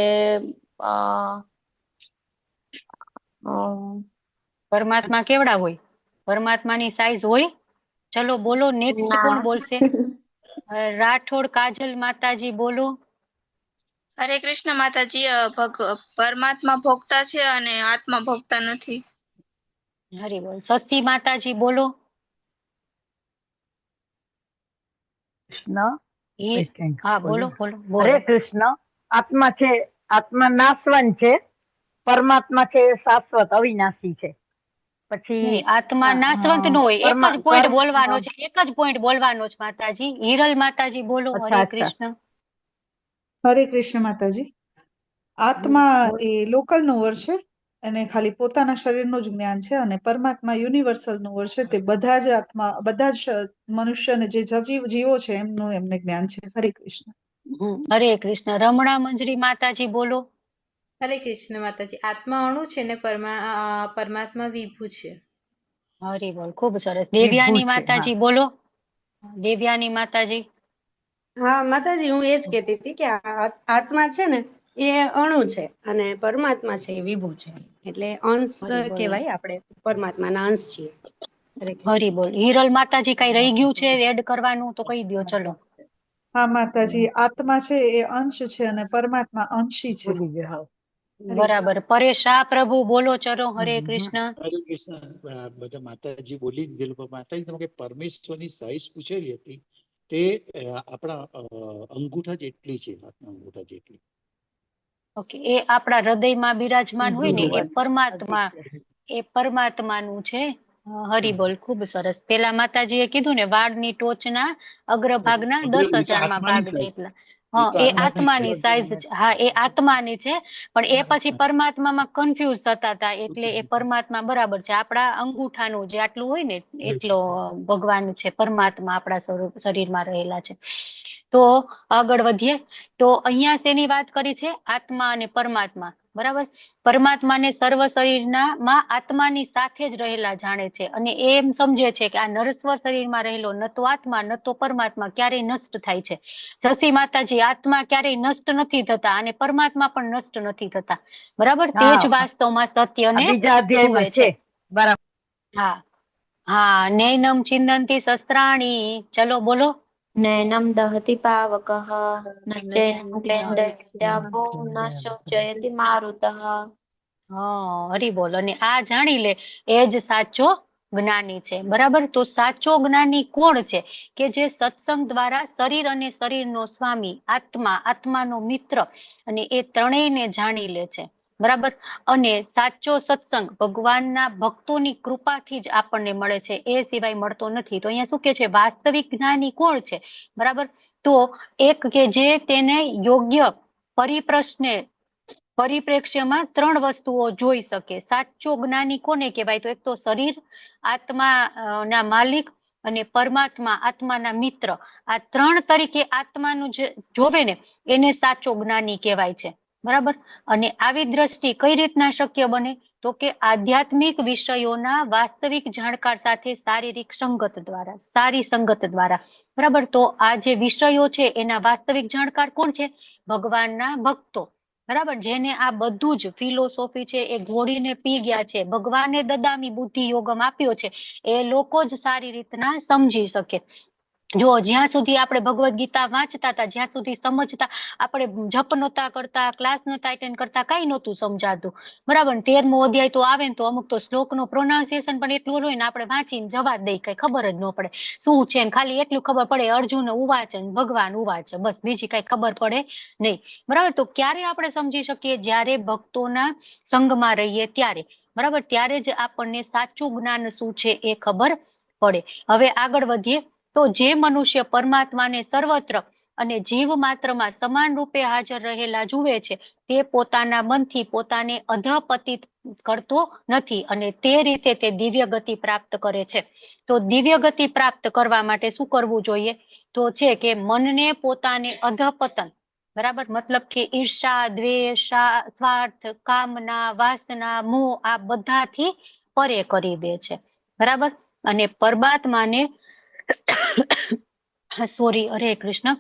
પરમાત્મા કેવડા હોય? પરમાત્માની સાઈઝ હોય? ચલો બોલો. નેક્સ્ટ કોણ બોલશે? રાઠોડ કાજલ માતાજી બોલો. હરે કૃષ્ણ માતાજી. પરમાત્મા ભોગતા છે અને આત્મા ભોગતા નથી. હરી બોલ. શશી માતાજી બોલો. હા બોલો બોલો બોલો. હરે કૃષ્ણ. આત્મા છે, આત્મા નાશવંત છે, પરમાત્મા છે શાશ્વત અવિનાશી છે. પછી આત્મા નાશવંત નો હોય. એક જ પોઈન્ટ બોલવાનો છે, એક જ પોઈન્ટ બોલવાનો છે માતાજી. હિરલ માતાજી બોલો. હરે કૃષ્ણ. હરે કૃષ્ણ માતાજી. આત્મા એ લોકલ નું વર્ડ છે અને ખાલી પોતાના શરીરનું જ જ્ઞાન છે અને પરમાત્મા યુનિવર્સલ નું વર્ડ છે. તે બધા જ આત્મા, બધા જ મનુષ્યને જે સજીવ જીવો છે એમનું એમને જ્ઞાન છે. હરે કૃષ્ણ. હરે કૃષ્ણ. રમણા મંજરી માતાજી બોલો. હરે કૃષ્ણ માતાજી. આત્મા અણુ છે ને પરમાત્મા વિભુ છે. હરી બોલ. ખૂબ સરસ. દેવ્યાની માતાજી બોલો. દેવ્યાની માતાજી. હા માતાજી, હું એજ કહેતી હતી કે આત્મા છે ને એ અણુ છે અને પરમાત્મા છે એ વિભુ છે. એટલે અંશ કહેવાય, આપણે પરમાત્માના અંશ છીએ. હરી બોલ. હિરલ માતાજી કઈ રહી ગયું છે એડ કરવાનું તો કહી દો. ચલો. હા માતાજી, આત્મા છે એ અંશ છે અને પરમાત્મા અંશી છે. બરાબર. પરેશ શાહ પ્રભુ બોલો. ચલો. હરે કૃષ્ણ. હરે કૃષ્ણ. બધા માતાજી બોલી દીધેલું, પણ માતાજી તમે પરમેશ્વરની સાઈઝ પૂછેલી હતી તે આપણા અંગૂઠા જેટલી છે, હાથના અંગૂઠા જેટલી. ઓકે, એ આપણા હૃદયમાં બિરાજમાન હોય ને એ પરમાત્માનું છે. હરિબોલ, ખૂબ સરસ. પેલા માતાજીએ કીધું ને વાળની ટોચના અગ્રભાગના 10,000માં ભાગ જેટલા. હા, એ આત્માની સાઈઝ છે. હા, એ આત્માની છે, પણ એ પછી પરમાત્મામાં કન્ફ્યુઝ થતા હતા, એટલે એ પરમાત્મા બરાબર છે. આપણા અંગૂઠાનું જે આટલું હોય ને એટલો ભગવાન છે, પરમાત્મા આપણા શરીરમાં રહેલા છે. તો આગળ વધીએ તો અહીંયા શેની વાત કરી છે? આત્મા અને પરમાત્મા, બરાબર. પરમાત્માને સર્વ શરીરમાં આત્માની સાથે જ રહેલા જાણે છે, અને એમ સમજે છે કે આ નરસ્વર શરીરમાં રહેલો ન તો આત્મા ન તો પરમાત્મા ક્યારેય નષ્ટ થાય છે. શશી માતાજી, આત્મા ક્યારેય નષ્ટ નથી થતા અને પરમાત્મા પણ નષ્ટ નથી થતા, બરાબર. તે જ વાસ્તવમાં સત્યને જુએ છે. બરાબર. હા હા. નૈનમ ચિંદંતી શસ્ત્રાણી, ચલો બોલો. नैनं दहति पावकः न चैनं क्लेन्दत्यापो न शोचयति मारुतः. હરિબોલ. અને આ જાણી લે એ જ સાચો જ્ઞાની છે, બરાબર. તો સાચો જ્ઞાની કોણ છે? કે જે સત્સંગ દ્વારા શરીર અને શરીરનો સ્વામી, આત્મા, આત્માનો મિત્ર, અને એ ત્રણેયને જાણી લે છે, બરાબર. અને સાચો સત્સંગ ભગવાનના ભક્તોની કૃપાથી જ આપણને મળે છે, એ સિવાય મળતો નથી. તો અહીંયા શું કે છે? વાસ્તવિક જ્ઞાની કોણ છે? બરાબર. તો એક કે જે તેને યોગ્ય પરિપ્રેક્ષ્યમાં ત્રણ વસ્તુઓ જોઈ શકે. સાચો જ્ઞાની કોને કહેવાય? તો એક તો શરીર, આત્મા ના માલિક, અને પરમાત્મા, આત્માના મિત્ર. આ ત્રણ તરીકે આત્માનું જે જોવે ને એને સાચો જ્ઞાની કહેવાય છે, બરાબર. અને આવી દ્રષ્ટિ કઈ રીતના શક્ય બને? તો કે આધ્યાત્મિક વિષયોના વાસ્તવિક જાણકાર સાથે શારીરિક સંગત દ્વારા, સારી સંગત દ્વારા, બરાબર. તો આ જે વિષયો છે એના વાસ્તવિક જાણકાર કોણ છે? ભગવાનના ભક્તો, બરાબર. જેને આ બધું જ ફિલોસોફી છે એ ઘોડીને પી ગયા છે, ભગવાને દદામી બુદ્ધિ યોગમ આપ્યો છે, એ લોકો જ સારી રીતના સમજી શકે. જો જ્યાં સુધી આપણે ભગવદ્ ગીતા વાંચતા હતા, જ્યાં સુધી સમજતા, આપણે જપ નહોતા કરતા, ક્લાસ નહોતા એટેન્ડ કરતા, કઈ નહોતું સમજાતું, બરાબર. 13મો અધ્યાય તો આવે ને તો અમુક તો શ્લોકનું પ્રોનાઉન્સિએશન પણ એટલું હોય ને આપણે વાંચીને જવા જ દઈ, કઈ ખબર જ ન પડે શું છે, ને ખાલી એટલું ખબર પડે અર્જુન ઉવાચ, ભગવાન ઉવાચ, બસ, બીજી કઈ ખબર પડે નહીં, બરાબર. તો ક્યારે આપણે સમજી શકીએ? જ્યારે ભક્તોના સંગમાં રહીએ ત્યારે, બરાબર. ત્યારે જ આપણને સાચું જ્ઞાન શું છે એ ખબર પડે. હવે આગળ વધીએ તો જે મનુષ્ય પરમાત્માને સર્વત્ર અને જીવ માત્રમાં સમાન રૂપે હાજર રહેલા જુએ છે, તે પોતાના મનથી પોતાને અધપતિત કરતો નથી, અને તે રીતે તે દિવ્ય ગતિ પ્રાપ્ત કરે છે. તો દિવ્ય ગતિ પ્રાપ્ત કરવા માટે શું કરવું જોઈએ? તો છે કે મનને પોતાને અધપતન, બરાબર, મતલબ કે ઈર્ષા, દ્વેષ, સ્વાર્થ, કામના, વાસના, મોહ આ બધાથી પરે કરી દે છે, બરાબર. અને પરમાત્માને હરે કૃષ્ણ,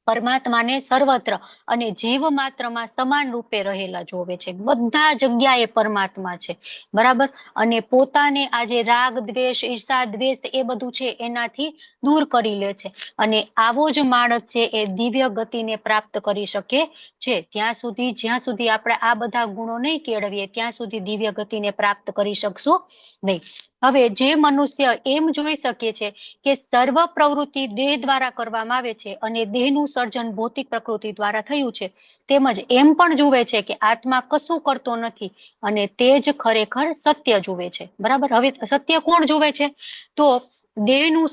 પરમાત્માને સર્વત્ર અને જીવ માત્રમાં સમાન રૂપે રહેલા જોવે છે, બધા જગ્યાએ પરમાત્મા છે, બરાબર. અને પોતાને આજે રાગ, દ્વેષ, ઈર્ષા, દ્વેષ એ બધું છે એનાથી દૂર કરી લે છે, અને આવો જ માણસ છે એ દિવ્ય ગતિને પ્રાપ્ત કરી શકે છે. જ્યાં સુધી આપણે આ બધા ગુણો નહીં કેળવીએ ત્યાં સુધી દિવ્ય ગતિને પ્રાપ્ત કરી શકશું નહીં. હવે જે મનુષ્ય એમ જોઈ શકે છે કે સર્વ પ્રવૃત્તિ દેહ દ્વારા કરવામાં આવે છે અને દેહનું સર્જન ભૌતિક પ્રકૃતિ દ્વારા થયું છે, તેમજ એમ પણ જુએ છે કે આત્મા કશું કરતો નથી, અને તે જ ખરેખર સત્ય જુએ છે, બરાબર. હવે સત્ય કોણ જુએ છે? તો દેહનું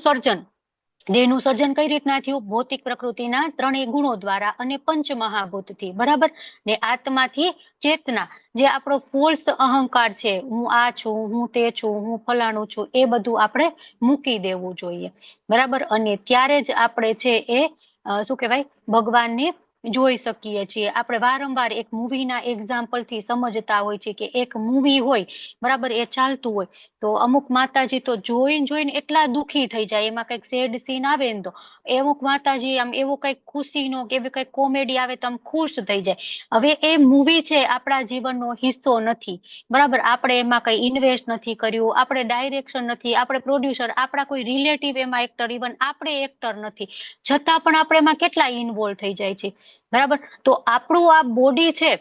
સર્જન કઈ રીતના થયું? ભૌતિક પ્રકૃતિના ત્રણેય ગુણો દ્વારા અને પંચ મહાભૂતથી, બરાબર. ને આત્માથી ચેતના, જે આપણો ફોલ્સ અહંકાર છે, હું આ છું, હું તે છું, હું ફલાણું છું, એ બધું આપણે મૂકી દેવું જોઈએ, બરાબર. અને ત્યારે જ આપણે છે એ શું કહેવાય, ભગવાનને જોઈ શકીએ છીએ. આપણે વારંવાર એક મૂવીના એક્ઝામ્પલથી સમજતા હોય છે કે એક મૂવી હોય, બરાબર, એ ચાલતું હોય તો અમુક માતાજી તો જોઈને એટલા દુઃખી થઈ જાય, એમાં કઈક સેડ સીન આવે ને તો અમુક માતાજી આમ એવું કઈક ખુશીનો કે એવી કઈક કોમેડી આવે તો આમ ખુશ થઈ જાય. હવે એ મૂવી છે આપણા જીવનનો હિસ્સો નથી, બરાબર. આપણે એમાં કઈ ઇન્વેસ્ટ નથી કર્યું, આપણે ડાયરેક્શન નથી, આપણે પ્રોડ્યુસર, આપણા કોઈ રિલેટિવ એમાં એક્ટર, ઇવન આપણે એક્ટર નથી, છતાં પણ આપણે એમાં કેટલા ઇન્વોલ્વ થઈ જાય છે, બરાબર. તો આપણું આ બોડી છે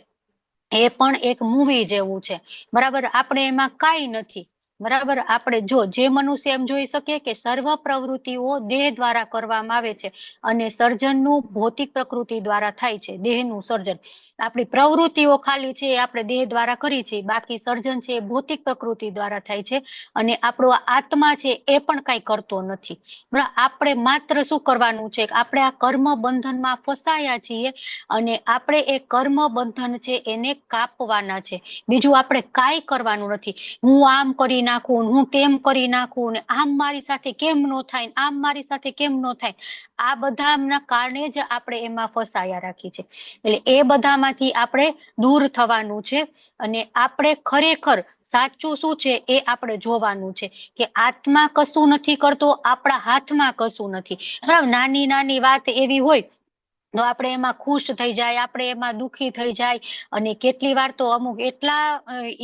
એ પણ એક મૂવી જેવું છે, બરાબર. આપણે એમાં કાંઈ નથી, બરાબર. આપણે જો જે મનુષ્ય એમ જોઈ શકીએ કે સર્વ પ્રવૃત્તિઓ દેહ દ્વારા કરવામાં આવે છે અને સર્જનનું ભૌતિક પ્રકૃતિ દ્વારા થાય છે, દેહનું સર્જન. આપણી પ્રવૃત્તિઓ ખાલી છે એ આપણે દેહ દ્વારા કરી છે, બાકી સર્જન છે એ ભૌતિક પ્રકૃતિ દ્વારા થાય છે. અને આપણો આત્મા છે એ પણ કઈ કરતો નથી. બરાબર. આપણે માત્ર શું કરવાનું છે કે આપણે આ કર્મ બંધનમાં ફસાયા છીએ અને આપણે એ કર્મ બંધન છે એને કાપવાના છે. બીજું આપણે કાંઈ કરવાનું નથી. હું આમ કરી નાખું, હું તેમ કરી નાખું, ને આમ મારી સાથે કેમ ન થાય, આમ મારી સાથે કેમ ન થાય, આ બધાના કારણે જ આપણે એમાં ફસાયા રાખી છે. એટલે એ બધામાંથી આપણે દૂર થવાનું છે અને આપણે ખરેખર સાચું શું છે એ આપણે જોવાનું છે કે આત્મા કશું નથી કરતો, આપણા હાથમાં કશું નથી. બરાબર. નાની નાની વાત એવી હોય તો આપણે એમાં ખુશ થઈ જાય, આપણે એમાં દુખી થઈ જાય અને કેટલી વાર તો અમુક એટલા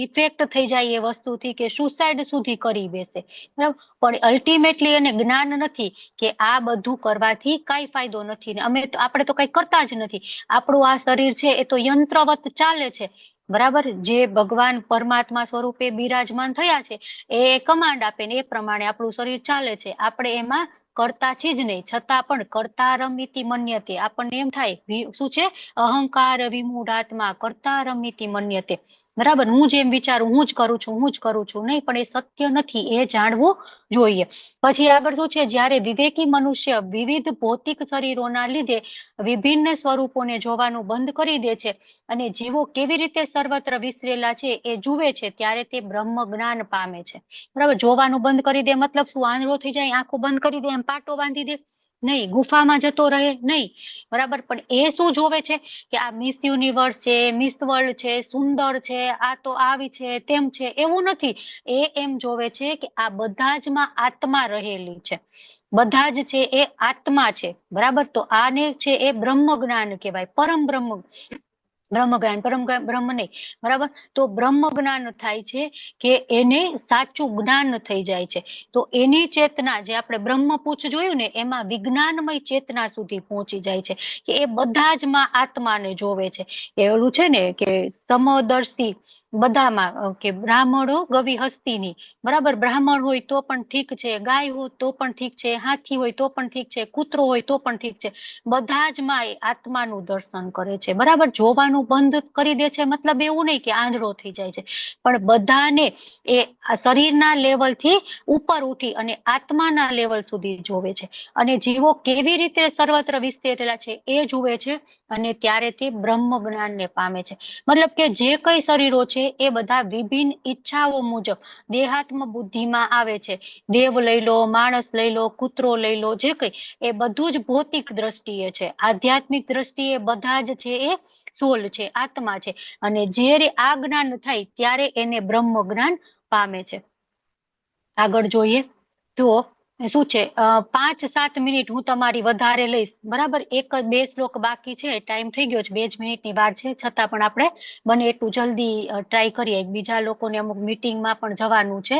ઇફેક્ટ થઈ જાય એ વસ્તુથી કે સુસાઇડ સુધી કરી બેસે. બરાબર. પણ અલ્ટિમેટલી એને જ્ઞાન નથી કે આ બધું કરવાથી કઈ ફાયદો નથી ને આપણે તો કઈ કરતા જ નથી. આપણું આ શરીર છે એ તો યંત્રવત ચાલે છે. બરાબર. જે ભગવાન પરમાત્મા સ્વરૂપે બિરાજમાન થયા છે એ કમાન્ડ આપે ને એ પ્રમાણે આપણું શરીર ચાલે છે. આપણે એમાં કરતા છે જ નહીં, છતાં પણ કર્તારમિતિ મન્યતે. આપણને એમ થાય શું છે, અહંકાર વિમૂઢાત્મા કર્તારમિતિ મન્યતે. બરાબર. હું જેમ વિચારું હું જ કરું છું, હું જ કરું છું. નહીં, પણ એ સત્ય નથી, એ જાણવું જોઈએ. પછી આગળ શું છે, જ્યારે વિવેકી મનુષ્ય વિવિધ ભૌતિક શરીરોના લીધે વિભિન્ન સ્વરૂપોને જોવાનું બંધ કરી દે છે અને જીવો કેવી રીતે સર્વત્ર વિસ્તરેલા છે એ જુએ છે, ત્યારે તે બ્રહ્મ જ્ઞાન પામે છે. બરાબર. જોવાનું બંધ કરી દે મતલબ શું? આંધળો થઈ જાય, આંખો બંધ કરી દે, એમ પાટો બાંધી દે? નહીં. ગુફામાં જતો રહે? નહીં. બરાબર. પણ એ શું જોવે છે કે આ મિસ યુનિવર્સ છે, મિસ વર્લ્ડ છે, સુંદર છે, આ તો આવી છે, તેમ છે, એવું નથી. એ એમ જોવે છે કે આ બધા જ માં આત્મા રહેલી છે, બધા જ છે એ આત્મા છે. બરાબર. તો આને છે એ બ્રહ્મ જ્ઞાન કહેવાય, પરમ બ્રહ્મ જ્ઞાન, પરમ બ્રહ્મ નહીં. બરાબર. તો બ્રહ્મ જ્ઞાન થાય છે કે એને સાચું જ્ઞાન થઈ જાય છે. તો એની ચેતના જે આપણે બ્રહ્મપુચ્છ જોયું ને એમાં વિજ્ઞાનમય ચેતના સુધી પહોંચી જાય છે કે એ બધા જ માં આત્માને જોવે છે. એવું છે ને કે સમદર્શી બધામાં કે બ્રાહ્મણો ગવિ હસ્તીની. બરાબર. બ્રાહ્મણ હોય તો પણ ઠીક છે, ગાય હોય તો પણ ઠીક છે, હાથી હોય તો પણ ઠીક છે, કૂતરો હોય તો પણ ઠીક છે, બધા જ માં એ આત્માનું દર્શન કરે છે. બરાબર. જોવાનું બંધ કરી દે છે મતલબ એવું નહીં કે આંધળો થઈ જાય છે, પણ બધાને એ શરીરના લેવલથી ઉપર ઉઠી અને આત્માના લેવલ સુધી જોવે છે અને જીવો કેવી રીતે સર્વત્ર વિસ્તરેલા છે એ જુએ છે અને ત્યારે તે બ્રહ્મ જ્ઞાનને પામે છે. મતલબ કે જે કઈ શરીરો છે એ બધા વિભિન્ન ઈચ્છાઓ મુજબ દેહાત્મ બુદ્ધિમાં આવે છે. દેવ લઈ લો, માણસ લઈ લો, કૂતરો લઈ લો, જે કઈ એ બધું જ ભૌતિક દ્રષ્ટિએ છે. આધ્યાત્મિક દ્રષ્ટિએ બધા જ છે એ સોલ છે, આત્મા છે. અને જ્યારે આ જ્ઞાન થાય ત્યારે એને બ્રહ્મ જ્ઞાન પામે છે. આગળ જોઈએ તો શું છે, 5-7 મિનિટ હું તમારી વધારે લઈશ. બરાબર. 1-2 શ્લોક બાકી છે, ટાઈમ થઈ ગયો છે, 2 જ મિનિટની વાર છે, છતાં પણ આપણે બને એટલું જલ્દી ટ્રાય કરીએ. બીજા લોકોને અમુક મીટિંગમાં પણ જવાનું છે.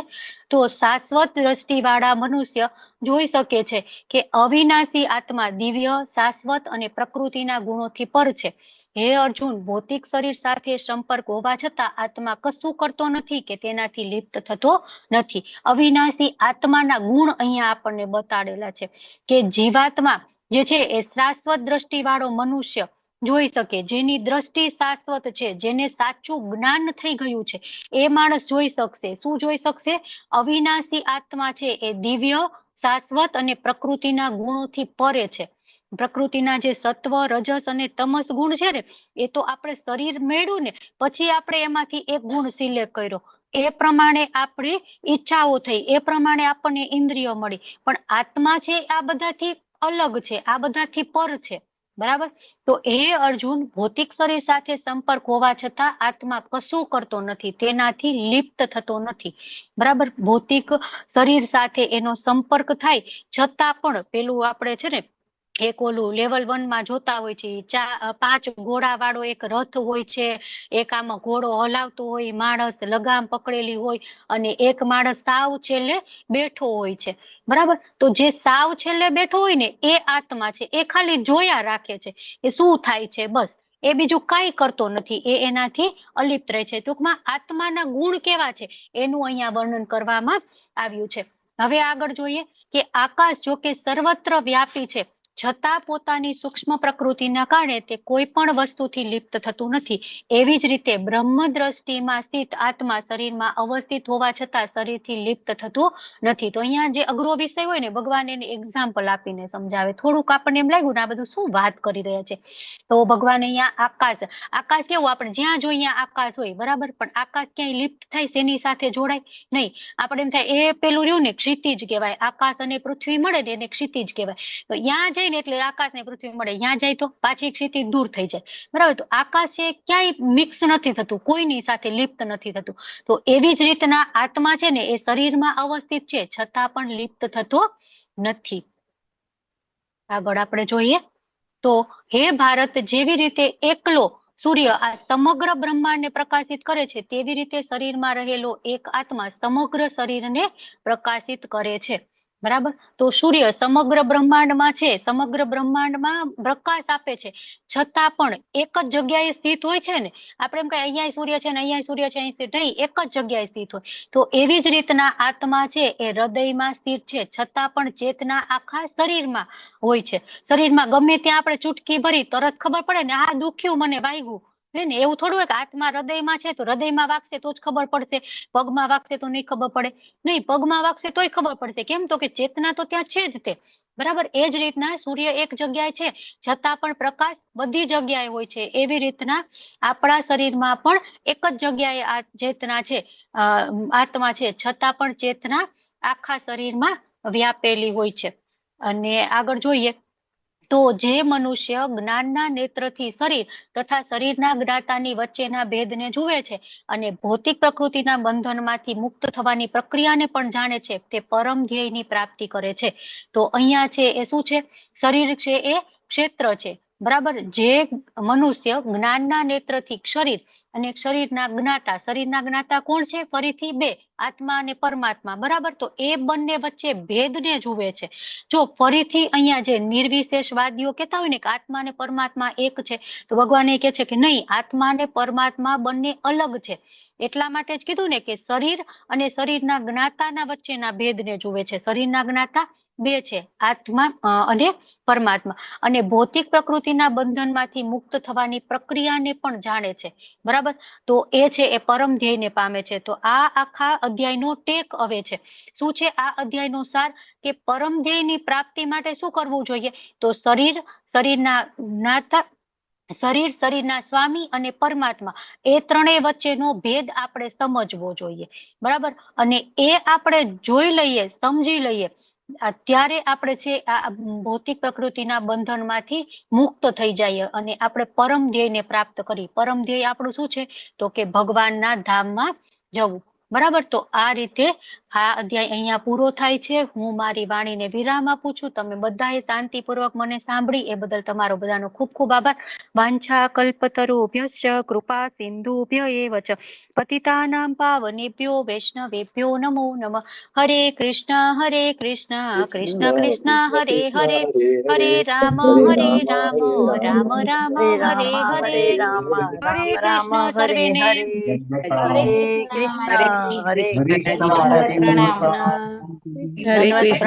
તો શાશ્વત દ્રષ્ટિ વાળા મનુષ્ય જોઈ શકે છે કે અવિનાશી આત્મા દિવ્ય, શાશ્વત અને પ્રકૃતિના ગુણોથી પર છે. હે અર્જુન, ભૌતિક શરીર સાથે સંપર્ક હોવા છતાં આત્મા કશું કરતો નથી કે તેનાથી લિપ્ત થતો નથી. અવિનાશી આત્માના ગુણ અહીંયા આપણને બતાડેલા છે કે જીવાત્મા જે છે એ શાશ્વત દ્રષ્ટિ વાળો મનુષ્ય જોઈ શકે, જેની દ્રષ્ટિ શાશ્વત છે, જેને સાચું જ્ઞાન થઈ ગયું છે, એ માણસ જોઈ શકશે. શું જોઈ શકશે? અવિનાશી આત્મા છે એ દિવ્ય, શાશ્વત અને પ્રકૃતિના ગુણોથી પરે છે. પ્રકૃતિના જે સત્વ, રજસ અને તમસ ગુણ છે ને એ તો આપણે શરીર મેળવ્યું ને પછી આપણે એમાંથી એક ગુણ સિલેક્ટ કર્યો, એ પ્રમાણે આપણી ઈચ્છાઓ થઈ, એ પ્રમાણે આપણને ઇન્દ્રિયો મળી. પણ આત્મા છે આ બધાથી અલગ છે, આ બધાથી પર છે. બરાબર. તો એ અર્જુન ભૌતિક શરીર સાથે સંપર્ક હોવા છતાં આત્મા કશું કરતો નથી, તેનાથી લિપ્ત થતો નથી. બરાબર. ભૌતિક શરીર સાથે એનો સંપર્ક થાય છતાં પણ પેલું આપણે છે ને એક ઓલું લેવલ 1 માં જોતા હોય છે, 5 ઘોડા વાળો એક રથ હોય છે, એક આમાં ઘોડો હલાવતો હોય, માણસ લગામ પકડેલી હોય અને એક માણસ સાવ છેલ્લે બેઠો હોય છે. બરાબર. તો જે સાવ છેલ્લે બેઠો હોય ને એ આત્મા છે, એ ખાલી જોયા રાખે છે એ શું થાય છે, બસ એ બીજું કાંઈ કરતો નથી, એ એનાથી અલિપ્ત રહે છે. ટૂંકમાં આત્માના ગુણ કેવા છે એનું અહીંયા વર્ણન કરવામાં આવ્યું છે. હવે આગળ જોઈએ કે આકાશ જો કે સર્વત્ર વ્યાપી છે, છતાં પોતાની સૂક્ષ્મ પ્રકૃતિના કારણે તે કોઈ પણ વસ્તુથી લિપ્ત થતું નથી. એવી જ રીતે બ્રહ્મ દ્રષ્ટિમાં સ્થિત આત્મા શરીરમાં અવસ્થિત હોવા છતાં શરીરથી લિપ્ત થતું નથી. તો અહીંયા જે અઘરો વિષય હોય ને, ભગવાન એને એક્ઝામ્પલ આપીને સમજાવે. થોડુંક આપણને એમ લાગ્યું ને આ બધું શું વાત કરી રહ્યા છે, તો ભગવાન અહીંયા આકાશ કેવું, આપણે જ્યાં જોઈએ આકાશ હોય, બરાબર, પણ આકાશ ક્યાંય લિપ્ત થાય, તેની સાથે જોડાય નહીં. આપણે એમ થાય એ પેલું રહ્યું ને ક્ષિતિજ કહેવાય, આકાશ અને પૃથ્વી મળે ને એને ક્ષિતિજ કહેવાય. તો ત્યાં જઈને એટલે આકાશ ને પૃથ્વી મળે, ત્યાં જાય તો પાછી ક્ષિતિજ દૂર થઈ જાય, બરાબર. તો આકાશ છે ક્યાંય મિક્સ નથી થતું, કોઈની સાથે લિપ્ત નથી થતું. તો એવી જ રીતના આત્મા છે ને એ શરીરમાં અવસ્થિત છે, છતાં પણ લિપ્ત થતો નથી. આગળ આપણે જોઈએ તો હે ભારત, જેવી રીતે એકલો સૂર્ય આ સમગ્ર બ્રહ્માંડને પ્રકાશિત કરે છે, તેવી રીતે શરીરમાં રહેલો એક આત્મા સમગ્ર શરીરને પ્રકાશિત કરે છે, બરાબર. તો સૂર્ય સમગ્ર બ્રહ્માંડમાં છે, સમગ્ર બ્રહ્માંડમાં પ્રકાશ આપે છે, છતાં પણ એક જ જગ્યાએ સ્થિત હોય છે ને. આપણે એમ કહીએ અહીંયા સૂર્ય છે ને અહીંયા સૂર્ય છે, નહીં, એક જ જગ્યાએ સ્થિત હોય. તો એવી જ રીતના આત્મા છે એ હૃદયમાં સ્થિત છે, છતાં પણ ચેતના આખા શરીરમાં હોય છે. શરીરમાં ગમે ત્યાં આપણે ચૂટકી ભરી તરત ખબર પડે ને આ દુખ્યું, મને વાગ્યું, હે ને. એવું થોડું હોય કે આત્મા હૃદયમાં છે તો હૃદયમાં વાગશે તો જ ખબર પડશે, પગમાં વાગશે તો નહીં ખબર પડે, નહીં, પગમાં વાગશે તોય ખબર પડશે. કેમ? તો કે ચેતના તો ત્યાં છે જ તે, બરાબર. એ જ રીતના સૂર્ય એક જગ્યાએ છે છતાં પણ પ્રકાશ બધી જગ્યાએ હોય છે. એવી રીતના આપણા શરીરમાં પણ એક જ જગ્યાએ આ ચેતના છે, આત્મા છે, છતાં પણ ચેતના આખા શરીરમાં વ્યાપેલી હોય છે. અને આગળ જોઈએ તો જે મનુષ્ય જ્ઞાનના નેત્રથી શરીર તથા શરીરના જ્ઞાતાની વચ્ચેના ભેદને જુએ છે અને ભૌતિક પ્રકૃતિના બંધનમાંથી મુક્ત થવાની પ્રક્રિયાને પણ જાણે છે, તે પરમ ધ્યેયની પ્રાપ્તિ કરે છે. તો અહીંયા છે એ શું છે? શરીર છે એ ક્ષેત્ર છે, બરાબર. જે મનુષ્ય જ્ઞાનના નેત્રથી શરીર અને શરીરના જ્ઞાતા કોણ છે? ફરીથી બે, આત્મા અને પરમાત્મા, બરાબર. તો એ બંને વચ્ચે ભેદને જુએ છે. જો ફરીથી અહીંયા જે નિર્વિશેષવાદીઓ કહેતા હોય ને કે આત્મા અને પરમાત્મા એક છે, તો ભગવાન એ કહે છે કે નહીં, આત્મા અને પરમાત્મા બંને અલગ છે. એટલા માટે જ કીધું ને કે શરીર અને શરીરના જ્ઞાતાના વચ્ચેના ભેદને જુએ છે. શરીરના જ્ઞાતા બે છે, આત્મા અને પરમાત્મા. અને ભૌતિક પ્રકૃતિના બંધનમાંથી મુક્ત થવાની પ્રક્રિયાને પણ જાણે છે, બરાબર. તો એ છે એ પરમ ધ્યેયને પામે છે. તો આ આખા અધ્યાયનો ટેક હવે છે. શું છે આ અધ્યાયનો સાર? કે પરમ ધ્યેયની પ્રાપ્તિ માટે શું કરવું જોઈએ? તો શરીરના જ્ઞાતા, શરીરના સ્વામી અને પરમાત્મા, એ ત્રણેય વચ્ચેનો ભેદ આપણે સમજવો જોઈએ, બરાબર. અને એ આપણે જોઈ લઈએ, સમજી લઈએ, ત્યારે આપણે છે આ ભૌતિક પ્રકૃતિના બંધનમાંથી મુક્ત થઈ જઈએ અને આપણે પરમ ધ્યેયને પ્રાપ્ત કરી. પરમ ધ્યેય આપણું શું છે? તો કે ભગવાનના ધામમાં જવું, બરાબર. તો આ રીતે આ અધ્યાય અહીંયા પૂરો થાય છે. હું મારી વાણીને વિરામ આપું છું. તમે બધાએ શાંતિપૂર્વક મને સાંભળી એ બદલ તમારો બધાનો ખૂબ ખૂબ આભાર. વાંછા કલ્પતરુભ્યશ્ચ કૃપા સિંધુભ્ય એવ ચ પતિતાનાં પાવનેભ્યો વૈષ્ણવેભ્યો નમો નમઃ. હરે કૃષ્ણ કૃષ્ણ કૃષ્ણ હરે હરે, હરે રામ રામ રામ હરે હરે. હરે કૃષ્ણ સર્વેને. હરે કૃષ્ણ. પ્રણામ. હરે કૃષ્ણ.